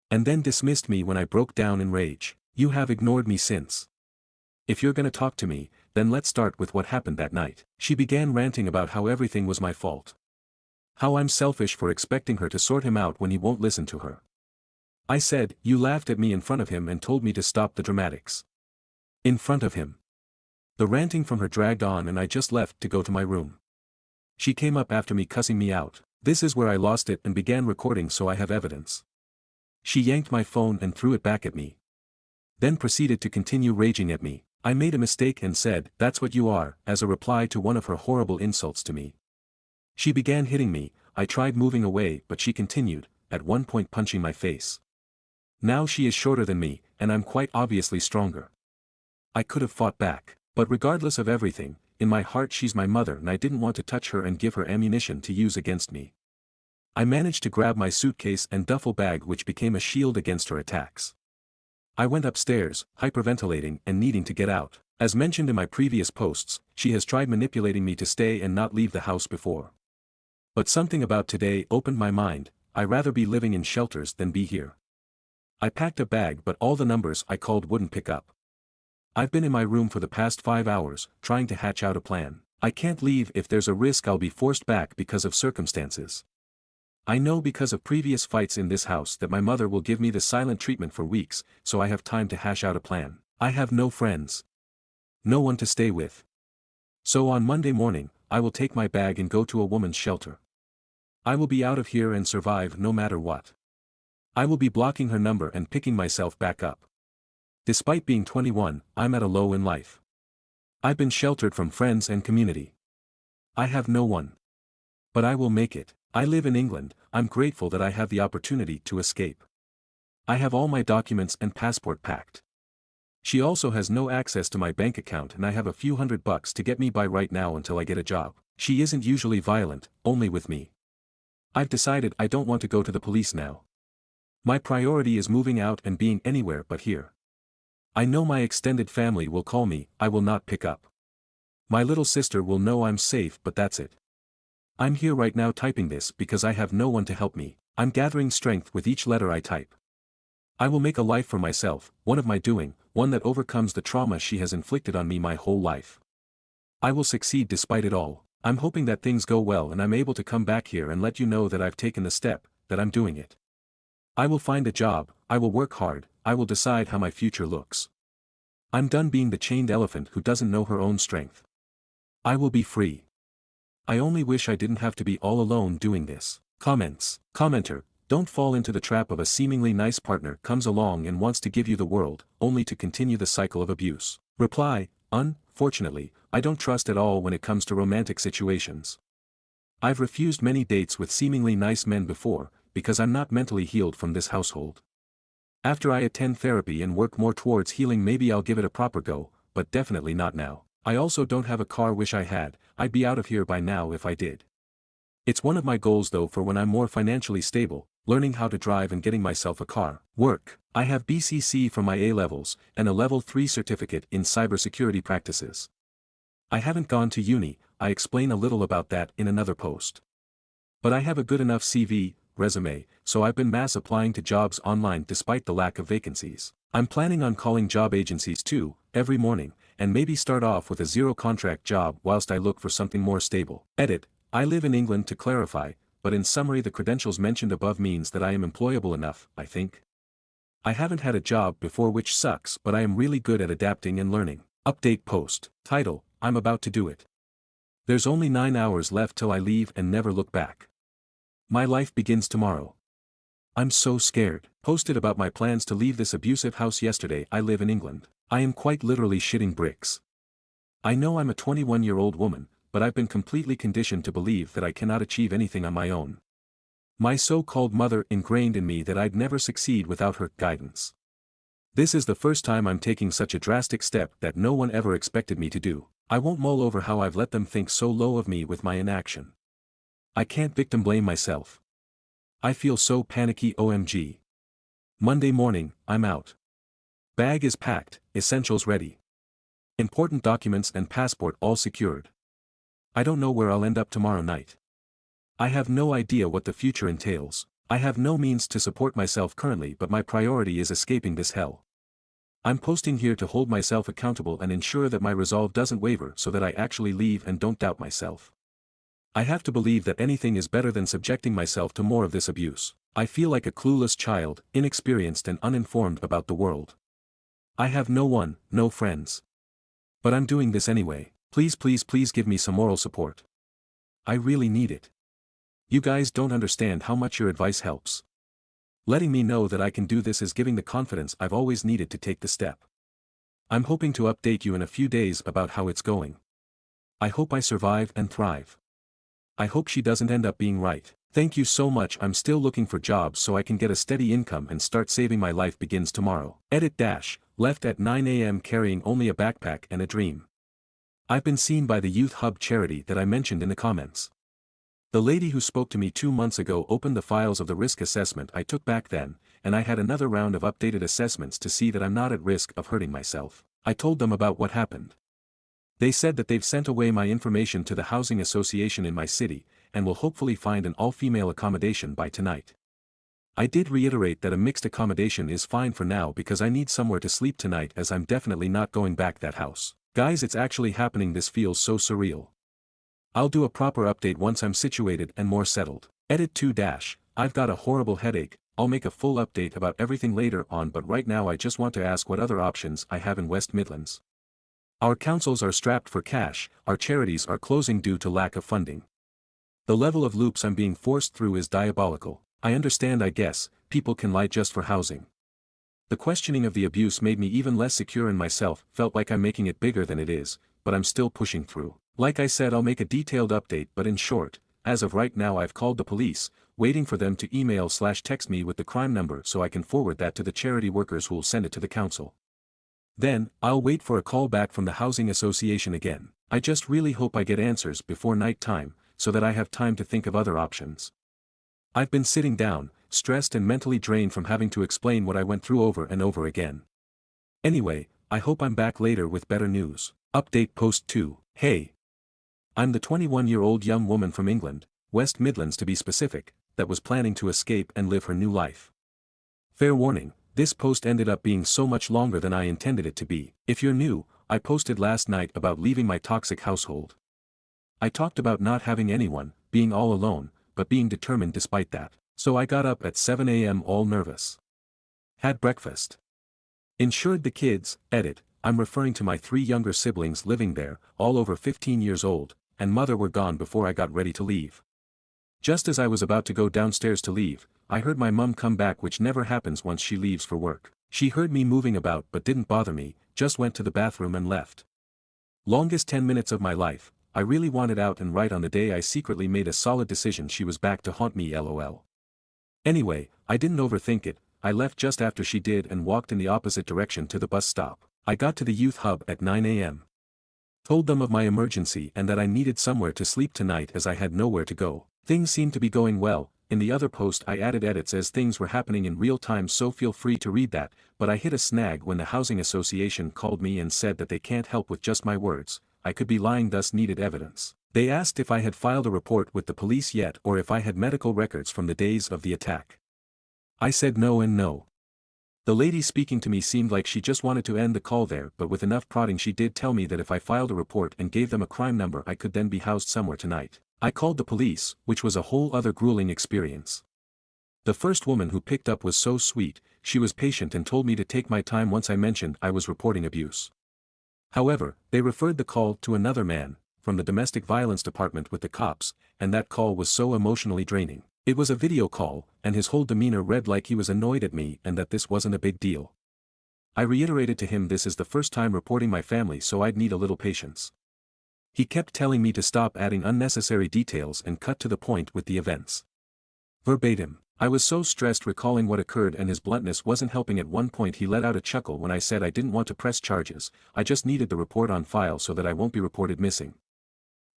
Speaker 1: And then dismissed me when I broke down in rage. You have ignored me since. If you're gonna talk to me, then let's start with what happened that night. She began ranting about how everything was my fault. How I'm selfish for expecting her to sort him out when he won't listen to her. I said, you laughed at me in front of him and told me to stop the dramatics. In front of him. The ranting from her dragged on and I just left to go to my room. She came up after me cussing me out. This is where I lost it and began recording so I have evidence. She yanked my phone and threw it back at me. Then proceeded to continue raging at me. I made a mistake and said, that's what you are, as a reply to one of her horrible insults to me. She began hitting me, I tried moving away but she continued, at one point punching my face. Now she is shorter than me, and I'm quite obviously stronger. I could have fought back, but regardless of everything, in my heart she's my mother and I didn't want to touch her and give her ammunition to use against me. I managed to grab my suitcase and duffel bag which became a shield against her attacks. I went upstairs, hyperventilating and needing to get out. As mentioned in my previous posts, she has tried manipulating me to stay and not leave the house before. But something about today opened my mind, I'd rather be living in shelters than be here. I packed a bag but all the numbers I called wouldn't pick up. I've been in my room for the past 5 hours, trying to hatch out a plan. I can't leave if there's a risk I'll be forced back because of circumstances. I know because of previous fights in this house that my mother will give me the silent treatment for weeks, so I have time to hash out a plan. I have no friends. No one to stay with. So on Monday morning, I will take my bag and go to a woman's shelter. I will be out of here and survive no matter what. I will be blocking her number and picking myself back up. Despite being 21, I'm at a low in life. I've been sheltered from friends and community. I have no one. But I will make it. I live in England, I'm grateful that I have the opportunity to escape. I have all my documents and passport packed. She also has no access to my bank account and I have a few $100 to get me by right now until I get a job. She isn't usually violent, only with me. I've decided I don't want to go to the police now. My priority is moving out and being anywhere but here. I know my extended family will call me, I will not pick up. My little sister will know I'm safe but that's it. I'm here right now typing this because I have no one to help me. I'm gathering strength with each letter I type. I will make a life for myself, one of my doing, one that overcomes the trauma she has inflicted on me my whole life. I will succeed despite it all. I'm hoping that things go well and I'm able to come back here and let you know that I've taken the step, that I'm doing it. I will find a job, I will work hard, I will decide how my future looks. I'm done being the chained elephant who doesn't know her own strength. I will be free. I only wish I didn't have to be all alone doing this. Comments. Commenter, don't fall into the trap of a seemingly nice partner comes along and wants to give you the world, only to continue the cycle of abuse. Reply, fortunately, I don't trust at all when it comes to romantic situations. I've refused many dates with seemingly nice men before, because I'm not mentally healed from this household. After I attend therapy and work more towards healing, maybe I'll give it a proper go, but definitely not now. I also don't have a car. Wish I had. I'd be out of here by now if I did. It's one of my goals though for when I'm more financially stable, learning how to drive and getting myself a car. Work. I have BCC from my A-levels, and a level 3 certificate in cybersecurity practices. I haven't gone to uni, I explain a little about that in another post. But I have a good enough CV, resume, so I've been mass applying to jobs online despite the lack of vacancies. I'm planning on calling job agencies too, every morning, and maybe start off with a zero-contract job whilst I look for something more stable. Edit. I live in England to clarify, but in summary the credentials mentioned above means that I am employable enough, I think. I haven't had a job before, which sucks, but I am really good at adapting and learning. Update post. Title, I'm about to do it. There's only 9 hours left till I leave and never look back. My life begins tomorrow. I'm so scared. Posted about my plans to leave this abusive house yesterday. I live in England. I am quite literally shitting bricks. I know I'm a 21-year-old woman, but I've been completely conditioned to believe that I cannot achieve anything on my own. My so-called mother ingrained in me that I'd never succeed without her guidance. This is the first time I'm taking such a drastic step that no one ever expected me to do. I won't mull over how I've let them think so low of me with my inaction. I can't victim blame myself. I feel so panicky. OMG. Monday morning, I'm out. Bag is packed, essentials ready. Important documents and passport all secured. I don't know where I'll end up tomorrow night. I have no idea what the future entails. I have no means to support myself currently, but my priority is escaping this hell. I'm posting here to hold myself accountable and ensure that my resolve doesn't waver so that I actually leave and don't doubt myself. I have to believe that anything is better than subjecting myself to more of this abuse. I feel like a clueless child, inexperienced and uninformed about the world. I have no one, no friends. But I'm doing this anyway. Please, please, please give me some moral support. I really need it. You guys don't understand how much your advice helps. Letting me know that I can do this is giving the confidence I've always needed to take the step. I'm hoping to update you in a few days about how it's going. I hope I survive and thrive. I hope she doesn't end up being right. Thank you so much. I'm still looking for jobs so I can get a steady income and start saving. My life begins tomorrow. Edit dash, left at 9 a.m. carrying only a backpack and a dream. I've been seen by the Youth Hub charity that I mentioned in the comments. The lady who spoke to me 2 months ago opened the files of the risk assessment I took back then, and I had another round of updated assessments to see that I'm not at risk of hurting myself. I told them about what happened. They said that they've sent away my information to the housing association in my city, and will hopefully find an all-female accommodation by tonight. I did reiterate that a mixed accommodation is fine for now because I need somewhere to sleep tonight, as I'm definitely not going back that house. Guys, it's actually happening. This feels so surreal. I'll do a proper update once I'm situated and more settled. Edit 2 dash, I've got a horrible headache. I'll make a full update about everything later on, but right now I just want to ask what other options I have in West Midlands. Our councils are strapped for cash, our charities are closing due to lack of funding. The level of loops I'm being forced through is diabolical. I understand, I guess, people can lie just for housing. The questioning of the abuse made me even less secure in myself, felt like I'm making it bigger than it is, but I'm still pushing through. Like I said, I'll make a detailed update, but in short, as of right now I've called the police, waiting for them to email/text me with the crime number so I can forward that to the charity workers who'll send it to the council. Then, I'll wait for a call back from the housing association again. I just really hope I get answers before night time, so that I have time to think of other options. I've been sitting down, stressed and mentally drained from having to explain what I went through over and over again. Anyway, I hope I'm back later with better news. Update post 2. Hey. I'm the 21-year-old young woman from England, West Midlands to be specific, that was planning to escape and live her new life. Fair warning, this post ended up being so much longer than I intended it to be. If you're new, I posted last night about leaving my toxic household. I talked about not having anyone, being all alone, but being determined despite that. So I got up at 7 a.m. all nervous. Had breakfast. Insured the kids, edit, I'm referring to my 3 younger siblings living there, all over 15 years old, and mother were gone before I got ready to leave. Just as I was about to go downstairs to leave, I heard my mum come back, which never happens once she leaves for work. She heard me moving about but didn't bother me, just went to the bathroom and left. Longest 10 minutes of my life. I really wanted out and right on the day I secretly made a solid decision she was back to haunt me lol. Anyway, I didn't overthink it, I left just after she did and walked in the opposite direction to the bus stop. I got to the youth hub at 9 a.m. Told them of my emergency and that I needed somewhere to sleep tonight as I had nowhere to go. Things seemed to be going well. In the other post I added edits as things were happening in real time, so feel free to read that, but I hit a snag when the housing association called me and said that they can't help with just my words, I could be lying, thus needed evidence. They asked if I had filed a report with the police yet or if I had medical records from the days of the attack. I said no and no. The lady speaking to me seemed like she just wanted to end the call there, but with enough prodding she did tell me that if I filed a report and gave them a crime number I could then be housed somewhere tonight. I called the police, which was a whole other grueling experience. The first woman who picked up was so sweet, she was patient and told me to take my time once I mentioned I was reporting abuse. However, they referred the call to another man, from the domestic violence department with the cops, and that call was so emotionally draining. It was a video call, and his whole demeanor read like he was annoyed at me and that this wasn't a big deal. I reiterated to him this is the first time reporting my family, so I'd need a little patience. He kept telling me to stop adding unnecessary details and cut to the point with the events. Verbatim. I was so stressed recalling what occurred and his bluntness wasn't helping. At one point he let out a chuckle when I said I didn't want to press charges, I just needed the report on file so that I won't be reported missing.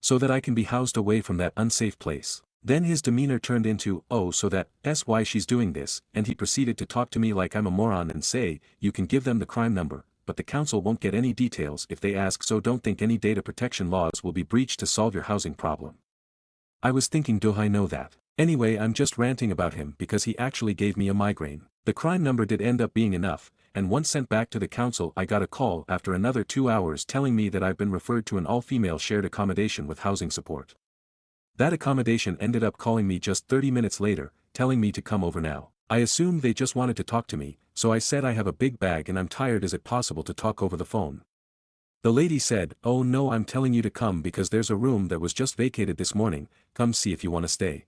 Speaker 1: So that I can be housed away from that unsafe place. Then his demeanor turned into, oh, so that's why she's doing this, and he proceeded to talk to me like I'm a moron and say, you can give them the crime number, but the council won't get any details if they ask, so don't think any data protection laws will be breached to solve your housing problem. I was thinking, do I know that? Anyway, I'm just ranting about him because he actually gave me a migraine. The crime number did end up being enough, and once sent back to the council I got a call after another 2 hours telling me that I've been referred to an all-female shared accommodation with housing support. That accommodation ended up calling me just 30 minutes later, telling me to come over now. I assumed they just wanted to talk to me, so I said I have a big bag and I'm tired, is it possible to talk over the phone? The lady said, oh no, I'm telling you to come because there's a room that was just vacated this morning, come see if you want to stay.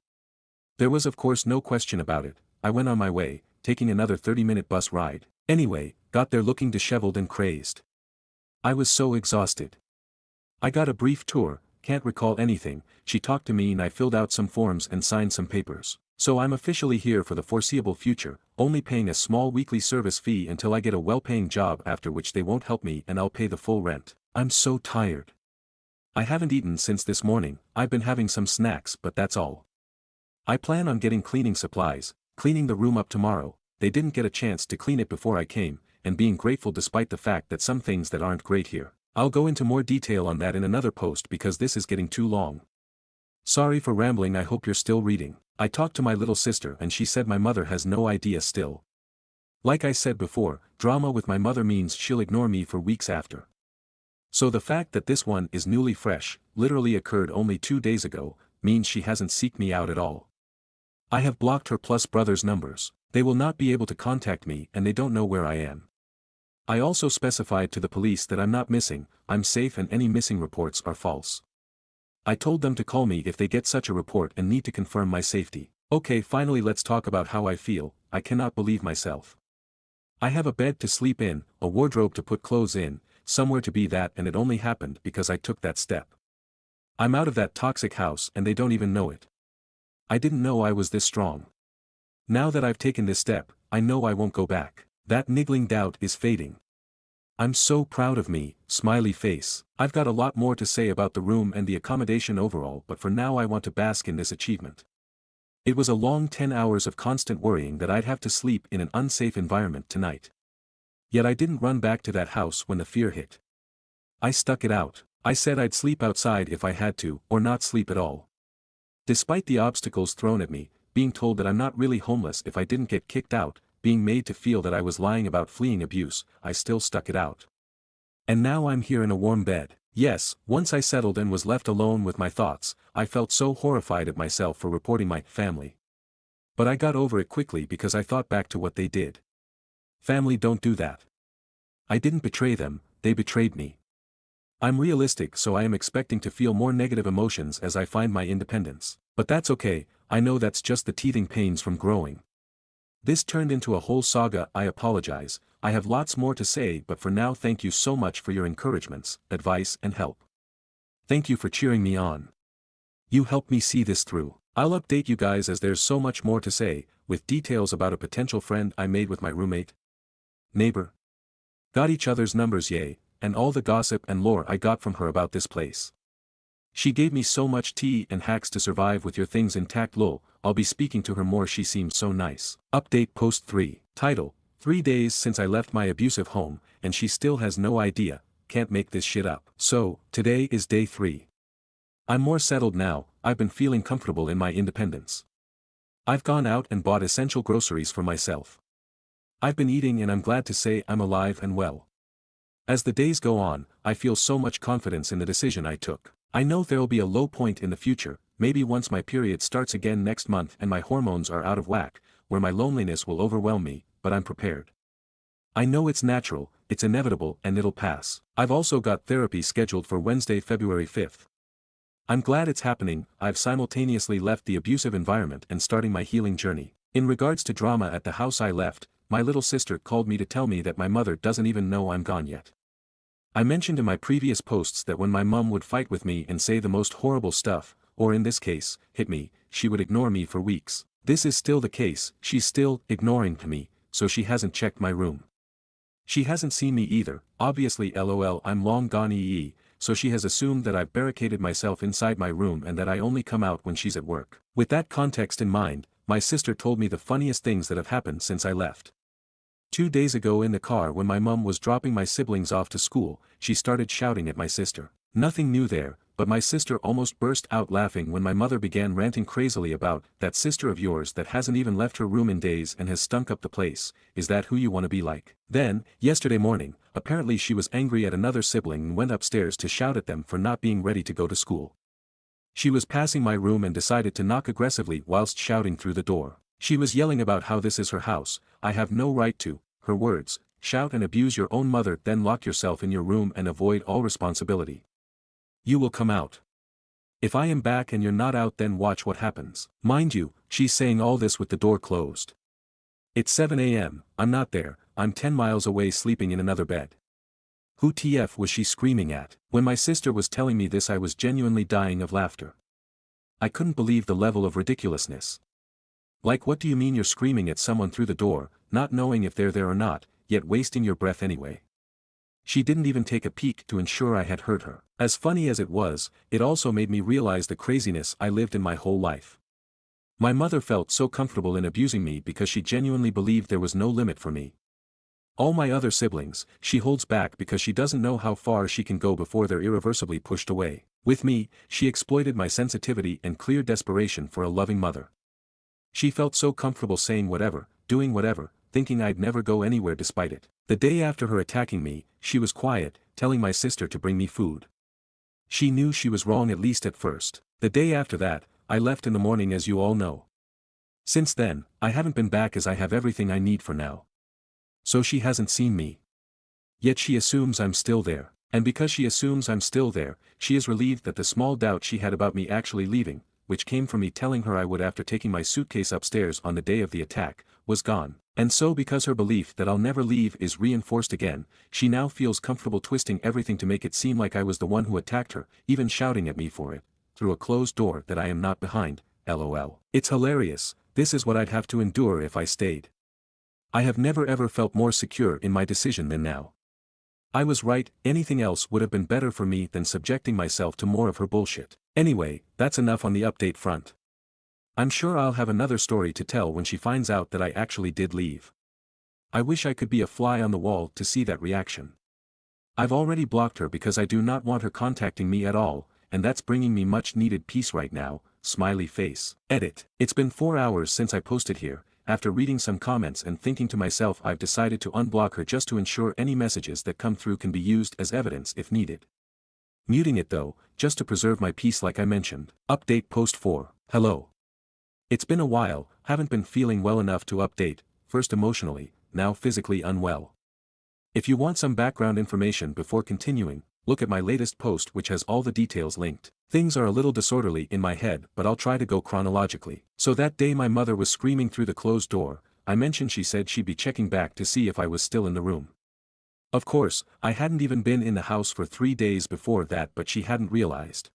Speaker 1: There was of course no question about it. I went on my way, taking another 30-minute bus ride. Anyway, got there looking disheveled and crazed. I was so exhausted. I got a brief tour, can't recall anything, she talked to me and I filled out some forms and signed some papers. So I'm officially here for the foreseeable future, only paying a small weekly service fee until I get a well-paying job, after which they won't help me and I'll pay the full rent. I'm so tired. I haven't eaten since this morning, I've been having some snacks but that's all. I plan on getting cleaning supplies, cleaning the room up tomorrow. They didn't get a chance to clean it before I came, and being grateful despite the fact that some things that aren't great here. I'll go into more detail on that in another post because this is getting too long. Sorry for rambling, I hope you're still reading. I talked to my little sister and she said my mother has no idea still. Like I said before, drama with my mother means she'll ignore me for weeks after. So the fact that this one is newly fresh, literally occurred only 2 days ago, means she hasn't seeked me out at all. I have blocked her plus brother's numbers. They will not be able to contact me and they don't know where I am. I also specified to the police that I'm not missing, I'm safe and any missing reports are false. I told them to call me if they get such a report and need to confirm my safety. Okay, finally let's talk about how I feel. I cannot believe myself. I have a bed to sleep in, a wardrobe to put clothes in, somewhere to be that, and it only happened because I took that step. I'm out of that toxic house and they don't even know it. I didn't know I was this strong. Now that I've taken this step, I know I won't go back. That niggling doubt is fading. I'm so proud of me, smiley face. I've got a lot more to say about the room and the accommodation overall, but for now I want to bask in this achievement. It was a long 10 hours of constant worrying that I'd have to sleep in an unsafe environment tonight. Yet I didn't run back to that house when the fear hit. I stuck it out. I said I'd sleep outside if I had to, or not sleep at all. Despite the obstacles thrown at me, being told that I'm not really homeless if I didn't get kicked out, being made to feel that I was lying about fleeing abuse, I still stuck it out. And now I'm here in a warm bed. Yes, once I settled and was left alone with my thoughts, I felt so horrified at myself for reporting my family. But I got over it quickly because I thought back to what they did. Family don't do that. I didn't betray them, they betrayed me. I'm realistic, so I am expecting to feel more negative emotions as I find my independence. But that's okay, I know that's just the teething pains from growing. This turned into a whole saga. I apologize, I have lots more to say, but for now thank you so much for your encouragements, advice and help. Thank you for cheering me on. You helped me see this through. I'll update you guys as there's so much more to say, with details about a potential friend I made with my roommate. Neighbor. Got each other's numbers, yay, and all the gossip and lore I got from her about this place. She gave me so much tea and hacks to survive with your things intact. Lol, I'll be speaking to her more, she seems so nice. Update post 3. Title: 3 days since I left my abusive home, and she still has no idea, can't make this shit up. So, today is day 3. I'm more settled now, I've been feeling comfortable in my independence. I've gone out and bought essential groceries for myself. I've been eating and I'm glad to say I'm alive and well. As the days go on, I feel so much confidence in the decision I took. I know there'll be a low point in the future, maybe once my period starts again next month and my hormones are out of whack, where my loneliness will overwhelm me, but I'm prepared. I know it's natural, it's inevitable, and it'll pass. I've also got therapy scheduled for Wednesday, February 5th. I'm glad it's happening. I've simultaneously left the abusive environment and starting my healing journey. In regards to drama at the house I left, my little sister called me to tell me that my mother doesn't even know I'm gone yet. I mentioned in my previous posts that when my mum would fight with me and say the most horrible stuff, or in this case, hit me, she would ignore me for weeks. This is still the case, she's still ignoring me, so she hasn't checked my room. She hasn't seen me either, obviously lol I'm long gone so she has assumed that I've barricaded myself inside my room and that I only come out when she's at work. With that context in mind, my sister told me the funniest things that have happened since I left. 2 days ago in the car when my mum was dropping my siblings off to school, she started shouting at my sister. Nothing new there, but my sister almost burst out laughing when my mother began ranting crazily about that sister of yours that hasn't even left her room in days and has stunk up the place. Is that who you want to be like? Then, yesterday morning, apparently she was angry at another sibling and went upstairs to shout at them for not being ready to go to school. She was passing my room and decided to knock aggressively whilst shouting through the door. She was yelling about how this is her house, I have no right to, her words, shout and abuse your own mother, then lock yourself in your room and avoid all responsibility. You will come out. If I am back and you're not out, then watch what happens. Mind you, she's saying all this with the door closed. It's 7 a.m, I'm not there, I'm 10 miles away sleeping in another bed. Who TF was she screaming at? When my sister was telling me this I was genuinely dying of laughter. I couldn't believe the level of ridiculousness. Like, what do you mean you're screaming at someone through the door, not knowing if they're there or not, yet wasting your breath anyway? She didn't even take a peek to ensure I had heard her. As funny as it was, it also made me realize the craziness I lived in my whole life. My mother felt so comfortable in abusing me because she genuinely believed there was no limit for me. All my other siblings, she holds back because she doesn't know how far she can go before they're irreversibly pushed away. With me, she exploited my sensitivity and clear desperation for a loving mother. She felt so comfortable saying whatever, doing whatever, thinking I'd never go anywhere despite it. The day after her attacking me, she was quiet, telling my sister to bring me food. She knew she was wrong, at least at first. The day after that, I left in the morning, as you all know. Since then, I haven't been back as I have everything I need for now. So she hasn't seen me. Yet she assumes I'm still there. And because she assumes I'm still there, she is relieved that the small doubt she had about me actually leaving, which came from me telling her I would after taking my suitcase upstairs on the day of the attack, was gone. And so because her belief that I'll never leave is reinforced again, she now feels comfortable twisting everything to make it seem like I was the one who attacked her, even shouting at me for it, through a closed door that I am not behind, lol. It's hilarious, this is what I'd have to endure if I stayed. I have never ever felt more secure in my decision than now. I was right, anything else would have been better for me than subjecting myself to more of her bullshit. Anyway, that's enough on the update front. I'm sure I'll have another story to tell when she finds out that I actually did leave. I wish I could be a fly on the wall to see that reaction. I've already blocked her because I do not want her contacting me at all, and that's bringing me much needed peace right now, smiley face. Edit. It's been 4 hours since I posted here. After reading some comments and thinking to myself, I've decided to unblock her just to ensure any messages that come through can be used as evidence if needed. Muting it though, just to preserve my peace like I mentioned. Update post 4. Hello. It's been a while, haven't been feeling well enough to update, first emotionally, now physically unwell. If you want some background information before continuing, look at my latest post which has all the details linked. Things are a little disorderly in my head, but I'll try to go chronologically. So that day my mother was screaming through the closed door, I mentioned she said she'd be checking back to see if I was still in the room. Of course, I hadn't even been in the house for 3 days before that, but she hadn't realized.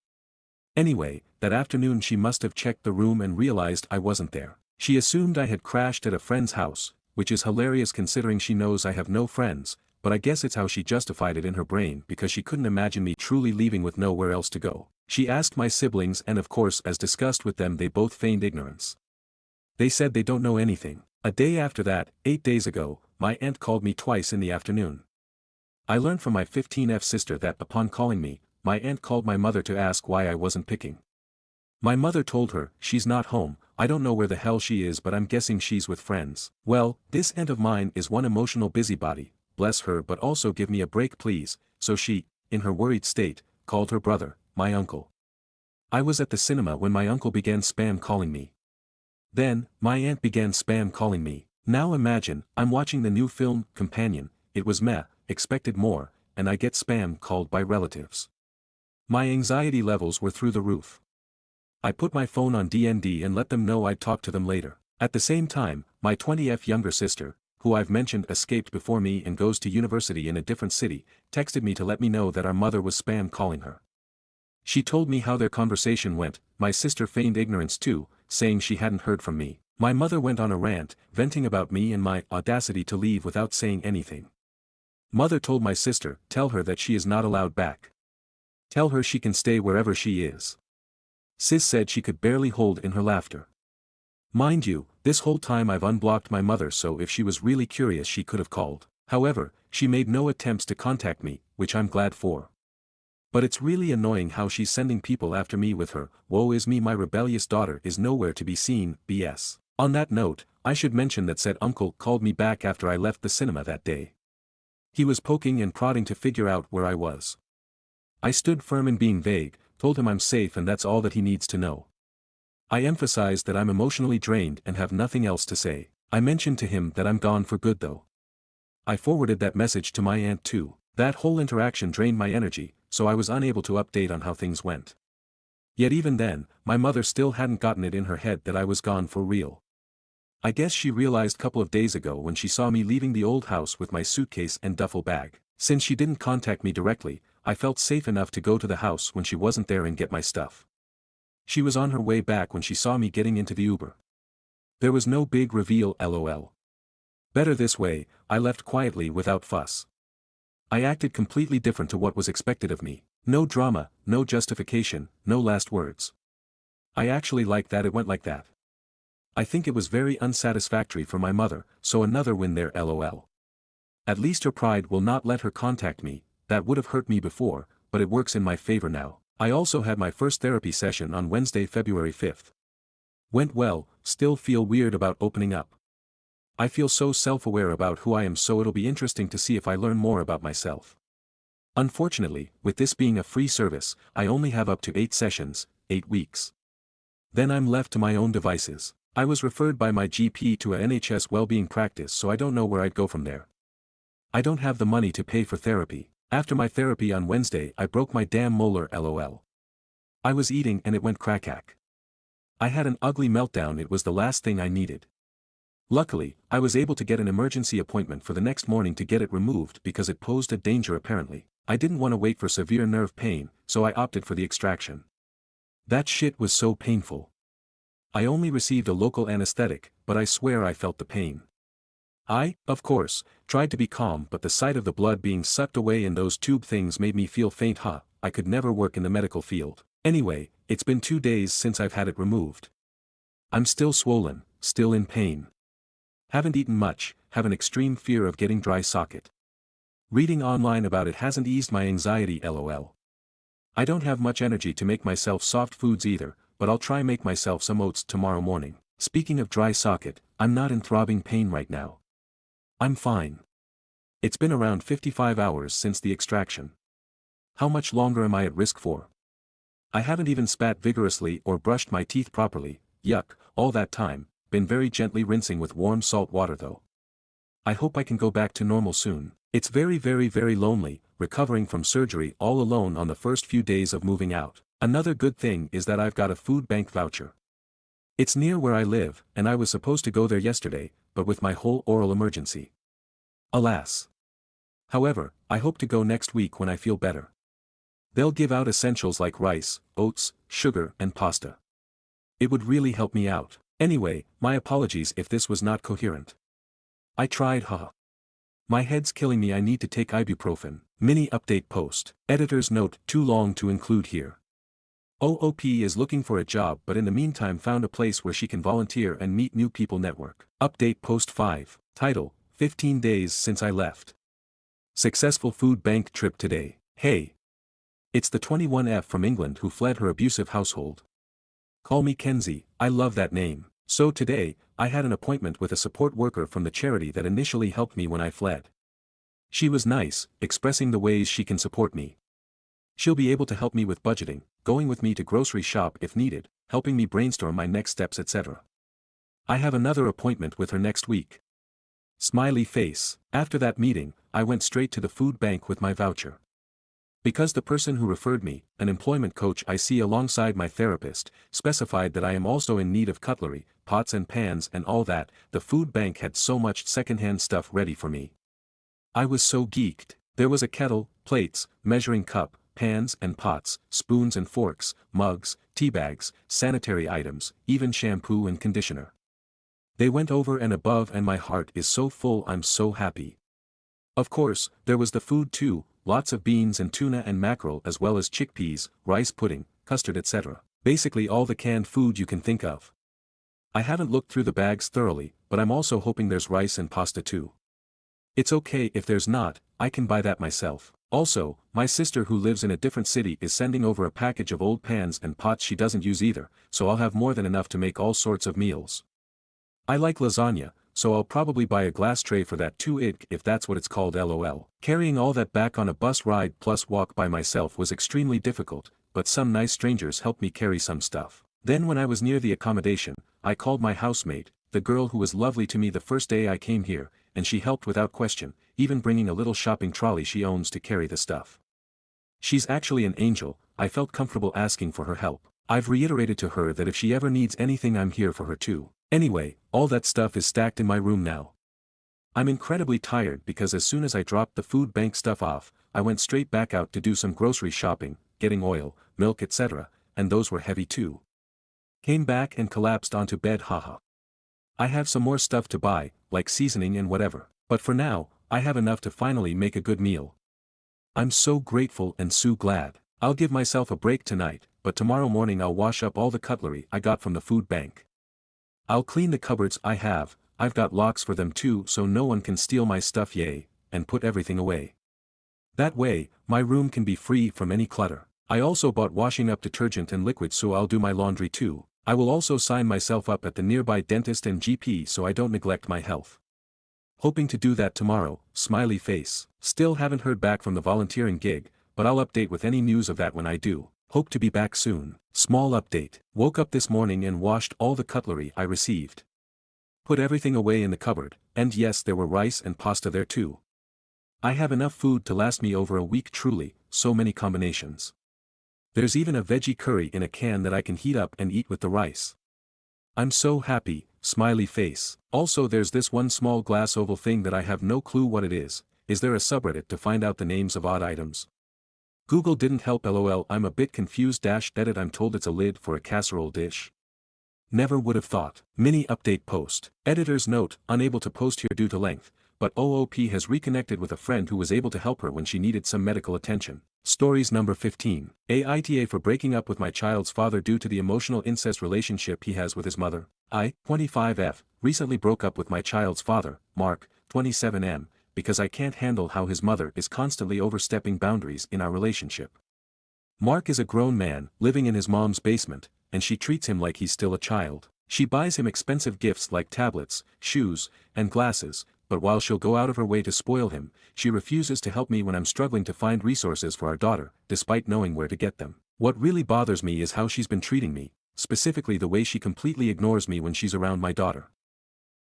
Speaker 1: Anyway, that afternoon she must have checked the room and realized I wasn't there. She assumed I had crashed at a friend's house, which is hilarious considering she knows I have no friends, but I guess it's how she justified it in her brain because she couldn't imagine me truly leaving with nowhere else to go. She asked my siblings, and of course, as discussed with them, they both feigned ignorance. They said they don't know anything. A day after that, 8 days ago, my aunt called me twice in the afternoon. I learned from my 15F sister that upon calling me, my aunt called my mother to ask why I wasn't picking. My mother told her, "She's not home, I don't know where the hell she is, but I'm guessing she's with friends." Well, this aunt of mine is one emotional busybody, bless her, but also give me a break please, so she, in her worried state, called her brother, my uncle. I was at the cinema when my uncle began spam calling me. Then, my aunt began spam calling me. Now imagine, I'm watching the new film, Companion, it was meh, expected more, and I get spam called by relatives. My anxiety levels were through the roof. I put my phone on DND and let them know I'd talk to them later. At the same time, my 20F younger sister, who I've mentioned escaped before me and goes to university in a different city, texted me to let me know that our mother was spam calling her. She told me how their conversation went. My sister feigned ignorance too, saying she hadn't heard from me. My mother went on a rant, venting about me and my audacity to leave without saying anything. Mother told my sister, "Tell her that she is not allowed back. Tell her she can stay wherever she is." Sis said she could barely hold in her laughter. Mind you, this whole time I've unblocked my mother, so if she was really curious she could have called. However, she made no attempts to contact me, which I'm glad for. But it's really annoying how she's sending people after me with her "woe is me, my rebellious daughter is nowhere to be seen" BS. On that note, I should mention that said uncle called me back after I left the cinema that day. He was poking and prodding to figure out where I was. I stood firm in being vague, told him I'm safe and that's all that he needs to know. I emphasized that I'm emotionally drained and have nothing else to say. I mentioned to him that I'm gone for good though. I forwarded that message to my aunt too. That whole interaction drained my energy, so I was unable to update on how things went. Yet even then, my mother still hadn't gotten it in her head that I was gone for real. I guess she realized couple of days ago when she saw me leaving the old house with my suitcase and duffel bag. Since she didn't contact me directly, I felt safe enough to go to the house when she wasn't there and get my stuff. She was on her way back when she saw me getting into the Uber. There was no big reveal, lol. Better this way, I left quietly without fuss. I acted completely different to what was expected of me. No drama, no justification, no last words. I actually like that it went like that. I think it was very unsatisfactory for my mother, so another win there, lol. At least her pride will not let her contact me. That would have hurt me before, but it works in my favor now. I also had my first therapy session on Wednesday, February 5th. Went well, still feel weird about opening up. I feel so self-aware about who I am, so it'll be interesting to see if I learn more about myself. Unfortunately, with this being a free service, I only have up to 8 sessions, 8 weeks. Then I'm left to my own devices. I was referred by my GP to a NHS well-being practice, so I don't know where I'd go from there. I don't have the money to pay for therapy. After my therapy on Wednesday I broke my damn molar, lol. I was eating and it went crack. I had an ugly meltdown. It was the last thing I needed. Luckily, I was able to get an emergency appointment for the next morning to get it removed because it posed a danger apparently. I didn't want to wait for severe nerve pain, so I opted for the extraction. That shit was so painful. I only received a local anesthetic, but I swear I felt the pain. I, of course, tried to be calm, but the sight of the blood being sucked away in those tube things made me feel faint. I could never work in the medical field. Anyway, it's been 2 days since I've had it removed. I'm still swollen, still in pain. Haven't eaten much, have an extreme fear of getting dry socket. Reading online about it hasn't eased my anxiety, lol. I don't have much energy to make myself soft foods either, but I'll try make myself some oats tomorrow morning. Speaking of dry socket, I'm not in throbbing pain right now. I'm fine. It's been around 55 hours since the extraction. How much longer am I at risk for? I haven't even spat vigorously or brushed my teeth properly, yuck, all that time, been very gently rinsing with warm salt water though. I hope I can go back to normal soon. It's very lonely, recovering from surgery all alone on the first few days of moving out. Another good thing is that I've got a food bank voucher. It's near where I live, and I was supposed to go there yesterday, but with my whole oral emergency. Alas. However, I hope to go next week when I feel better. They'll give out essentials like rice, oats, sugar, and pasta. It would really help me out. Anyway, my apologies if this was not coherent. I tried, haha. My head's killing me, I need to take ibuprofen. Mini update post. Editor's note, too long to include here. OOP is looking for a job but in the meantime found a place where she can volunteer and meet new people network. Update post 5. Title, 15 days since I left. Successful food bank trip today. Hey. It's the 21F from England who fled her abusive household. Call me Kenzie, I love that name. So today, I had an appointment with a support worker from the charity that initially helped me when I fled. She was nice, expressing the ways she can support me. She'll be able to help me with budgeting, going with me to grocery shop if needed, helping me brainstorm my next steps, etc. I have another appointment with her next week. Smiley face. After that meeting, I went straight to the food bank with my voucher. Because the person who referred me, an employment coach I see alongside my therapist, specified that I am also in need of cutlery, pots and pans and all that, the food bank had so much secondhand stuff ready for me. I was so geeked. There was a kettle, plates, measuring cup, pans and pots, spoons and forks, mugs, tea bags, sanitary items, even shampoo and conditioner. They went over and above and my heart is so full, I'm so happy. Of course, there was the food too, lots of beans and tuna and mackerel as well as chickpeas, rice pudding, custard etc. Basically all the canned food you can think of. I haven't looked through the bags thoroughly, but I'm also hoping there's rice and pasta too. It's okay if there's not, I can buy that myself. Also, my sister who lives in a different city is sending over a package of old pans and pots she doesn't use either, so I'll have more than enough to make all sorts of meals. I like lasagna, so I'll probably buy a glass tray for that too, if that's what it's called, lol. Carrying all that back on a bus ride plus walk by myself was extremely difficult, but some nice strangers helped me carry some stuff. Then when I was near the accommodation, I called my housemate, the girl who was lovely to me the first day I came here, and she helped without question, even bringing a little shopping trolley she owns to carry the stuff. She's actually an angel. I felt comfortable asking for her help. I've reiterated to her that if she ever needs anything I'm here for her too. Anyway, all that stuff is stacked in my room now. I'm incredibly tired because as soon as I dropped the food bank stuff off, I went straight back out to do some grocery shopping, getting oil, milk etc., and those were heavy too. Came back and collapsed onto bed, haha. I have some more stuff to buy, like seasoning and whatever, but for now, I have enough to finally make a good meal. I'm so grateful and so glad. I'll give myself a break tonight, but tomorrow morning I'll wash up all the cutlery I got from the food bank. I'll clean the cupboards I've got locks for them too so no one can steal my stuff, yay, and put everything away. That way, my room can be free from any clutter. I also bought washing up detergent and liquid so I'll do my laundry too. I will also sign myself up at the nearby dentist and GP so I don't neglect my health. Hoping to do that tomorrow, smiley face. Still haven't heard back from the volunteering gig, but I'll update with any news of that when I do. Hope to be back soon. Small update. Woke up this morning and washed all the cutlery I received. Put everything away in the cupboard, and yes, there were rice and pasta there too. I have enough food to last me over a week, truly, so many combinations. There's even a veggie curry in a can that I can heat up and eat with the rice. I'm so happy, smiley face. Also there's this one small glass oval thing that I have no clue what it is. Is there a subreddit to find out the names of odd items? Google didn't help, lol. I'm a bit confused. Edit. I'm told it's a lid for a casserole dish. Never would have thought. Mini update post. Editor's note, unable to post here due to length, but OOP has reconnected with a friend who was able to help her when she needed some medical attention. Stories number 15. Aita for breaking up with my child's father due to the emotional incest relationship he has with his mother. I, 25F, recently broke up with my child's father, Mark, 27M, because I can't handle how his mother is constantly overstepping boundaries in our relationship. Mark is a grown man, living in his mom's basement, and she treats him like he's still a child. She buys him expensive gifts like tablets, shoes, and glasses, but while she'll go out of her way to spoil him, she refuses to help me when I'm struggling to find resources for our daughter, despite knowing where to get them. What really bothers me is how she's been treating me, specifically the way she completely ignores me when she's around my daughter.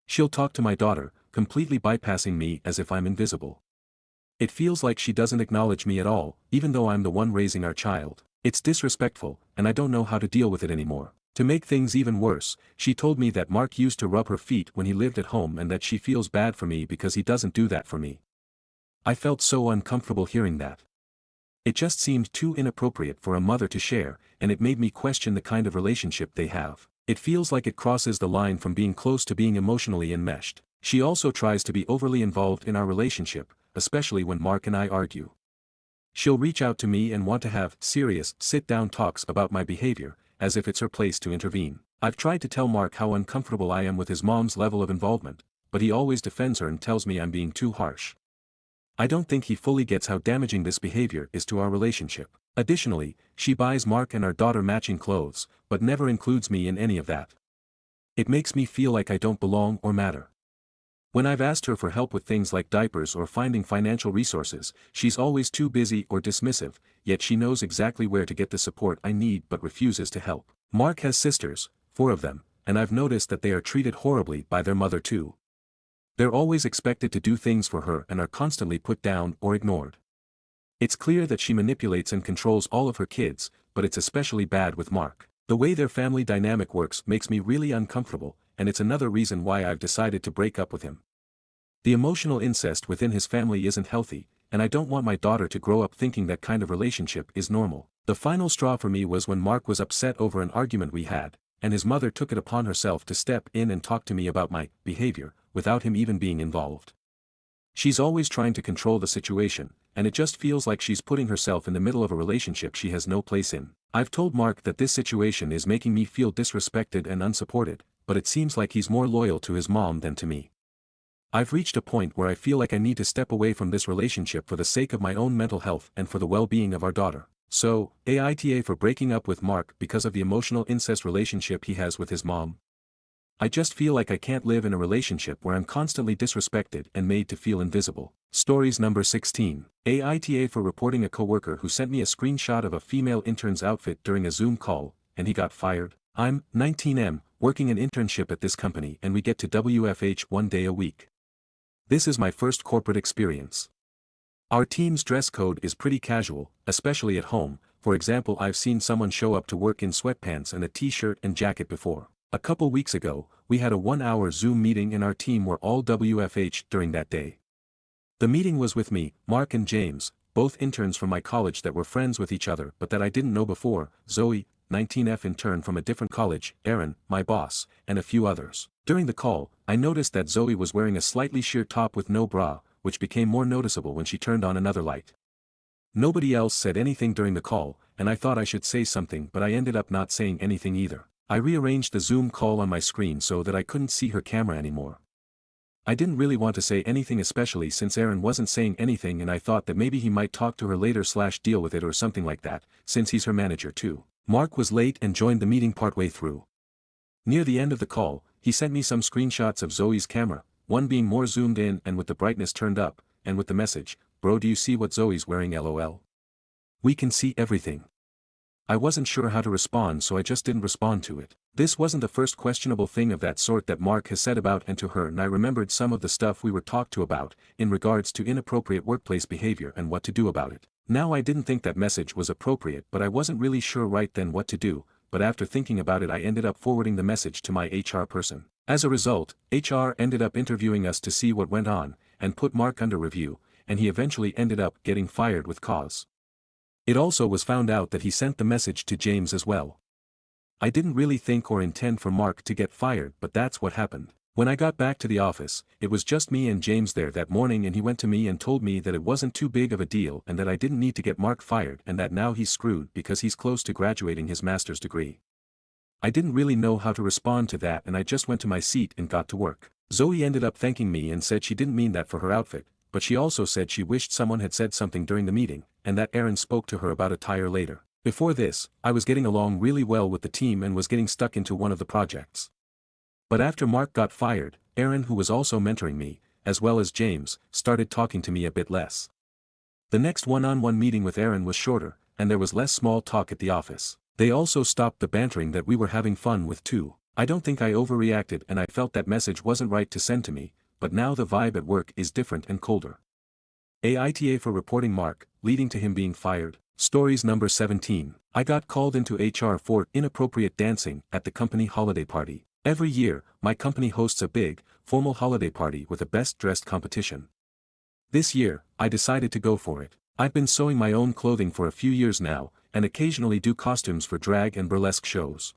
Speaker 1: She'll talk to my daughter, completely bypassing me as if I'm invisible. It feels like she doesn't acknowledge me at all, even though I'm the one raising our child. It's disrespectful, and I don't know how to deal with it anymore. To make things even worse, she told me that Mark used to rub her feet when he lived at home and that she feels bad for me because he doesn't do that for me. I felt so uncomfortable hearing that. It just seemed too inappropriate for a mother to share, and it made me question the kind of relationship they have. It feels like it crosses the line from being close to being emotionally enmeshed. She also tries to be overly involved in our relationship, especially when Mark and I argue. She'll reach out to me and want to have serious, sit-down talks about my behavior, as if it's her place to intervene. I've tried to tell Mark how uncomfortable I am with his mom's level of involvement, but he always defends her and tells me I'm being too harsh. I don't think he fully gets how damaging this behavior is to our relationship. Additionally, she buys Mark and our daughter matching clothes, but never includes me in any of that. It makes me feel like I don't belong or matter. When I've asked her for help with things like diapers or finding financial resources, she's always too busy or dismissive, yet she knows exactly where to get the support I need but refuses to help. Mark has sisters, 4 of them, and I've noticed that they are treated horribly by their mother too. They're always expected to do things for her and are constantly put down or ignored. It's clear that she manipulates and controls all of her kids, but it's especially bad with Mark. The way their family dynamic works makes me really uncomfortable, and it's another reason why I've decided to break up with him. The emotional incest within his family isn't healthy, and I don't want my daughter to grow up thinking that kind of relationship is normal. The final straw for me was when Mark was upset over an argument we had, and his mother took it upon herself to step in and talk to me about my behavior, without him even being involved. She's always trying to control the situation, and it just feels like she's putting herself in the middle of a relationship she has no place in. I've told Mark that this situation is making me feel disrespected and unsupported, but it seems like he's more loyal to his mom than to me. I've reached a point where I feel like I need to step away from this relationship for the sake of my own mental health and for the well-being of our daughter. So, AITA for breaking up with Mark because of the emotional incest relationship he has with his mom. I just feel like I can't live in a relationship where I'm constantly disrespected and made to feel invisible. Stories number 16. AITA for reporting a coworker who sent me a screenshot of a female intern's outfit during a Zoom call, and he got fired. I'm 19M, working an internship at this company and we get to WFH 1 day a week. This is my first corporate experience. Our team's dress code is pretty casual, especially at home. For example, I've seen someone show up to work in sweatpants and a t-shirt and jacket before. A couple weeks ago, we had a 1-hour Zoom meeting and our team were all WFH during that day. The meeting was with me, Mark and James, both interns from my college that were friends with each other but that I didn't know before, Zoe, 19F intern from a different college, Aaron, my boss, and a few others. During the call, I noticed that Zoe was wearing a slightly sheer top with no bra, which became more noticeable when she turned on another light. Nobody else said anything during the call, and I thought I should say something but I ended up not saying anything either. I rearranged the Zoom call on my screen so that I couldn't see her camera anymore. I didn't really want to say anything especially since Aaron wasn't saying anything and I thought that maybe he might talk to her later / deal with it or something like that, since he's her manager too. Mark was late and joined the meeting partway through. Near the end of the call, he sent me some screenshots of Zoe's camera, one being more zoomed in and with the brightness turned up, and with the message, "Bro, do you see what Zoe's wearing LOL? We can see everything." I wasn't sure how to respond so I just didn't respond to it. This wasn't the first questionable thing of that sort that Mark has said about and to her and I remembered some of the stuff we were talked to about, in regards to inappropriate workplace behavior and what to do about it. Now I didn't think that message was appropriate but I wasn't really sure right then what to do, but after thinking about it I ended up forwarding the message to my HR person. As a result, HR ended up interviewing us to see what went on, and put Mark under review, and he eventually ended up getting fired with cause. It also was found out that he sent the message to James as well. I didn't really think or intend for Mark to get fired but that's what happened. When I got back to the office, it was just me and James there that morning and he went to me and told me that it wasn't too big of a deal and that I didn't need to get Mark fired and that now he's screwed because he's close to graduating his master's degree. I didn't really know how to respond to that and I just went to my seat and got to work. Zoe ended up thanking me and said she didn't mean that for her outfit, but she also said she wished someone had said something during the meeting, and that Aaron spoke to her about attire later. Before this, I was getting along really well with the team and was getting stuck into one of the projects. But after Mark got fired, Aaron, who was also mentoring me, as well as James, started talking to me a bit less. The next one-on-one meeting with Aaron was shorter, and there was less small talk at the office. They also stopped the bantering that we were having fun with too. I don't think I overreacted and I felt that message wasn't right to send to me, but now the vibe at work is different and colder. AITA for reporting Mark, leading to him being fired. Stories number 17. I got called into HR for inappropriate dancing at the company holiday party. Every year, my company hosts a big, formal holiday party with a best-dressed competition. This year, I decided to go for it. I've been sewing my own clothing for a few years now, and occasionally do costumes for drag and burlesque shows.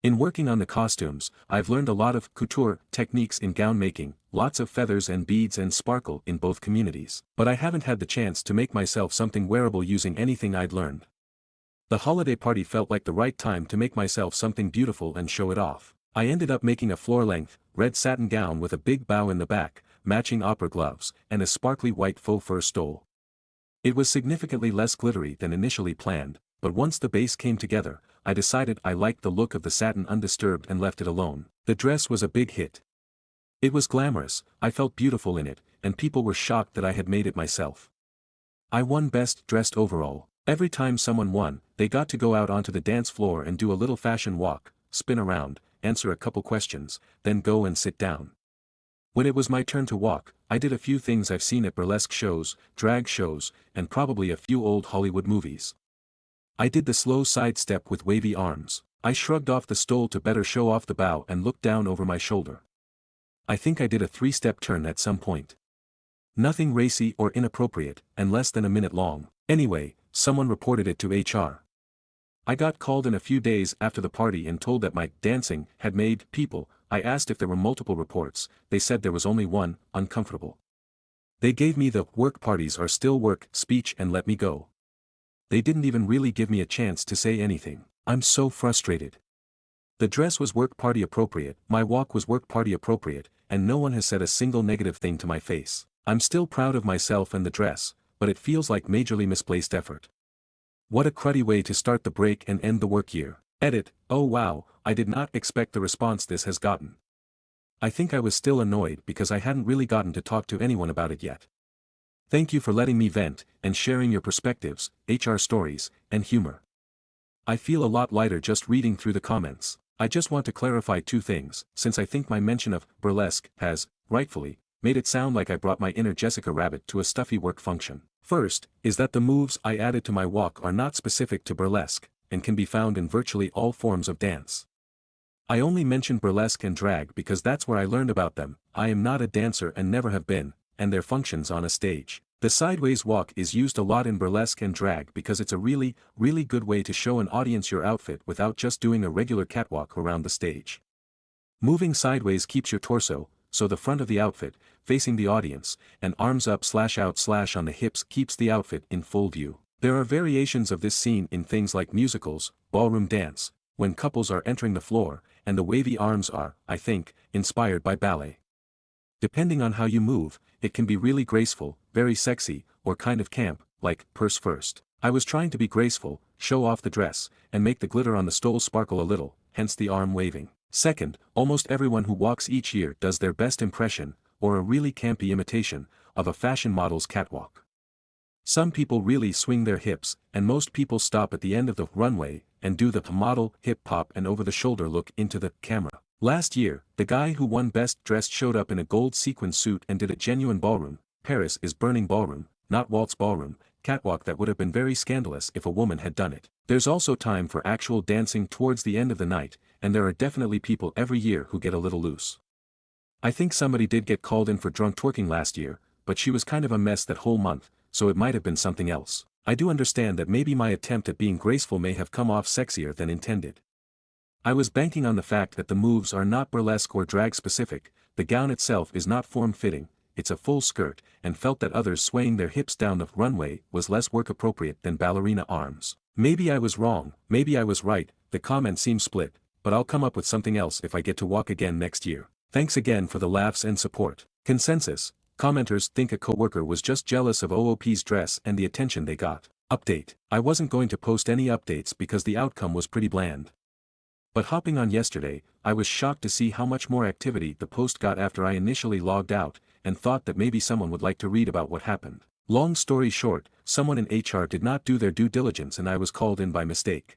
Speaker 1: In working on the costumes, I've learned a lot of couture techniques in gown making, lots of feathers and beads and sparkle in both communities. But I haven't had the chance to make myself something wearable using anything I'd learned. The holiday party felt like the right time to make myself something beautiful and show it off. I ended up making a floor-length, red satin gown with a big bow in the back, matching opera gloves, and a sparkly white faux fur stole. It was significantly less glittery than initially planned, but once the base came together, I decided I liked the look of the satin undisturbed and left it alone. The dress was a big hit. It was glamorous, I felt beautiful in it, and people were shocked that I had made it myself. I won Best Dressed overall. Every time someone won, they got to go out onto the dance floor and do a little fashion walk, spin around, answer a couple questions, then go and sit down. When it was my turn to walk, I did a few things I've seen at burlesque shows, drag shows, and probably a few old Hollywood movies. I did the slow side step with wavy arms. I shrugged off the stole to better show off the bow and looked down over my shoulder. I think I did a 3-step turn at some point. Nothing racy or inappropriate, and less than a minute long. Anyway, someone reported it to HR. I got called in a few days after the party and told that my dancing had made people. I asked if there were multiple reports. They said there was only one, uncomfortable. They gave me the "work parties are still work" speech and let me go. They didn't even really give me a chance to say anything. I'm so frustrated. The dress was work party appropriate, my walk was work party appropriate, and no one has said a single negative thing to my face. I'm still proud of myself and the dress, but it feels like majorly misplaced effort. What a cruddy way to start the break and end the work year. Edit, oh wow, I did not expect the response this has gotten. I think I was still annoyed because I hadn't really gotten to talk to anyone about it yet. Thank you for letting me vent, and sharing your perspectives, HR stories, and humor. I feel a lot lighter just reading through the comments. I just want to clarify 2 things, since I think my mention of burlesque has, rightfully, made it sound like I brought my inner Jessica Rabbit to a stuffy work function. First, is that the moves I added to my walk are not specific to burlesque, and can be found in virtually all forms of dance. I only mentioned burlesque and drag because that's where I learned about them. I am not a dancer and never have been, and their functions on a stage. The sideways walk is used a lot in burlesque and drag because it's a really, really good way to show an audience your outfit without just doing a regular catwalk around the stage. Moving sideways keeps your torso, so the front of the outfit, facing the audience, and arms up/out/ on the hips keeps the outfit in full view. There are variations of this scene in things like musicals, ballroom dance, when couples are entering the floor, and the wavy arms are, I think, inspired by ballet. Depending on how you move, it can be really graceful, very sexy, or kind of camp, like purse first. I was trying to be graceful, show off the dress, and make the glitter on the stole sparkle a little, hence the arm waving. Second, almost everyone who walks each year does their best impression, or a really campy imitation, of a fashion model's catwalk. Some people really swing their hips, and most people stop at the end of the runway, and do the model hip hop and over the shoulder look into the camera. Last year, the guy who won Best Dressed showed up in a gold sequin suit and did a genuine ballroom, Paris is Burning ballroom, not waltz ballroom, catwalk that would have been very scandalous if a woman had done it. There's also time for actual dancing towards the end of the night, and there are definitely people every year who get a little loose. I think somebody did get called in for drunk twerking last year, but she was kind of a mess that whole month, so it might have been something else. I do understand that maybe my attempt at being graceful may have come off sexier than intended. I was banking on the fact that the moves are not burlesque or drag specific, the gown itself is not form-fitting, it's a full skirt, and felt that others swaying their hips down the runway was less work-appropriate than ballerina arms. Maybe I was wrong, maybe I was right, the comment seems split, but I'll come up with something else if I get to walk again next year. Thanks again for the laughs and support. Consensus. Commenters think a coworker was just jealous of OOP's dress and the attention they got. Update. I wasn't going to post any updates because the outcome was pretty bland. But hopping on yesterday, I was shocked to see how much more activity the post got after I initially logged out, and thought that maybe someone would like to read about what happened. Long story short, someone in HR did not do their due diligence and I was called in by mistake.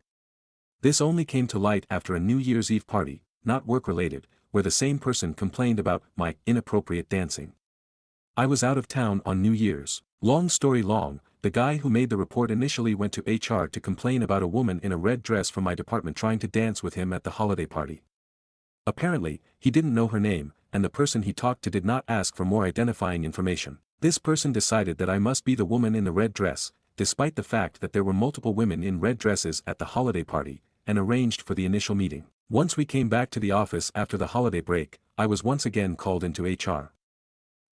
Speaker 1: This only came to light after a New Year's Eve party, not work-related, where the same person complained about my inappropriate dancing. I was out of town on New Year's. Long story long, The guy who made the report initially went to HR to complain about a woman in a red dress from my department trying to dance with him at the holiday party. Apparently, he didn't know her name, and the person he talked to did not ask for more identifying information. This person decided that I must be the woman in the red dress, despite the fact that there were multiple women in red dresses at the holiday party, and arranged for the initial meeting. Once we came back to the office after the holiday break, I was once again called into HR.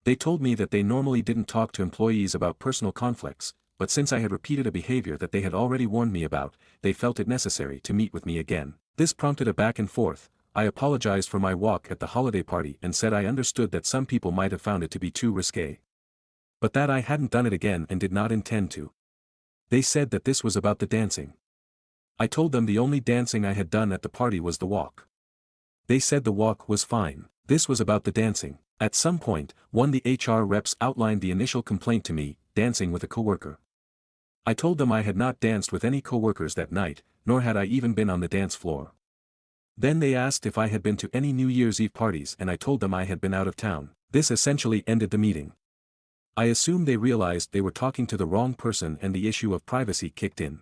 Speaker 1: They told me that they normally didn't talk to employees about personal conflicts, but since I had repeated a behavior that they had already warned me about, they felt it necessary to meet with me again. This prompted a back and forth. I apologized for my walk at the holiday party and said I understood that some people might have found it to be too risque. But that I hadn't done it again and did not intend to. They said that this was about the dancing. I told them the only dancing I had done at the party was the walk. They said the walk was fine. This was about the dancing. At some point, one of the HR reps outlined the initial complaint to me, dancing with a coworker. I told them I had not danced with any coworkers that night, nor had I even been on the dance floor. Then they asked if I had been to any New Year's Eve parties and I told them I had been out of town. This essentially ended the meeting. I assume they realized they were talking to the wrong person and the issue of privacy kicked in.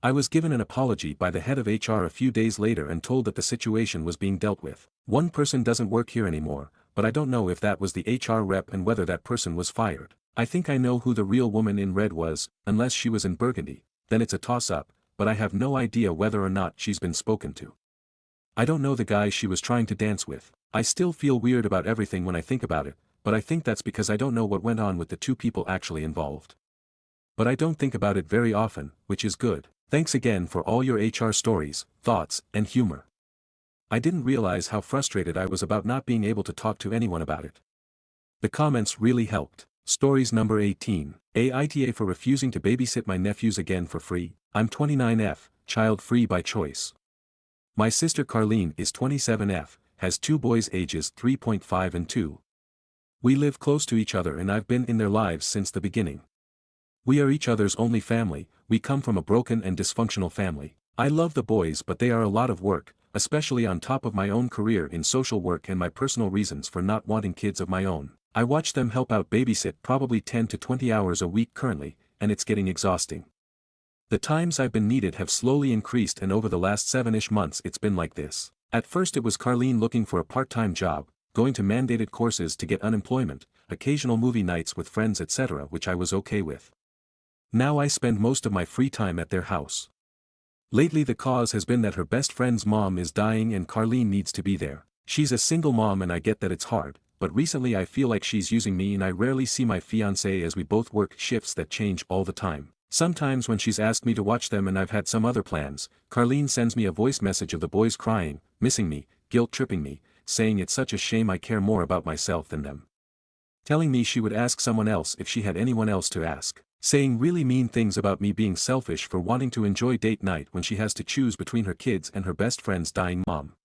Speaker 1: I was given an apology by the head of HR a few days later and told that the situation was being dealt with. One person doesn't work here anymore, but I don't know if that was the HR rep and whether that person was fired. I think I know who the real woman in red was, unless she was in burgundy, then it's a toss-up, but I have no idea whether or not she's been spoken to. I don't know the guy she was trying to dance with. I still feel weird about everything when I think about it, but I think that's because I don't know what went on with the two people actually involved. But I don't think about it very often, which is good. Thanks again for all your HR stories, thoughts, and humor. I didn't realize how frustrated I was about not being able to talk to anyone about it. The comments really helped. Stories number 18. Aita for refusing to babysit my nephews again for free. I'm 29F, child-free by choice. My sister Carlene is 27F, has two boys ages 3.5 and 2. We live close to each other and I've been in their lives since the beginning. We are each other's only family, we come from a broken and dysfunctional family. I love the boys but they are a lot of work, especially on top of my own career in social work and my personal reasons for not wanting kids of my own. I watch them help out babysit probably 10 to 20 hours a week currently, and it's getting exhausting. The times I've been needed have slowly increased and over the last 7-ish months it's been like this. At first it was Carlene looking for a part-time job, going to mandated courses to get unemployment, occasional movie nights with friends etc. which I was okay with. Now I spend most of my free time at their house. Lately the cause has been that her best friend's mom is dying and Carlene needs to be there. She's a single mom and I get that it's hard, but recently I feel like she's using me and I rarely see my fiancé as we both work shifts that change all the time. Sometimes when she's asked me to watch them and I've had some other plans, Carlene sends me a voice message of the boys crying, missing me, guilt-tripping me, saying it's such a shame I care more about myself than them. Telling me she would ask someone else if she had anyone else to ask. Saying really mean things about me being selfish for wanting to enjoy date night when she has to choose between her kids and her best friend's dying mom.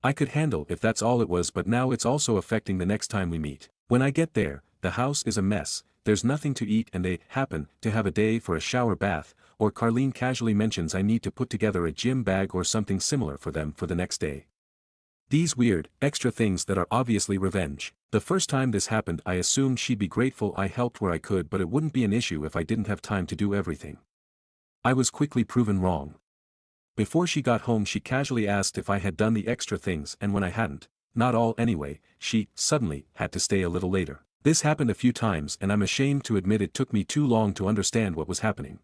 Speaker 1: I could handle if that's all it was, but now it's also affecting the next time we meet. When I get there, the house is a mess, there's nothing to eat and they happen to have a day for a shower bath, or Carlene casually mentions I need to put together a gym bag or something similar for them for the next day. These weird, extra things that are obviously revenge. The first time this happened I assumed she'd be grateful I helped where I could, but it wouldn't be an issue if I didn't have time to do everything. I was quickly proven wrong. Before she got home she casually asked if I had done the extra things, and when I hadn't, not all anyway, she suddenly had to stay a little later. This happened a few times and I'm ashamed to admit it took me too long to understand what was happening.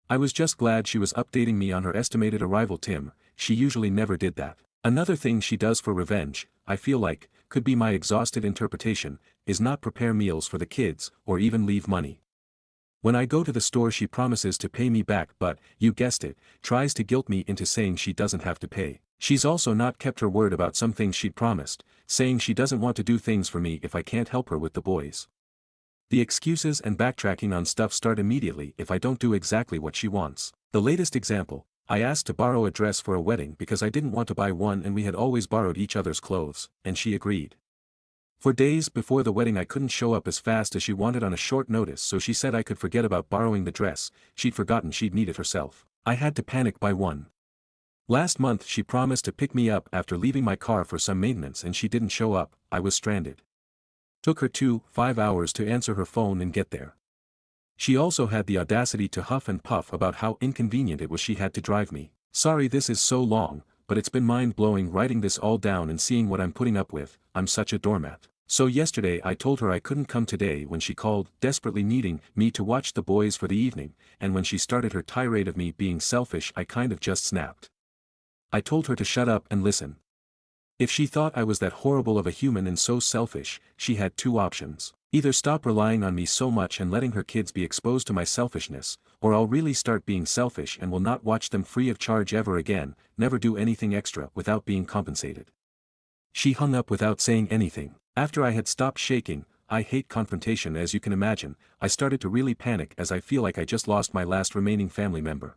Speaker 1: I was just glad she was updating me on her estimated arrival time. She usually never did that. Another thing she does for revenge, I feel like, could be my exhausted interpretation, is not prepare meals for the kids, or even leave money. When I go to the store she promises to pay me back but, you guessed it, tries to guilt me into saying she doesn't have to pay. She's also not kept her word about some things she'd promised, saying she doesn't want to do things for me if I can't help her with the boys. The excuses and backtracking on stuff start immediately if I don't do exactly what she wants. The latest example, I asked to borrow a dress for a wedding because I didn't want to buy one and we had always borrowed each other's clothes, and she agreed. For days before the wedding I couldn't show up as fast as she wanted on a short notice, so she said I could forget about borrowing the dress, she'd forgotten she'd need it herself. I had to panic buy one. Last month she promised to pick me up after leaving my car for some maintenance and she didn't show up, I was stranded. Took her 5 hours to answer her phone and get there. She also had the audacity to huff and puff about how inconvenient it was she had to drive me. Sorry this is so long, but it's been mind-blowing writing this all down and seeing what I'm putting up with. I'm such a doormat. So yesterday I told her I couldn't come today when she called, desperately needing me to watch the boys for the evening, and when she started her tirade of me being selfish I kind of just snapped. I told her to shut up and listen. If she thought I was that horrible of a human and so selfish, she had two options. Either stop relying on me so much and letting her kids be exposed to my selfishness, or I'll really start being selfish and will not watch them free of charge ever again, never do anything extra without being compensated. She hung up without saying anything. After I had stopped shaking, I hate confrontation as you can imagine, I started to really panic as I feel like I just lost my last remaining family member.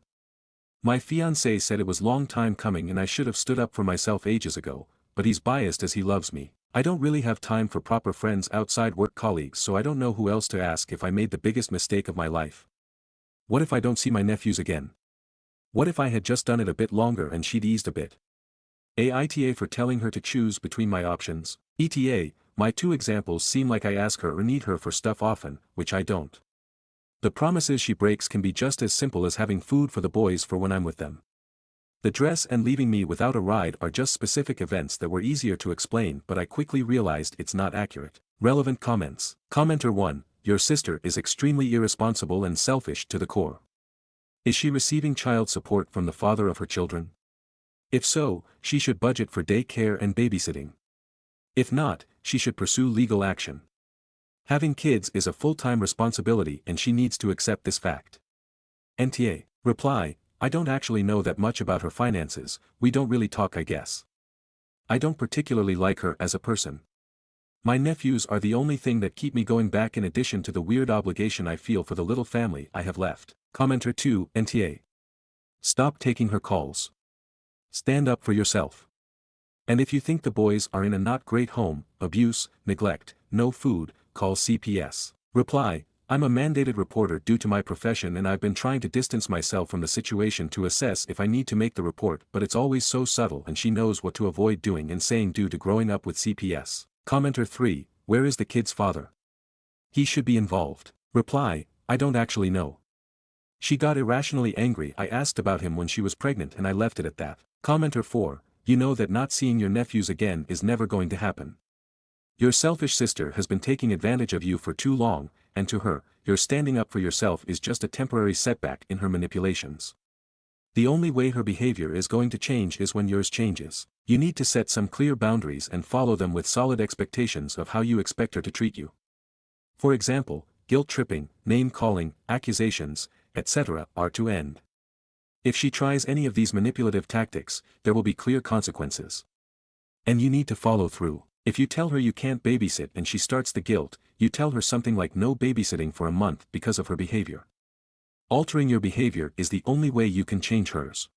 Speaker 1: My fiancé said it was long time coming and I should have stood up for myself ages ago, but he's biased as he loves me. I don't really have time for proper friends outside work colleagues, so I don't know who else to ask if I made the biggest mistake of my life. What if I don't see my nephews again? What if I had just done it a bit longer and she'd eased a bit? Aita for telling her to choose between my options. ETA, my two examples seem like I ask her or need her for stuff often, which I don't. The promises she breaks can be just as simple as having food for the boys for when I'm with them. The dress and leaving me without a ride are just specific events that were easier to explain, but I quickly realized it's not accurate. Relevant comments. Commenter 1, your sister is extremely irresponsible and selfish to the core. Is she receiving child support from the father of her children? If so, she should budget for daycare and babysitting. If not, she should pursue legal action. Having kids is a full-time responsibility and she needs to accept this fact. NTA. Reply, I don't actually know that much about her finances, we don't really talk I guess. I don't particularly like her as a person. My nephews are the only thing that keep me going back in addition to the weird obligation I feel for the little family I have left. Commenter 2, NTA. Stop taking her calls. Stand up for yourself. And if you think the boys are in a not great home, abuse, neglect, no food, call CPS. Reply, I'm a mandated reporter due to my profession and I've been trying to distance myself from the situation to assess if I need to make the report, but it's always so subtle and she knows what to avoid doing and saying due to growing up with CPS. Commenter 3, where is the kid's father? He should be involved. Reply, I don't actually know. She got irrationally angry. I asked about him when she was pregnant and I left it at that. Commenter 4, you know that not seeing your nephews again is never going to happen. Your selfish sister has been taking advantage of you for too long, and to her, your standing up for yourself is just a temporary setback in her manipulations. The only way her behavior is going to change is when yours changes. You need to set some clear boundaries and follow them with solid expectations of how you expect her to treat you. For example, guilt-tripping, name-calling, accusations, etc. are to end. If she tries any of these manipulative tactics, there will be clear consequences. And you need to follow through. If you tell her you can't babysit and she starts the guilt, you tell her something like no babysitting for a month because of her behavior. Altering your behavior is the only way you can change hers.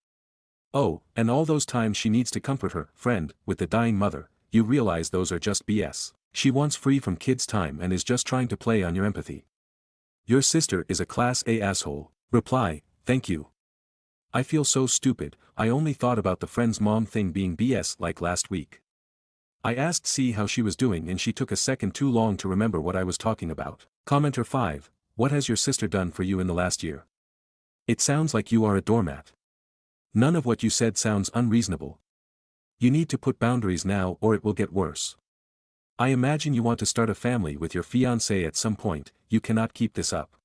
Speaker 1: Oh, and all those times she needs to comfort her friend with the dying mother, you realize those are just BS. She wants free from kids' time and is just trying to play on your empathy. Your sister is a class A asshole. Reply, thank you. I feel so stupid, I only thought about the friend's mom thing being BS like last week. I asked C how she was doing and she took a second too long to remember what I was talking about. Commenter 5, what has your sister done for you in the last year? It sounds like you are a doormat. None of what you said sounds unreasonable. You need to put boundaries now or it will get worse. I imagine you want to start a family with your fiancé at some point, you cannot keep this up.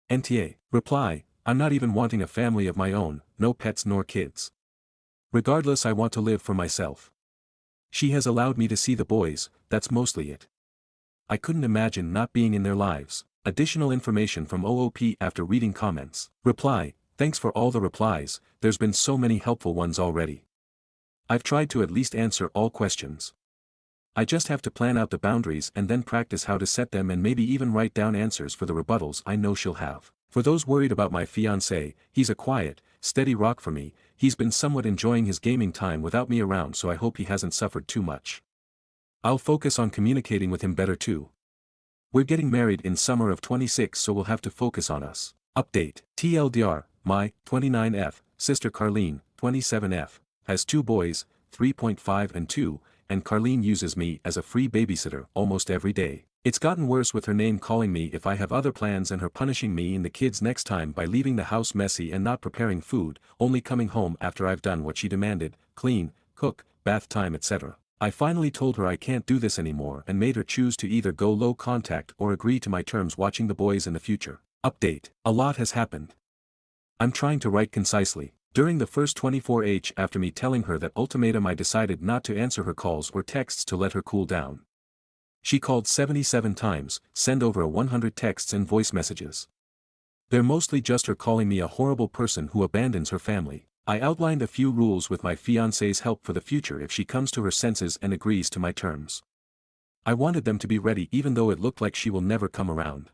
Speaker 1: NTA. Reply, I'm not even wanting a family of my own, no pets nor kids. Regardless, I want to live for myself. She has allowed me to see the boys, that's mostly it. I couldn't imagine not being in their lives. Additional information from OOP after reading comments. Reply, thanks for all the replies, there's been so many helpful ones already. I've tried to at least answer all questions. I just have to plan out the boundaries and then practice how to set them and maybe even write down answers for the rebuttals I know she'll have. For those worried about my fiancé, he's a quiet, steady rock for me, he's been somewhat enjoying his gaming time without me around, so I hope he hasn't suffered too much. I'll focus on communicating with him better too. We're getting married in summer of 26, so we'll have to focus on us. Update. TLDR, my, 29F, sister Carlene, 27F, has 2 boys, 3.5 and 2, and Carlene uses me as a free babysitter almost every day. It's gotten worse with her name calling me if I have other plans and her punishing me and the kids next time by leaving the house messy and not preparing food, only coming home after I've done what she demanded, clean, cook, bath time etc. I finally told her I can't do this anymore and made her choose to either go low contact or agree to my terms watching the boys in the future. Update. A lot has happened. I'm trying to write concisely. During the first 24h after me telling her that ultimatum I decided not to answer her calls or texts to let her cool down. She called 77 times, sent over 100 texts and voice messages. They're mostly just her calling me a horrible person who abandons her family. I outlined a few rules with my fiancé's help for the future if she comes to her senses and agrees to my terms. I wanted them to be ready even though it looked like she will never come around.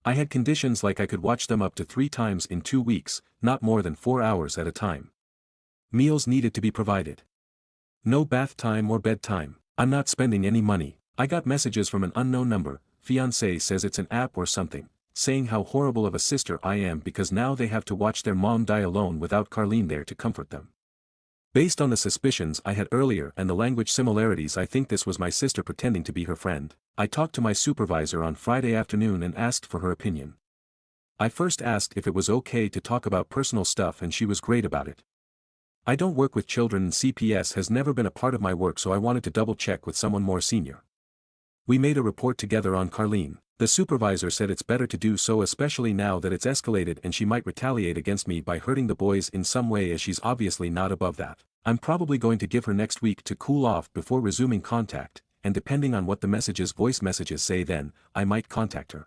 Speaker 1: I had conditions like I could watch them up to 3 times in 2 weeks, not more than 4 hours at a time. Meals needed to be provided. No bath time or bedtime. I'm not spending any money. I got messages from an unknown number, fiancé says it's an app or something, saying how horrible of a sister I am because now they have to watch their mom die alone without Carlene there to comfort them. Based on the suspicions I had earlier and the language similarities I think this was my sister pretending to be her friend. I talked to my supervisor on Friday afternoon and asked for her opinion. I first asked if it was okay to talk about personal stuff and she was great about it. I don't work with children and CPS has never been a part of my work so I wanted to double check with someone more senior. We made a report together on Carlene. The supervisor said it's better to do so especially now that it's escalated and she might retaliate against me by hurting the boys in some way as she's obviously not above that. I'm probably going to give her next week to cool off before resuming contact, and depending on what the voice messages say then, I might contact her.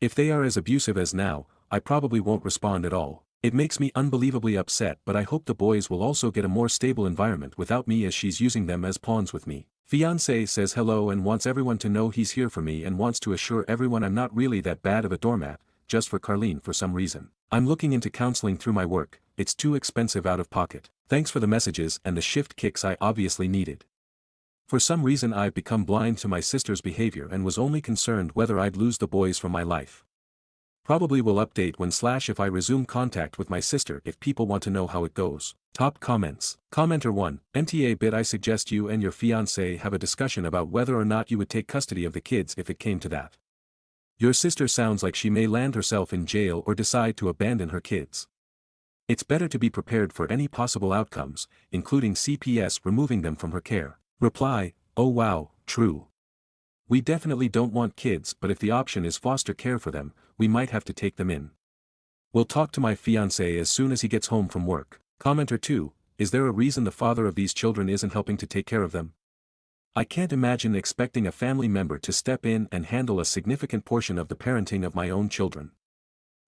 Speaker 1: If they are as abusive as now, I probably won't respond at all. It makes me unbelievably upset but I hope the boys will also get a more stable environment without me as she's using them as pawns with me. Fiancé says hello and wants everyone to know he's here for me and wants to assure everyone I'm not really that bad of a doormat, just for Carlene for some reason. I'm looking into counseling through my work, it's too expensive out of pocket. Thanks for the messages and the shift kicks I obviously needed. For some reason I've become blind to my sister's behavior and was only concerned whether I'd lose the boys from my life. Probably will update when / if I resume contact with my sister if people want to know how it goes. Top comments. Commenter 1, MTA bit I suggest you and your fiancé have a discussion about whether or not you would take custody of the kids if it came to that. Your sister sounds like she may land herself in jail or decide to abandon her kids. It's better to be prepared for any possible outcomes, including CPS removing them from her care. Reply, oh wow, true. We definitely don't want kids but if the option is foster care for them, we might have to take them in. We'll talk to my fiancé as soon as he gets home from work. Commenter 2, is there a reason the father of these children isn't helping to take care of them? I can't imagine expecting a family member to step in and handle a significant portion of the parenting of my own children.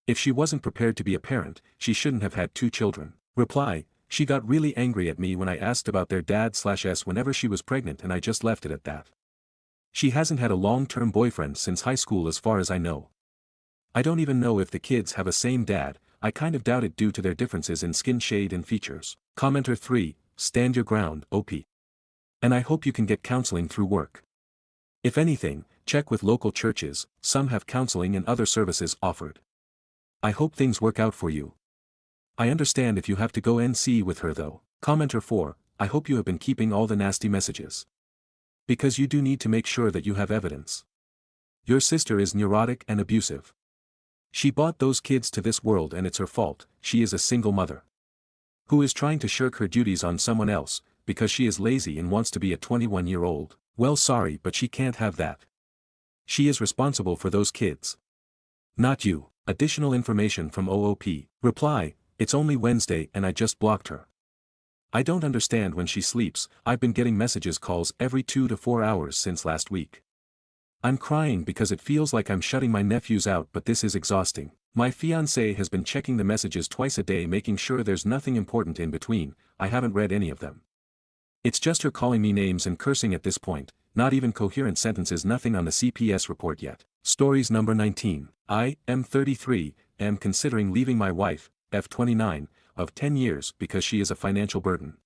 Speaker 1: If she wasn't prepared to be a parent, she shouldn't have had 2 children. Reply, she got really angry at me when I asked about their dad/s whenever she was pregnant and I just left it at that. She hasn't had a long-term boyfriend since high school as far as I know. I don't even know if the kids have a same dad, I kind of doubt it due to their differences in skin shade and features. Commenter 3, stand your ground, OP. And I hope you can get counseling through work. If anything, check with local churches, some have counseling and other services offered. I hope things work out for you. I understand if you have to go NC with her though. Commenter 4, I hope you have been keeping all the nasty messages. Because you do need to make sure that you have evidence. Your sister is neurotic and abusive. She brought those kids to this world and it's her fault. She is a single mother who is trying to shirk her duties on someone else, because she is lazy and wants to be a 21-year-old. Well sorry but she can't have that. She is responsible for those kids. Not you. Additional information from OOP. Reply, it's only Wednesday and I just blocked her. I don't understand when she sleeps, I've been getting messages calls every 2 to 4 hours since last week. I'm crying because it feels like I'm shutting my nephews out but this is exhausting. My fiancé has been checking the messages twice a day making sure there's nothing important in between, I haven't read any of them. It's just her calling me names and cursing at this point, not even coherent sentences, nothing on the CPS report yet. Stories number 19. I, am 33, am considering leaving my wife, F29, of 10 years because she is a financial burden.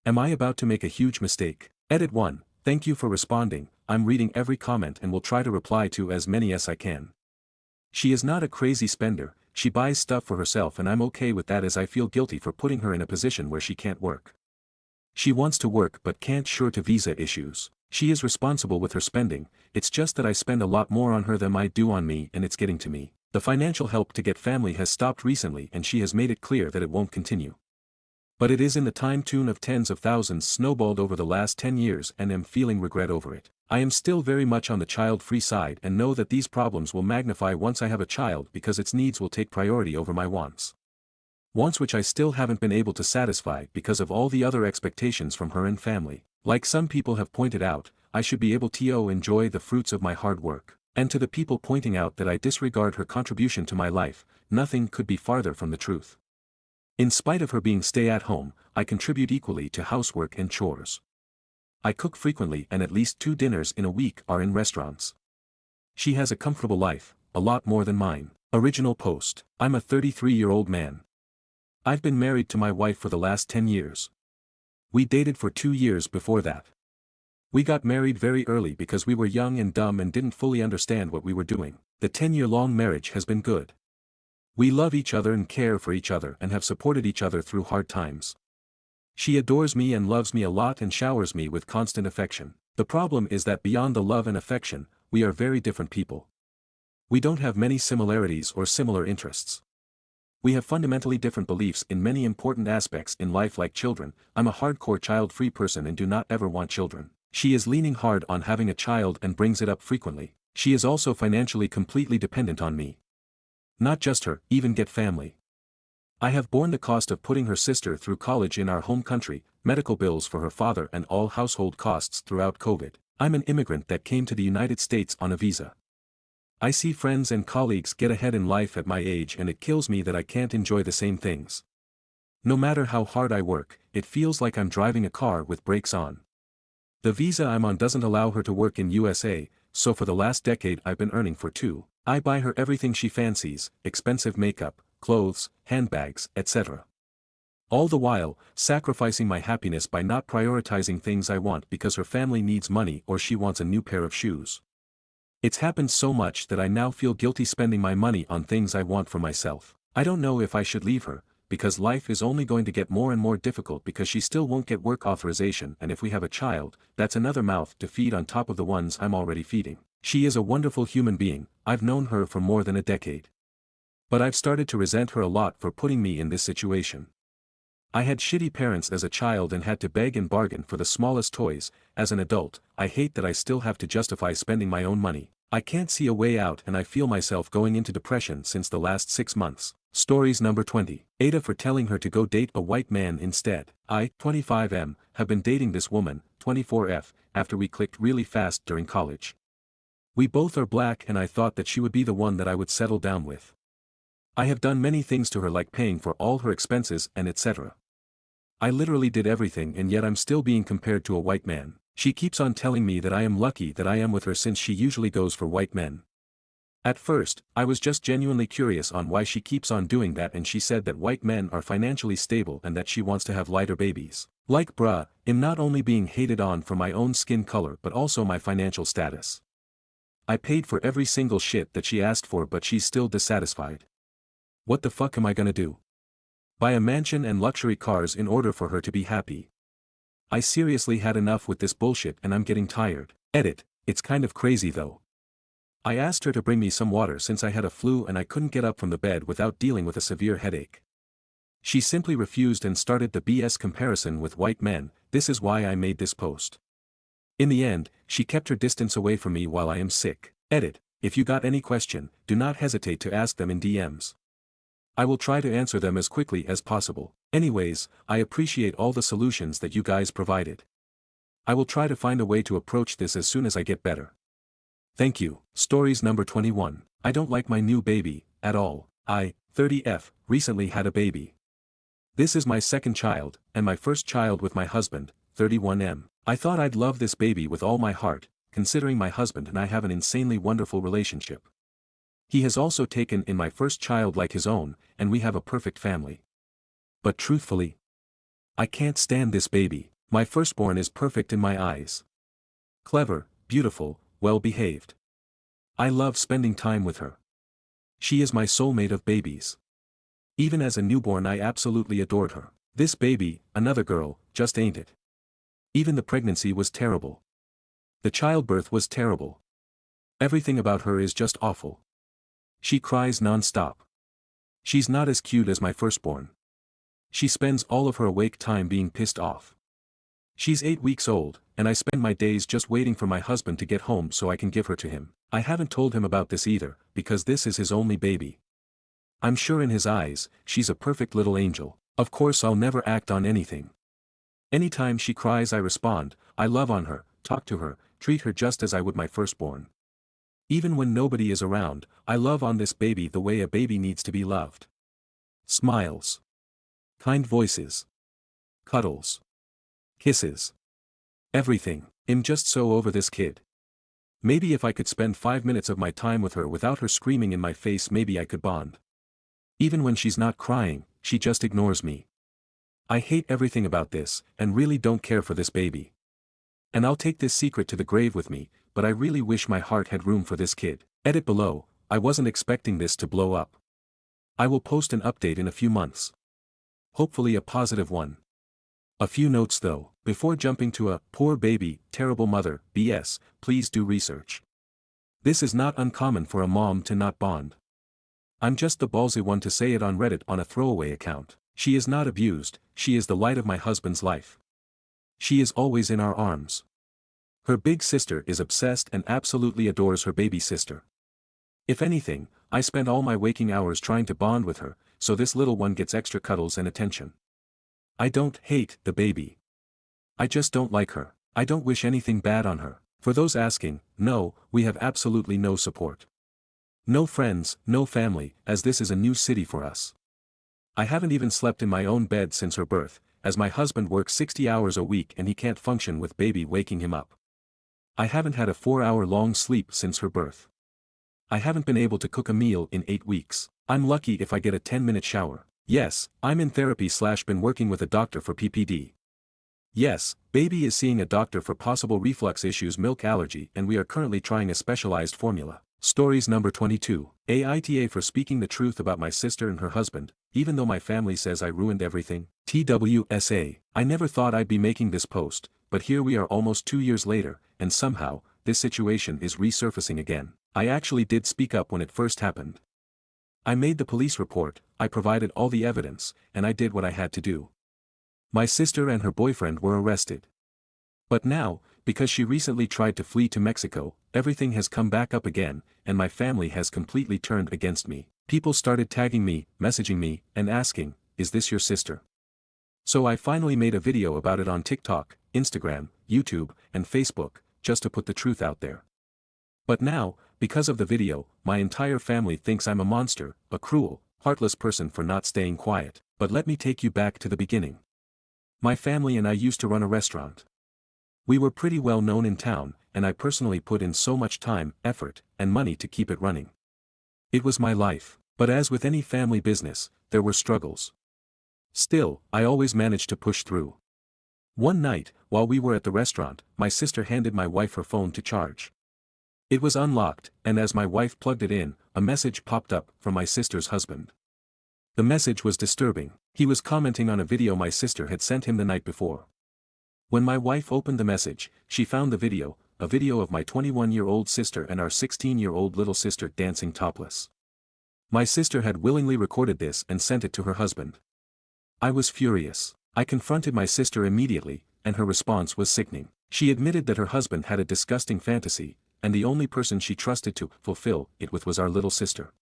Speaker 1: Am I about to make a huge mistake? Edit 1, thank you for responding, I'm reading every comment and will try to reply to as many as I can. She is not a crazy spender, she buys stuff for herself and I'm okay with that as I feel guilty for putting her in a position where she can't work. She wants to work but can't due to visa issues. She is responsible with her spending, it's just that I spend a lot more on her than I do on me and it's getting to me. The financial help to get family has stopped recently and she has made it clear that it won't continue. But it is in the time tune of tens of thousands snowballed over the last 10 years and am feeling regret over it. I am still very much on the child-free side and know that these problems will magnify once I have a child because its needs will take priority over my wants. Wants which I still haven't been able to satisfy because of all the other expectations from her and family. Like some people have pointed out, I should be able to enjoy the fruits of my hard work. And to the people pointing out that I disregard her contribution to my life, nothing could be farther from the truth. In spite of her being stay-at-home, I contribute equally to housework and chores. I cook frequently and at least 2 dinners in a week are in restaurants. She has a comfortable life, a lot more than mine. Original post. I'm a 33-year-old man. I've been married to my wife for the last 10 years. We dated for 2 years before that. We got married very early because we were young and dumb and didn't fully understand what we were doing. The 10-year-long marriage has been good. We love each other and care for each other and have supported each other through hard times. She adores me and loves me a lot and showers me with constant affection. The problem is that beyond the love and affection, we are very different people. We don't have many similarities or similar interests. We have fundamentally different beliefs in many important aspects in life like children. I'm a hardcore child-free person and do not ever want children. She is leaning hard on having a child and brings it up frequently. She is also financially completely dependent on me. Not just her, even get family. I have borne the cost of putting her sister through college in our home country, medical bills for her father and all household costs throughout COVID. I'm an immigrant that came to the United States on a visa. I see friends and colleagues get ahead in life at my age and it kills me that I can't enjoy the same things. No matter how hard I work, it feels like I'm driving a car with brakes on. The visa I'm on doesn't allow her to work in USA, so for the last decade I've been earning for 2. I buy her everything she fancies, expensive makeup, clothes, handbags, etc. All the while, sacrificing my happiness by not prioritizing things I want because her family needs money or she wants a new pair of shoes. It's happened so much that I now feel guilty spending my money on things I want for myself. I don't know if I should leave her, because life is only going to get more and more difficult because she still won't get work authorization and if we have a child, that's another mouth to feed on top of the ones I'm already feeding. She is a wonderful human being, I've known her for more than a decade. But I've started to resent her a lot for putting me in this situation. I had shitty parents as a child and had to beg and bargain for the smallest toys. As an adult, I hate that I still have to justify spending my own money. I can't see a way out and I feel myself going into depression since the last 6 months. Stories number 20. Aita for telling her to go date a white man instead. I, 25M, have been dating this woman, 24F, after we clicked really fast during college. We both are black and I thought that she would be the one that I would settle down with. I have done many things to her like paying for all her expenses and etc. I literally did everything and yet I'm still being compared to a white man. She keeps on telling me that I am lucky that I am with her since she usually goes for white men. At first, I was just genuinely curious on why she keeps on doing that and she said that white men are financially stable and that she wants to have lighter babies. Like bruh, I'm not only being hated on for my own skin color but also my financial status. I paid for every single shit that she asked for but she's still dissatisfied. What the fuck am I gonna do? Buy a mansion and luxury cars in order for her to be happy? I seriously had enough with this bullshit and I'm getting tired. Edit, it's kind of crazy though. I asked her to bring me some water since I had a flu and I couldn't get up from the bed without dealing with a severe headache. She simply refused and started the BS comparison with white men. This is why I made this post. In the end, she kept her distance away from me while I am sick. Edit, if you got any question, do not hesitate to ask them in DMs. I will try to answer them as quickly as possible. Anyways, I appreciate all the solutions that you guys provided. I will try to find a way to approach this as soon as I get better. Thank you. Stories number 21. I don't like my new baby, at all. I, 30F, recently had a baby. This is my second child, and my first child with my husband, 31M. I thought I'd love this baby with all my heart, considering my husband and I have an insanely wonderful relationship. He has also taken in my first child like his own, and we have a perfect family. But truthfully, I can't stand this baby. My firstborn is perfect in my eyes. Clever, beautiful, well-behaved. I love spending time with her. She is my soulmate of babies. Even as a newborn I absolutely adored her. This baby, another girl, just ain't it. Even the pregnancy was terrible. The childbirth was terrible. Everything about her is just awful. She cries non-stop. She's not as cute as my firstborn. She spends all of her awake time being pissed off. She's 8 weeks old, and I spend my days just waiting for my husband to get home so I can give her to him. I haven't told him about this either, because this is his only baby. I'm sure in his eyes, she's a perfect little angel. Of course I'll never act on anything. Anytime she cries I respond, I love on her, talk to her, treat her just as I would my firstborn. Even when nobody is around, I love on this baby the way a baby needs to be loved. Smiles. Kind voices. Cuddles. Kisses. Everything. I'm just so over this kid. Maybe if I could spend 5 minutes of my time with her without her screaming in my face, maybe I could bond. Even when she's not crying, she just ignores me. I hate everything about this, and really don't care for this baby. And I'll take this secret to the grave with me, but I really wish my heart had room for this kid. Edit below, I wasn't expecting this to blow up. I will post an update in a few months. Hopefully a positive one. A few notes though, before jumping to a poor baby, terrible mother, BS, please do research. This is not uncommon for a mom to not bond. I'm just the ballsy one to say it on Reddit on a throwaway account. She is not abused, she is the light of my husband's life. She is always in our arms. Her big sister is obsessed and absolutely adores her baby sister. If anything, I spend all my waking hours trying to bond with her, so this little one gets extra cuddles and attention. I don't hate the baby. I just don't like her. I don't wish anything bad on her. For those asking, no, we have absolutely no support. No friends, no family, as this is a new city for us. I haven't even slept in my own bed since her birth, as my husband works 60 hours a week and he can't function with baby waking him up. I haven't had a 4-hour-long sleep since her birth. I haven't been able to cook a meal in 8 weeks. I'm lucky if I get a 10-minute shower. Yes, I'm in therapy / been working with a doctor for PPD. Yes, baby is seeing a doctor for possible reflux issues, milk allergy, and we are currently trying a specialized formula. Stories number 22. Aita for speaking the truth about my sister and her husband, even though my family says I ruined everything. TWSA. I never thought I'd be making this post, but here we are almost 2 years later, and somehow, this situation is resurfacing again. I actually did speak up when it first happened. I made the police report, I provided all the evidence, and I did what I had to do. My sister and her boyfriend were arrested. But now, because she recently tried to flee to Mexico, everything has come back up again, and my family has completely turned against me. People started tagging me, messaging me, and asking, "Is this your sister?" So I finally made a video about it on TikTok, Instagram, YouTube, and Facebook, just to put the truth out there. But now, because of the video, my entire family thinks I'm a monster, a cruel, heartless person for not staying quiet. But let me take you back to the beginning. My family and I used to run a restaurant. We were pretty well known in town, and I personally put in so much time, effort, and money to keep it running. It was my life, but as with any family business, there were struggles. Still, I always managed to push through. One night, while we were at the restaurant, my sister handed my wife her phone to charge. It was unlocked, and as my wife plugged it in, a message popped up from my sister's husband. The message was disturbing. He was commenting on a video my sister had sent him the night before. When my wife opened the message, she found the video, a video of my 21-year-old sister and our 16-year-old little sister dancing topless. My sister had willingly recorded this and sent it to her husband. I was furious. I confronted my sister immediately, and her response was sickening. She admitted that her husband had a disgusting fantasy, and the only person she trusted to fulfill it with was our little sister.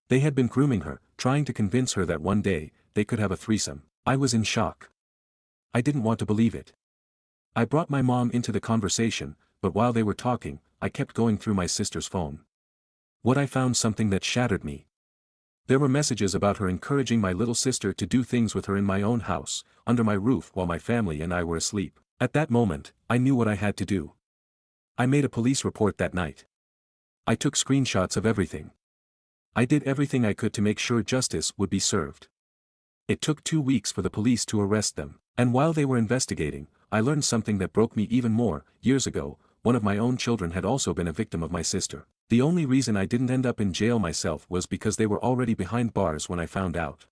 Speaker 1: They had been grooming her, trying to convince her that one day, they could have a threesome. I was in shock. I didn't want to believe it. I brought my mom into the conversation, but while they were talking, I kept going through my sister's phone. What I found something that shattered me. There were messages about her encouraging my little sister to do things with her in my own house, under my roof while my family and I were asleep. At that moment, I knew what I had to do. I made a police report that night. I took screenshots of everything. I did everything I could to make sure justice would be served. It took 2 weeks for the police to arrest them, and while they were investigating, I learned something that broke me even more. Years ago, one of my own children had also been a victim of my sister. The only reason I didn't end up in jail myself was because they were already behind bars when I found out.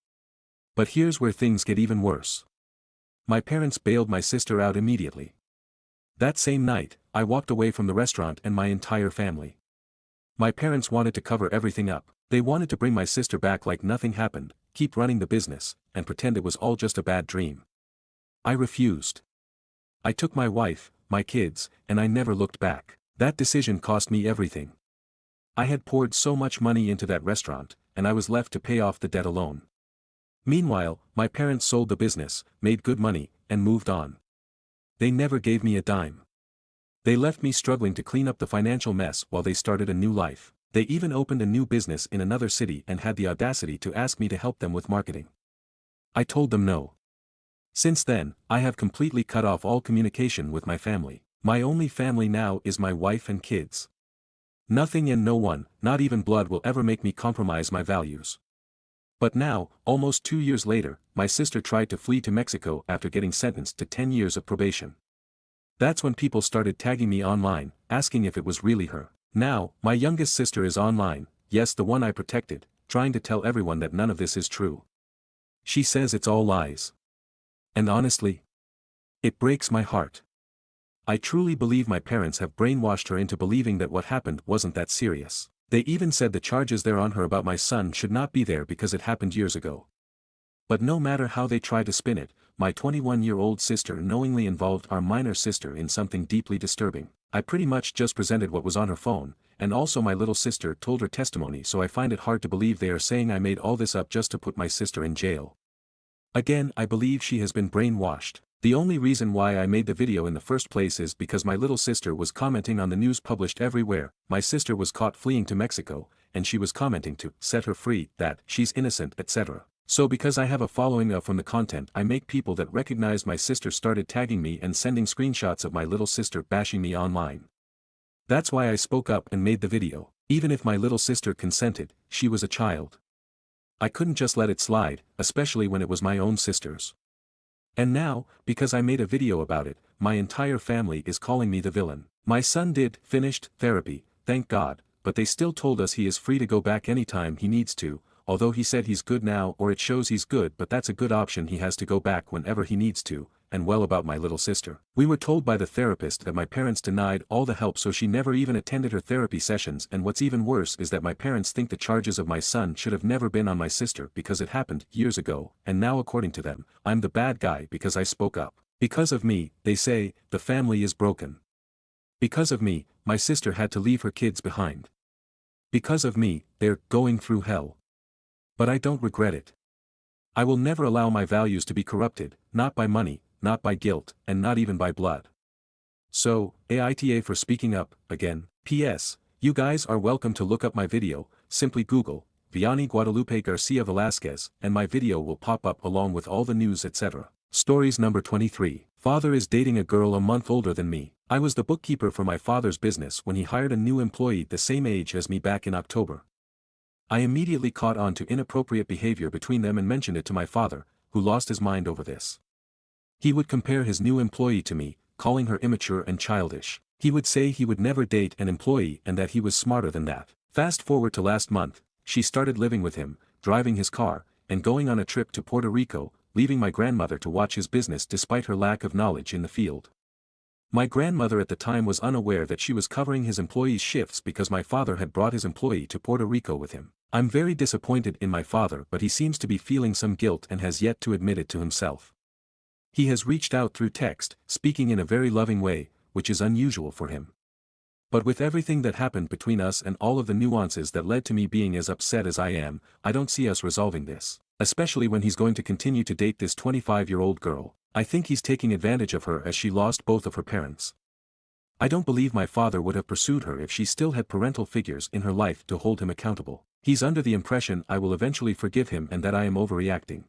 Speaker 1: But here's where things get even worse. My parents bailed my sister out immediately. That same night, I walked away from the restaurant and my entire family. My parents wanted to cover everything up. They wanted to bring my sister back like nothing happened, keep running the business, and pretend it was all just a bad dream. I refused. I took my wife, my kids, and I never looked back. That decision cost me everything. I had poured so much money into that restaurant, and I was left to pay off the debt alone. Meanwhile, my parents sold the business, made good money, and moved on. They never gave me a dime. They left me struggling to clean up the financial mess while they started a new life. They even opened a new business in another city and had the audacity to ask me to help them with marketing. I told them no. Since then, I have completely cut off all communication with my family. My only family now is my wife and kids. Nothing and no one, not even blood, will ever make me compromise my values. But now, almost 2 years later, my sister tried to flee to Mexico after getting sentenced to 10 years of probation. That's when people started tagging me online, asking if it was really her. Now, my youngest sister is online, yes, the one I protected, trying to tell everyone that none of this is true. She says it's all lies. And honestly, it breaks my heart. I truly believe my parents have brainwashed her into believing that what happened wasn't that serious. They even said the charges they're on her about my son should not be there because it happened years ago. But no matter how they try to spin it, my 21-year-old sister knowingly involved our minor sister in something deeply disturbing. I pretty much just presented what was on her phone, and also my little sister told her testimony, so I find it hard to believe they are saying I made all this up just to put my sister in jail. Again, I believe she has been brainwashed. The only reason why I made the video in the first place is because my little sister was commenting on the news published everywhere. My sister was caught fleeing to Mexico, and she was commenting to set her free, that she's innocent, etc. So because I have a following from the content I make, people that recognize my sister started tagging me and sending screenshots of my little sister bashing me online. That's why I spoke up and made the video. Even if my little sister consented, she was a child. I couldn't just let it slide, especially when it was my own sister's. And now, because I made a video about it, my entire family is calling me the villain. My son finished therapy, thank God, but they still told us he is free to go back anytime he needs to, although he said he's good now, or it shows he's good, but that's a good option. He has to go back whenever he needs to. And well, about my little sister. We were told by the therapist that my parents denied all the help, so she never even attended her therapy sessions, and what's even worse is that my parents think the charges of my son should have never been on my sister because it happened years ago, and now according to them, I'm the bad guy because I spoke up. Because of me, they say, the family is broken. Because of me, my sister had to leave her kids behind. Because of me, they're going through hell. But I don't regret it. I will never allow my values to be corrupted, not by money, not by guilt, and not even by blood. So, Aita for speaking up, again. P.S. You guys are welcome to look up my video, simply Google, Vianney Guadalupe Garcia Velasquez, and my video will pop up along with all the news, etc. Stories number 23. Father is dating a girl a month older than me. I was the bookkeeper for my father's business when he hired a new employee the same age as me back in October. I immediately caught on to inappropriate behavior between them and mentioned it to my father, who lost his mind over this. He would compare his new employee to me, calling her immature and childish. He would say he would never date an employee and that he was smarter than that. Fast forward to last month, she started living with him, driving his car, and going on a trip to Puerto Rico, leaving my grandmother to watch his business despite her lack of knowledge in the field. My grandmother at the time was unaware that she was covering his employees' shifts because my father had brought his employee to Puerto Rico with him. I'm very disappointed in my father, but he seems to be feeling some guilt and has yet to admit it to himself. He has reached out through text, speaking in a very loving way, which is unusual for him. But with everything that happened between us and all of the nuances that led to me being as upset as I am, I don't see us resolving this. Especially when he's going to continue to date this 25-year-old girl. I think he's taking advantage of her as she lost both of her parents. I don't believe my father would have pursued her if she still had parental figures in her life to hold him accountable. He's under the impression I will eventually forgive him and that I am overreacting.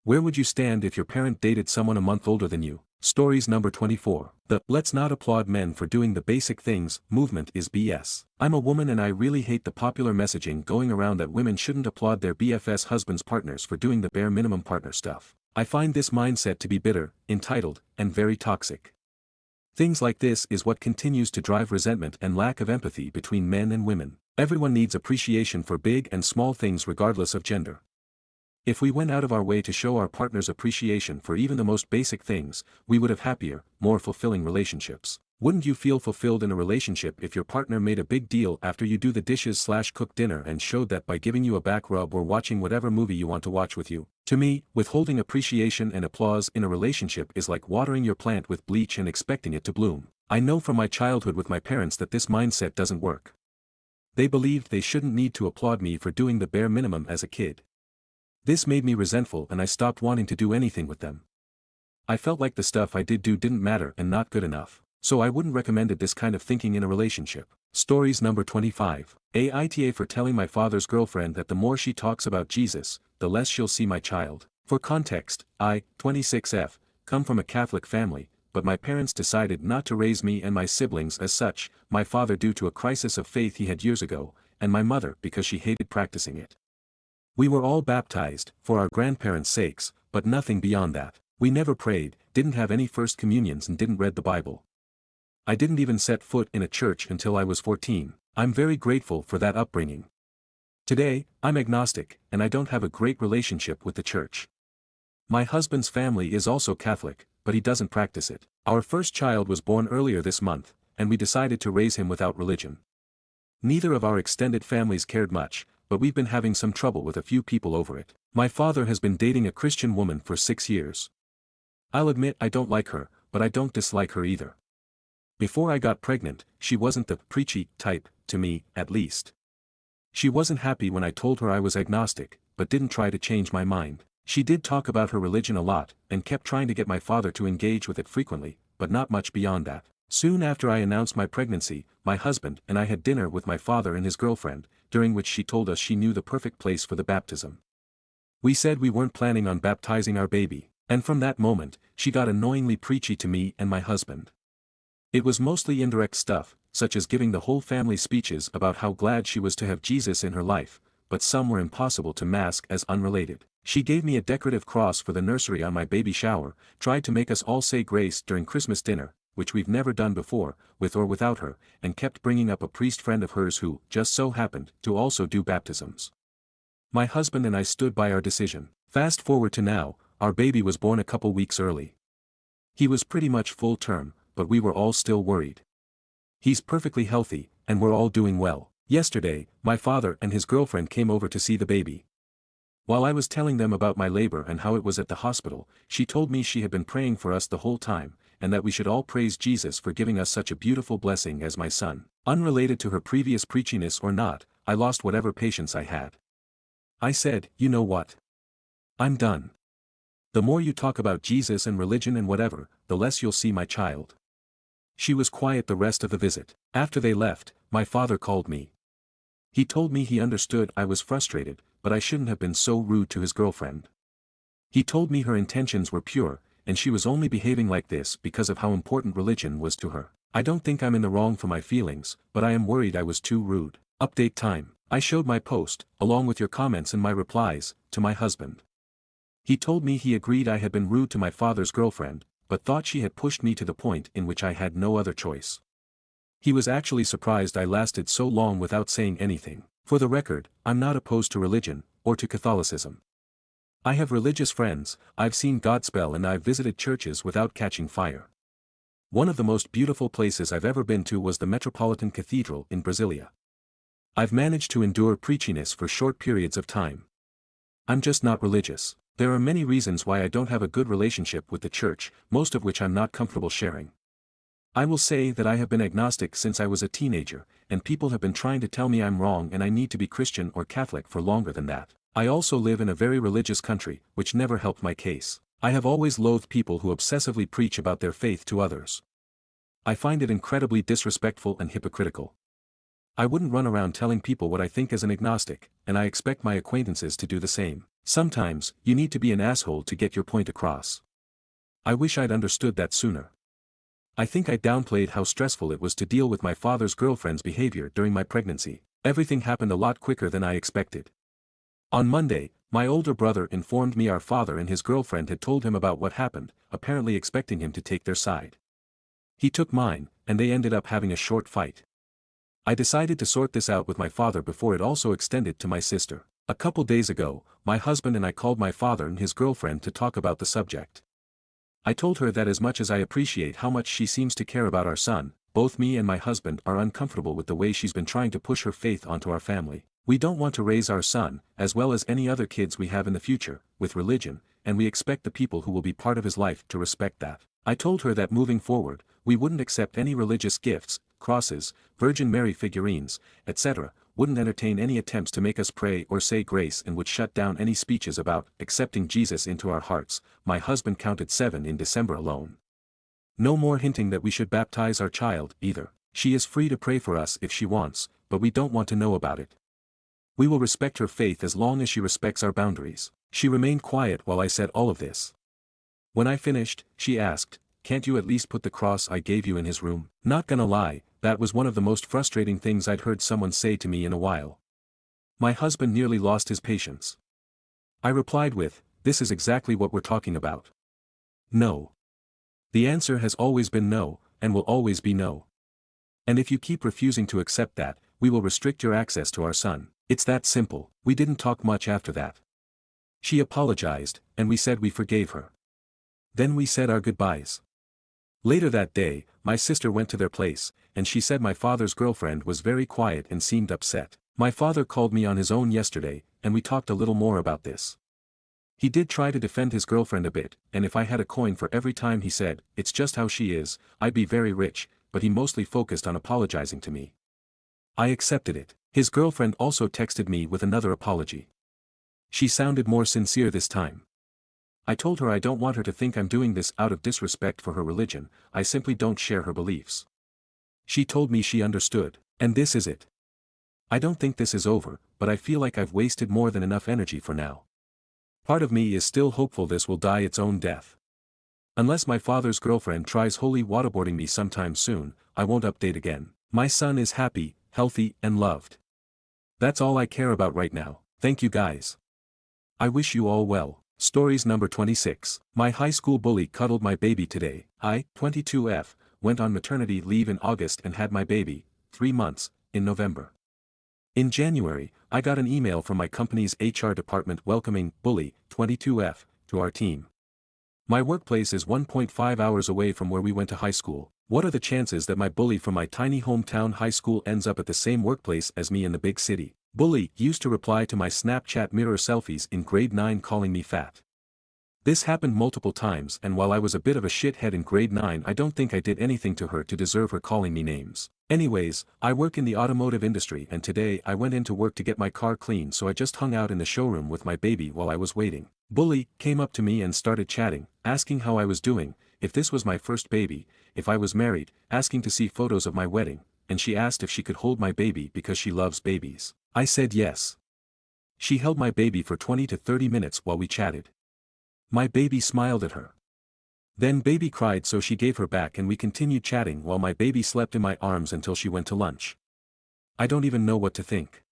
Speaker 1: Where would you stand if your parent dated someone a month older than you? Stories number 24. The "let's not applaud men for doing the basic things" movement is BS. I'm a woman and I really hate the popular messaging going around that women shouldn't applaud their BFS husbands' partners for doing the bare minimum partner stuff. I find this mindset to be bitter, entitled, and very toxic. Things like this is what continues to drive resentment and lack of empathy between men and women. Everyone needs appreciation for big and small things regardless of gender. If we went out of our way to show our partner's appreciation for even the most basic things, we would have happier, more fulfilling relationships. Wouldn't you feel fulfilled in a relationship if your partner made a big deal after you do the dishes/cook dinner and showed that by giving you a back rub or watching whatever movie you want to watch with you? To me, withholding appreciation and applause in a relationship is like watering your plant with bleach and expecting it to bloom. I know from my childhood with my parents that this mindset doesn't work. They believed they shouldn't need to applaud me for doing the bare minimum as a kid. This made me resentful and I stopped wanting to do anything with them. I felt like the stuff I did do didn't matter and not good enough, so I wouldn't recommend this kind of thinking in a relationship. Stories number 25. Aita for telling my father's girlfriend that the more she talks about Jesus, the less she'll see my child. For context, I, 26F, come from a Catholic family, but my parents decided not to raise me and my siblings as such, my father due to a crisis of faith he had years ago, and my mother because she hated practicing it. We were all baptized, for our grandparents' sakes, but nothing beyond that. We never prayed, didn't have any first communions and didn't read the Bible. I didn't even set foot in a church until I was 14. I'm very grateful for that upbringing. Today, I'm agnostic, and I don't have a great relationship with the church. My husband's family is also Catholic, but he doesn't practice it. Our first child was born earlier this month, and we decided to raise him without religion. Neither of our extended families cared much, but we've been having some trouble with a few people over it. My father has been dating a Christian woman for 6 years. I'll admit I don't like her, but I don't dislike her either. Before I got pregnant, she wasn't the preachy type, to me, at least. She wasn't happy when I told her I was agnostic, but didn't try to change my mind. She did talk about her religion a lot, and kept trying to get my father to engage with it frequently, but not much beyond that. Soon after I announced my pregnancy, my husband and I had dinner with my father and his girlfriend, during which she told us she knew the perfect place for the baptism. We said we weren't planning on baptizing our baby, and from that moment, she got annoyingly preachy to me and my husband. It was mostly indirect stuff, such as giving the whole family speeches about how glad she was to have Jesus in her life, but some were impossible to mask as unrelated. She gave me a decorative cross for the nursery on my baby shower, tried to make us all say grace during Christmas dinner, which we've never done before, with or without her, and kept bringing up a priest friend of hers who, just so happened, to also do baptisms. My husband and I stood by our decision. Fast forward to now, our baby was born a couple weeks early. He was pretty much full term, but we were all still worried. He's perfectly healthy, and we're all doing well. Yesterday, my father and his girlfriend came over to see the baby. While I was telling them about my labor and how it was at the hospital, she told me she had been praying for us the whole time, and that we should all praise Jesus for giving us such a beautiful blessing as my son. Unrelated to her previous preachiness or not, I lost whatever patience I had. I said, you know what? I'm done. The more you talk about Jesus and religion and whatever, the less you'll see my child. She was quiet the rest of the visit. After they left, my father called me. He told me he understood I was frustrated, but I shouldn't have been so rude to his girlfriend. He told me her intentions were pure, and she was only behaving like this because of how important religion was to her. I don't think I'm in the wrong for my feelings, but I am worried I was too rude. Update time. I showed my post, along with your comments and my replies, to my husband. He told me he agreed I had been rude to my father's girlfriend, but thought she had pushed me to the point in which I had no other choice. He was actually surprised I lasted so long without saying anything. For the record, I'm not opposed to religion, or to Catholicism. I have religious friends, I've seen Godspell and I've visited churches without catching fire. One of the most beautiful places I've ever been to was the Metropolitan Cathedral in Brasilia. I've managed to endure preachiness for short periods of time. I'm just not religious. There are many reasons why I don't have a good relationship with the church, most of which I'm not comfortable sharing. I will say that I have been agnostic since I was a teenager, and people have been trying to tell me I'm wrong and I need to be Christian or Catholic for longer than that. I also live in a very religious country, which never helped my case. I have always loathed people who obsessively preach about their faith to others. I find it incredibly disrespectful and hypocritical. I wouldn't run around telling people what I think as an agnostic, and I expect my acquaintances to do the same. Sometimes, you need to be an asshole to get your point across. I wish I'd understood that sooner. I think I downplayed how stressful it was to deal with my father's girlfriend's behavior during my pregnancy. Everything happened a lot quicker than I expected. On Monday, my older brother informed me our father and his girlfriend had told him about what happened, apparently expecting him to take their side. He took mine, and they ended up having a short fight. I decided to sort this out with my father before it also extended to my sister. A couple days ago, my husband and I called my father and his girlfriend to talk about the subject. I told her that as much as I appreciate how much she seems to care about our son, both me and my husband are uncomfortable with the way she's been trying to push her faith onto our family. We don't want to raise our son, as well as any other kids we have in the future, with religion, and we expect the people who will be part of his life to respect that. I told her that moving forward, we wouldn't accept any religious gifts, crosses, Virgin Mary figurines, etc., wouldn't entertain any attempts to make us pray or say grace, and would shut down any speeches about accepting Jesus into our hearts. My husband counted 7 in December alone. No more hinting that we should baptize our child, either. She is free to pray for us if she wants, but we don't want to know about it. We will respect her faith as long as she respects our boundaries. She remained quiet while I said all of this. When I finished, she asked, "Can't you at least put the cross I gave you in his room?" Not gonna lie, that was one of the most frustrating things I'd heard someone say to me in a while. My husband nearly lost his patience. I replied with, "This is exactly what we're talking about. No. The answer has always been no, and will always be no. And if you keep refusing to accept that, we will restrict your access to our son. It's that simple." We didn't talk much after that. She apologized, and we said we forgave her. Then we said our goodbyes. Later that day, my sister went to their place, and she said my father's girlfriend was very quiet and seemed upset. My father called me on his own yesterday, and we talked a little more about this. He did try to defend his girlfriend a bit, and if I had a coin for every time he said, "It's just how she is," I'd be very rich, but he mostly focused on apologizing to me. I accepted it. His girlfriend also texted me with another apology. She sounded more sincere this time. I told her I don't want her to think I'm doing this out of disrespect for her religion, I simply don't share her beliefs. She told me she understood. And this is it. I don't think this is over, but I feel like I've wasted more than enough energy for now. Part of me is still hopeful this will die its own death. Unless my father's girlfriend tries holy waterboarding me sometime soon, I won't update again. My son is happy, healthy, and loved. That's all I care about right now. Thank you guys. I wish you all well. Stories number 26. My high school bully cuddled my baby today. I, 22F, went on maternity leave in August and had my baby, 3 months, in November. In January, I got an email from my company's HR department welcoming bully, 22F, to our team. My workplace is 1.5 hours away from where we went to high school. What are the chances that my bully from my tiny hometown high school ends up at the same workplace as me in the big city? Bully used to reply to my Snapchat mirror selfies in grade 9 calling me fat. This happened multiple times, and while I was a bit of a shithead in grade 9, I don't think I did anything to her to deserve her calling me names. Anyways, I work in the automotive industry, and today I went into work to get my car clean, so I just hung out in the showroom with my baby while I was waiting. Bully came up to me and started chatting, asking how I was doing, if this was my first baby, if I was married, asking to see photos of my wedding, and she asked if she could hold my baby because she loves babies. I said yes. She held my baby for 20 to 30 minutes while we chatted. My baby smiled at her. Then baby cried, so she gave her back and we continued chatting while my baby slept in my arms until she went to lunch. I don't even know what to think.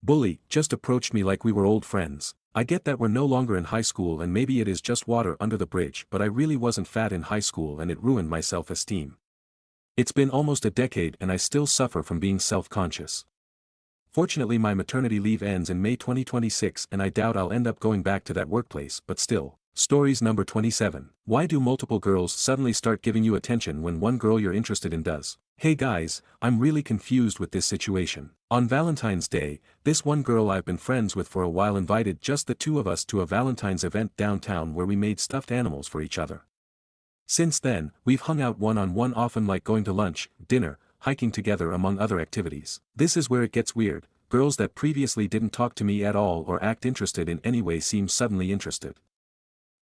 Speaker 1: Bully just approached me like we were old friends. I get that we're no longer in high school and maybe it is just water under the bridge, but I really wasn't fat in high school and it ruined my self-esteem. It's been almost a decade and I still suffer from being self-conscious. Fortunately, my maternity leave ends in May 2026 and I doubt I'll end up going back to that workplace, but still. Stories number 27. Why do multiple girls suddenly start giving you attention when one girl you're interested in does? Hey guys, I'm really confused with this situation. On Valentine's Day, this one girl I've been friends with for a while invited just the two of us to a Valentine's event downtown where we made stuffed animals for each other. Since then, we've hung out one-on-one often, like going to lunch, dinner, hiking together among other activities. This is where it gets weird. Girls that previously didn't talk to me at all or act interested in any way seem suddenly interested.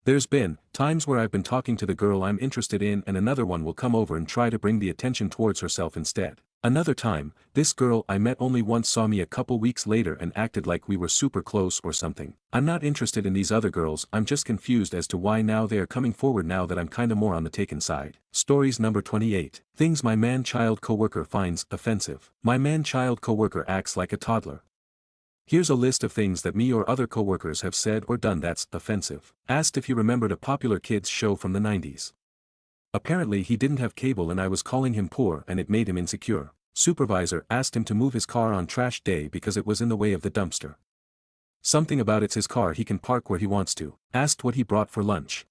Speaker 1: There's been times where I've been talking to the girl I'm interested in and another one will come over and try to bring the attention towards herself instead. Another time, this girl I met only once saw me a couple weeks later and acted like we were super close or something. I'm not interested in these other girls, I'm just confused as to why now they are coming forward now that I'm kinda more on the taken side. Stories number 28. Things my man-child coworker finds offensive. My man-child coworker acts like a toddler. Here's a list of things that me or other coworkers have said or done that's offensive. Asked if he remembered a popular kids show from the 90s. Apparently he didn't have cable and I was calling him poor and it made him insecure. Supervisor asked him to move his car on trash day because it was in the way of the dumpster. Something about it's his car, he can park where he wants to. Asked what he brought for lunch.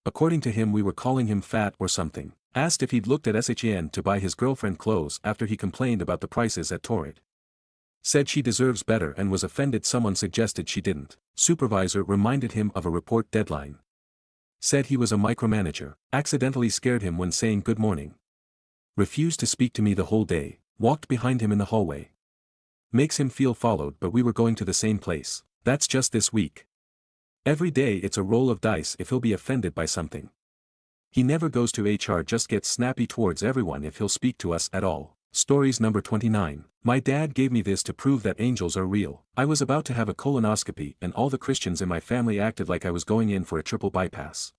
Speaker 1: According to him we were calling him fat or something. Asked if he'd looked at SHN to buy his girlfriend clothes after he complained about the prices at Torrid. Said she deserves better and was offended someone suggested she didn't. Supervisor reminded him of a report deadline. Said he was a micromanager. Accidentally scared him when saying good morning. Refused to speak to me the whole day. Walked behind him in the hallway. Makes him feel followed, but we were going to the same place. That's just this week. Every day it's a roll of dice if he'll be offended by something. He never goes to HR, just gets snappy towards everyone if he'll speak to us at all. Stories number 29. My dad gave me this to prove that angels are real. I was about to have a colonoscopy and all the Christians in my family acted like I was going in for a triple bypass.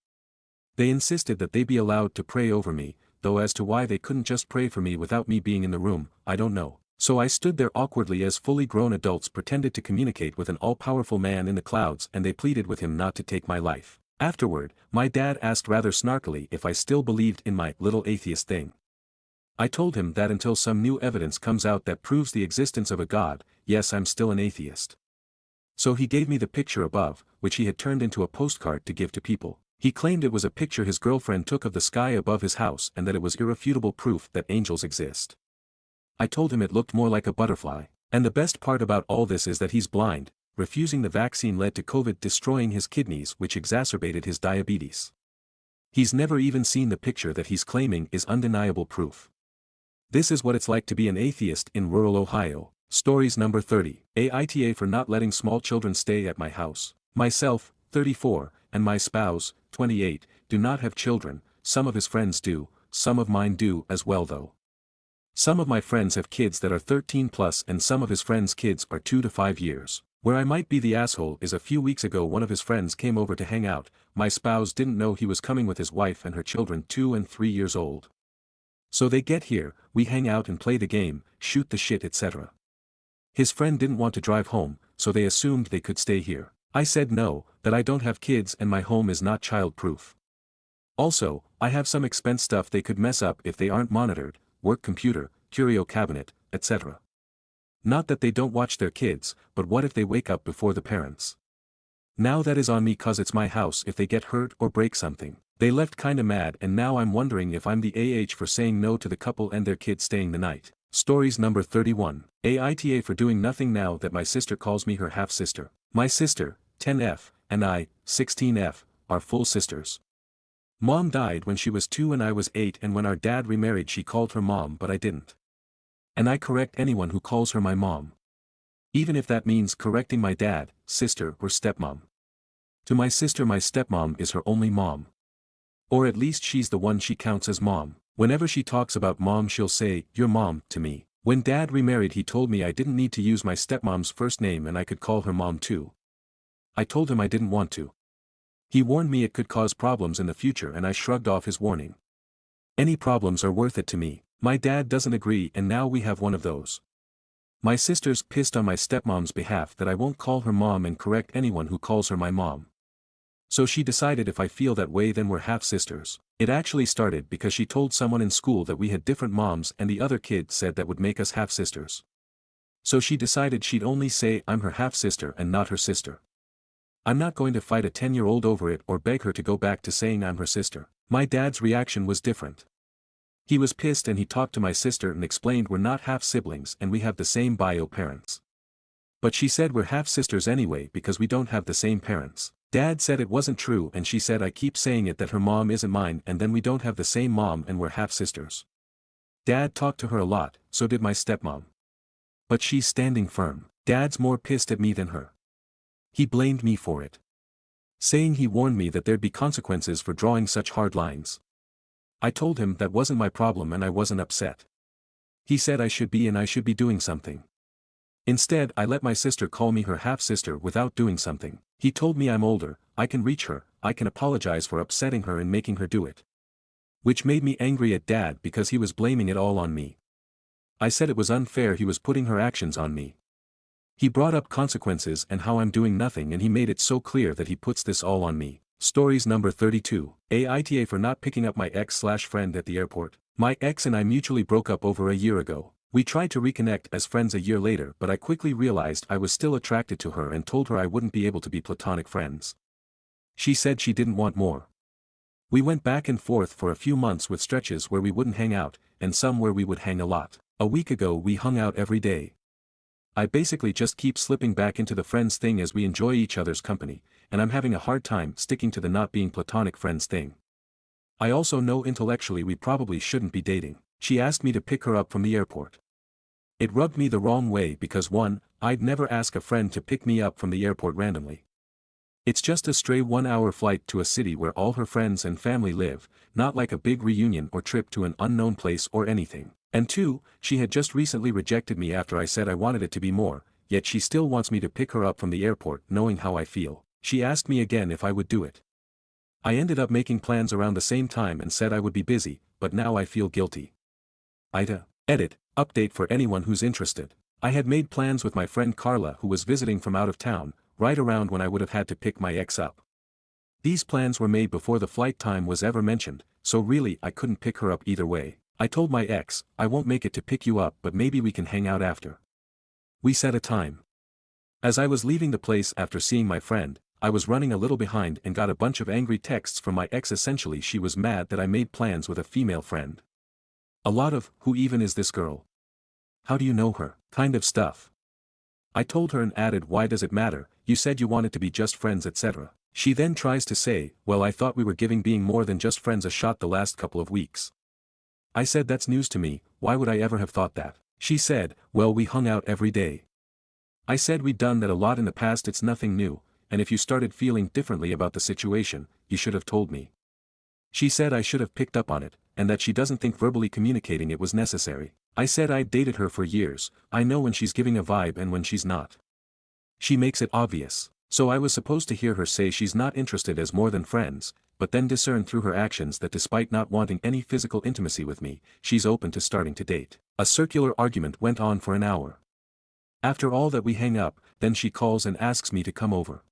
Speaker 1: They insisted that they be allowed to pray over me, though as to why they couldn't just pray for me without me being in the room, I don't know. So I stood there awkwardly as fully grown adults pretended to communicate with an all-powerful man in the clouds and they pleaded with him not to take my life. Afterward, my dad asked rather snarkily if I still believed in my little atheist thing. I told him that until some new evidence comes out that proves the existence of a God, yes, I'm still an atheist. So he gave me the picture above, which he had turned into a postcard to give to people. He claimed it was a picture his girlfriend took of the sky above his house and that it was irrefutable proof that angels exist. I told him it looked more like a butterfly. And the best part about all this is that he's blind. Refusing the vaccine led to COVID destroying his kidneys, which exacerbated his diabetes. He's never even seen the picture that he's claiming is undeniable proof. This is what it's like to be an atheist in rural Ohio. Stories number 30. Aita for not letting small children stay at my house. Myself, 34, and my spouse, 28, do not have children. Some of his friends do, some of mine do as well though. Some of my friends have kids that are 13 plus and some of his friends' kids are 2 to 5 years. Where I might be the asshole is a few weeks ago one of his friends came over to hang out. My spouse didn't know he was coming with his wife and her children 2 and 3 years old. So they get here, we hang out and play the game, shoot the shit etc. His friend didn't want to drive home, so they assumed they could stay here. I said no, that I don't have kids and my home is not child-proof. Also, I have some expense stuff they could mess up if they aren't monitored. Work computer, curio cabinet, etc. Not that they don't watch their kids, but what if they wake up before the parents? Now that is on me cause it's my house if they get hurt or break something. They left kinda mad and now I'm wondering if I'm the AH for saying no to the couple and their kids staying the night. Stories number 31. Aita for doing nothing now that my sister calls me her half-sister. My sister, 10F, and I, 16F, are full sisters. Mom died when she was 2 and I was 8 and when our dad remarried she called her mom but I didn't. And I correct anyone who calls her my mom. Even if that means correcting my dad, sister or stepmom. To my sister my stepmom is her only mom. Or at least she's the one she counts as mom. Whenever she talks about mom she'll say, your mom, to me. When dad remarried he told me I didn't need to use my stepmom's first name and I could call her mom too. I told him I didn't want to. He warned me it could cause problems in the future and I shrugged off his warning. Any problems are worth it to me. My dad doesn't agree and now we have one of those. My sister's pissed on my stepmom's behalf that I won't call her mom and correct anyone who calls her my mom. So she decided if I feel that way then we're half-sisters. It actually started because she told someone in school that we had different moms and the other kid said that would make us half-sisters. So she decided she'd only say I'm her half-sister and not her sister. I'm not going to fight a 10-year-old over it or beg her to go back to saying I'm her sister. My dad's reaction was different. He was pissed and he talked to my sister and explained we're not half-siblings and we have the same bio parents. But she said we're half-sisters anyway because we don't have the same parents. Dad said it wasn't true and she said I keep saying it that her mom isn't mine and then we don't have the same mom and we're half-sisters. Dad talked to her a lot, so did my stepmom. But she's standing firm. Dad's more pissed at me than her. He blamed me for it. Saying he warned me that there'd be consequences for drawing such hard lines. I told him that wasn't my problem and I wasn't upset. He said I should be and I should be doing something. Instead I let my sister call me her half-sister without doing something. He told me I'm older, I can reach her, I can apologize for upsetting her and making her do it. Which made me angry at Dad because he was blaming it all on me. I said it was unfair he was putting her actions on me. He brought up consequences and how I'm doing nothing and he made it so clear that he puts this all on me. Stories number 32. Aita for not picking up my ex/friend at the airport. My ex and I mutually broke up over a year ago. We tried to reconnect as friends a year later, but I quickly realized I was still attracted to her and told her I wouldn't be able to be platonic friends. She said she didn't want more. We went back and forth for a few months with stretches where we wouldn't hang out, and some where we would hang a lot. A week ago we hung out every day. I basically just keep slipping back into the friends thing as we enjoy each other's company, and I'm having a hard time sticking to the not being platonic friends thing. I also know intellectually we probably shouldn't be dating. She asked me to pick her up from the airport. It rubbed me the wrong way because 1, I'd never ask a friend to pick me up from the airport randomly. It's just a stray 1-hour flight to a city where all her friends and family live, not like a big reunion or trip to an unknown place or anything. And 2, she had just recently rejected me after I said I wanted it to be more, yet she still wants me to pick her up from the airport knowing how I feel. She asked me again if I would do it. I ended up making plans around the same time and said I would be busy, but now I feel guilty. Aita Reddit. Update for anyone who's interested. I had made plans with my friend Carla who was visiting from out of town, right around when I would have had to pick my ex up. These plans were made before the flight time was ever mentioned, so really I couldn't pick her up either way. I told my ex, I won't make it to pick you up but maybe we can hang out after. We set a time. As I was leaving the place after seeing my friend, I was running a little behind and got a bunch of angry texts from my ex. Essentially she was mad that I made plans with a female friend. A lot of, who even is this girl? How do you know her? Kind of stuff. I told her and added, why does it matter, you said you wanted to be just friends etc. She then tries to say, well I thought we were giving being more than just friends a shot the last couple of weeks. I said that's news to me, why would I ever have thought that? She said, well we hung out every day. I said we'd done that a lot in the past, it's nothing new, and if you started feeling differently about the situation, you should have told me. She said I should have picked up on it, and that she doesn't think verbally communicating it was necessary. I said I'd dated her for years, I know when she's giving a vibe and when she's not. She makes it obvious. So I was supposed to hear her say she's not interested as more than friends, but then discern through her actions that despite not wanting any physical intimacy with me, she's open to starting to date. A circular argument went on for an hour. After all that we hang up, then she calls and asks me to come over.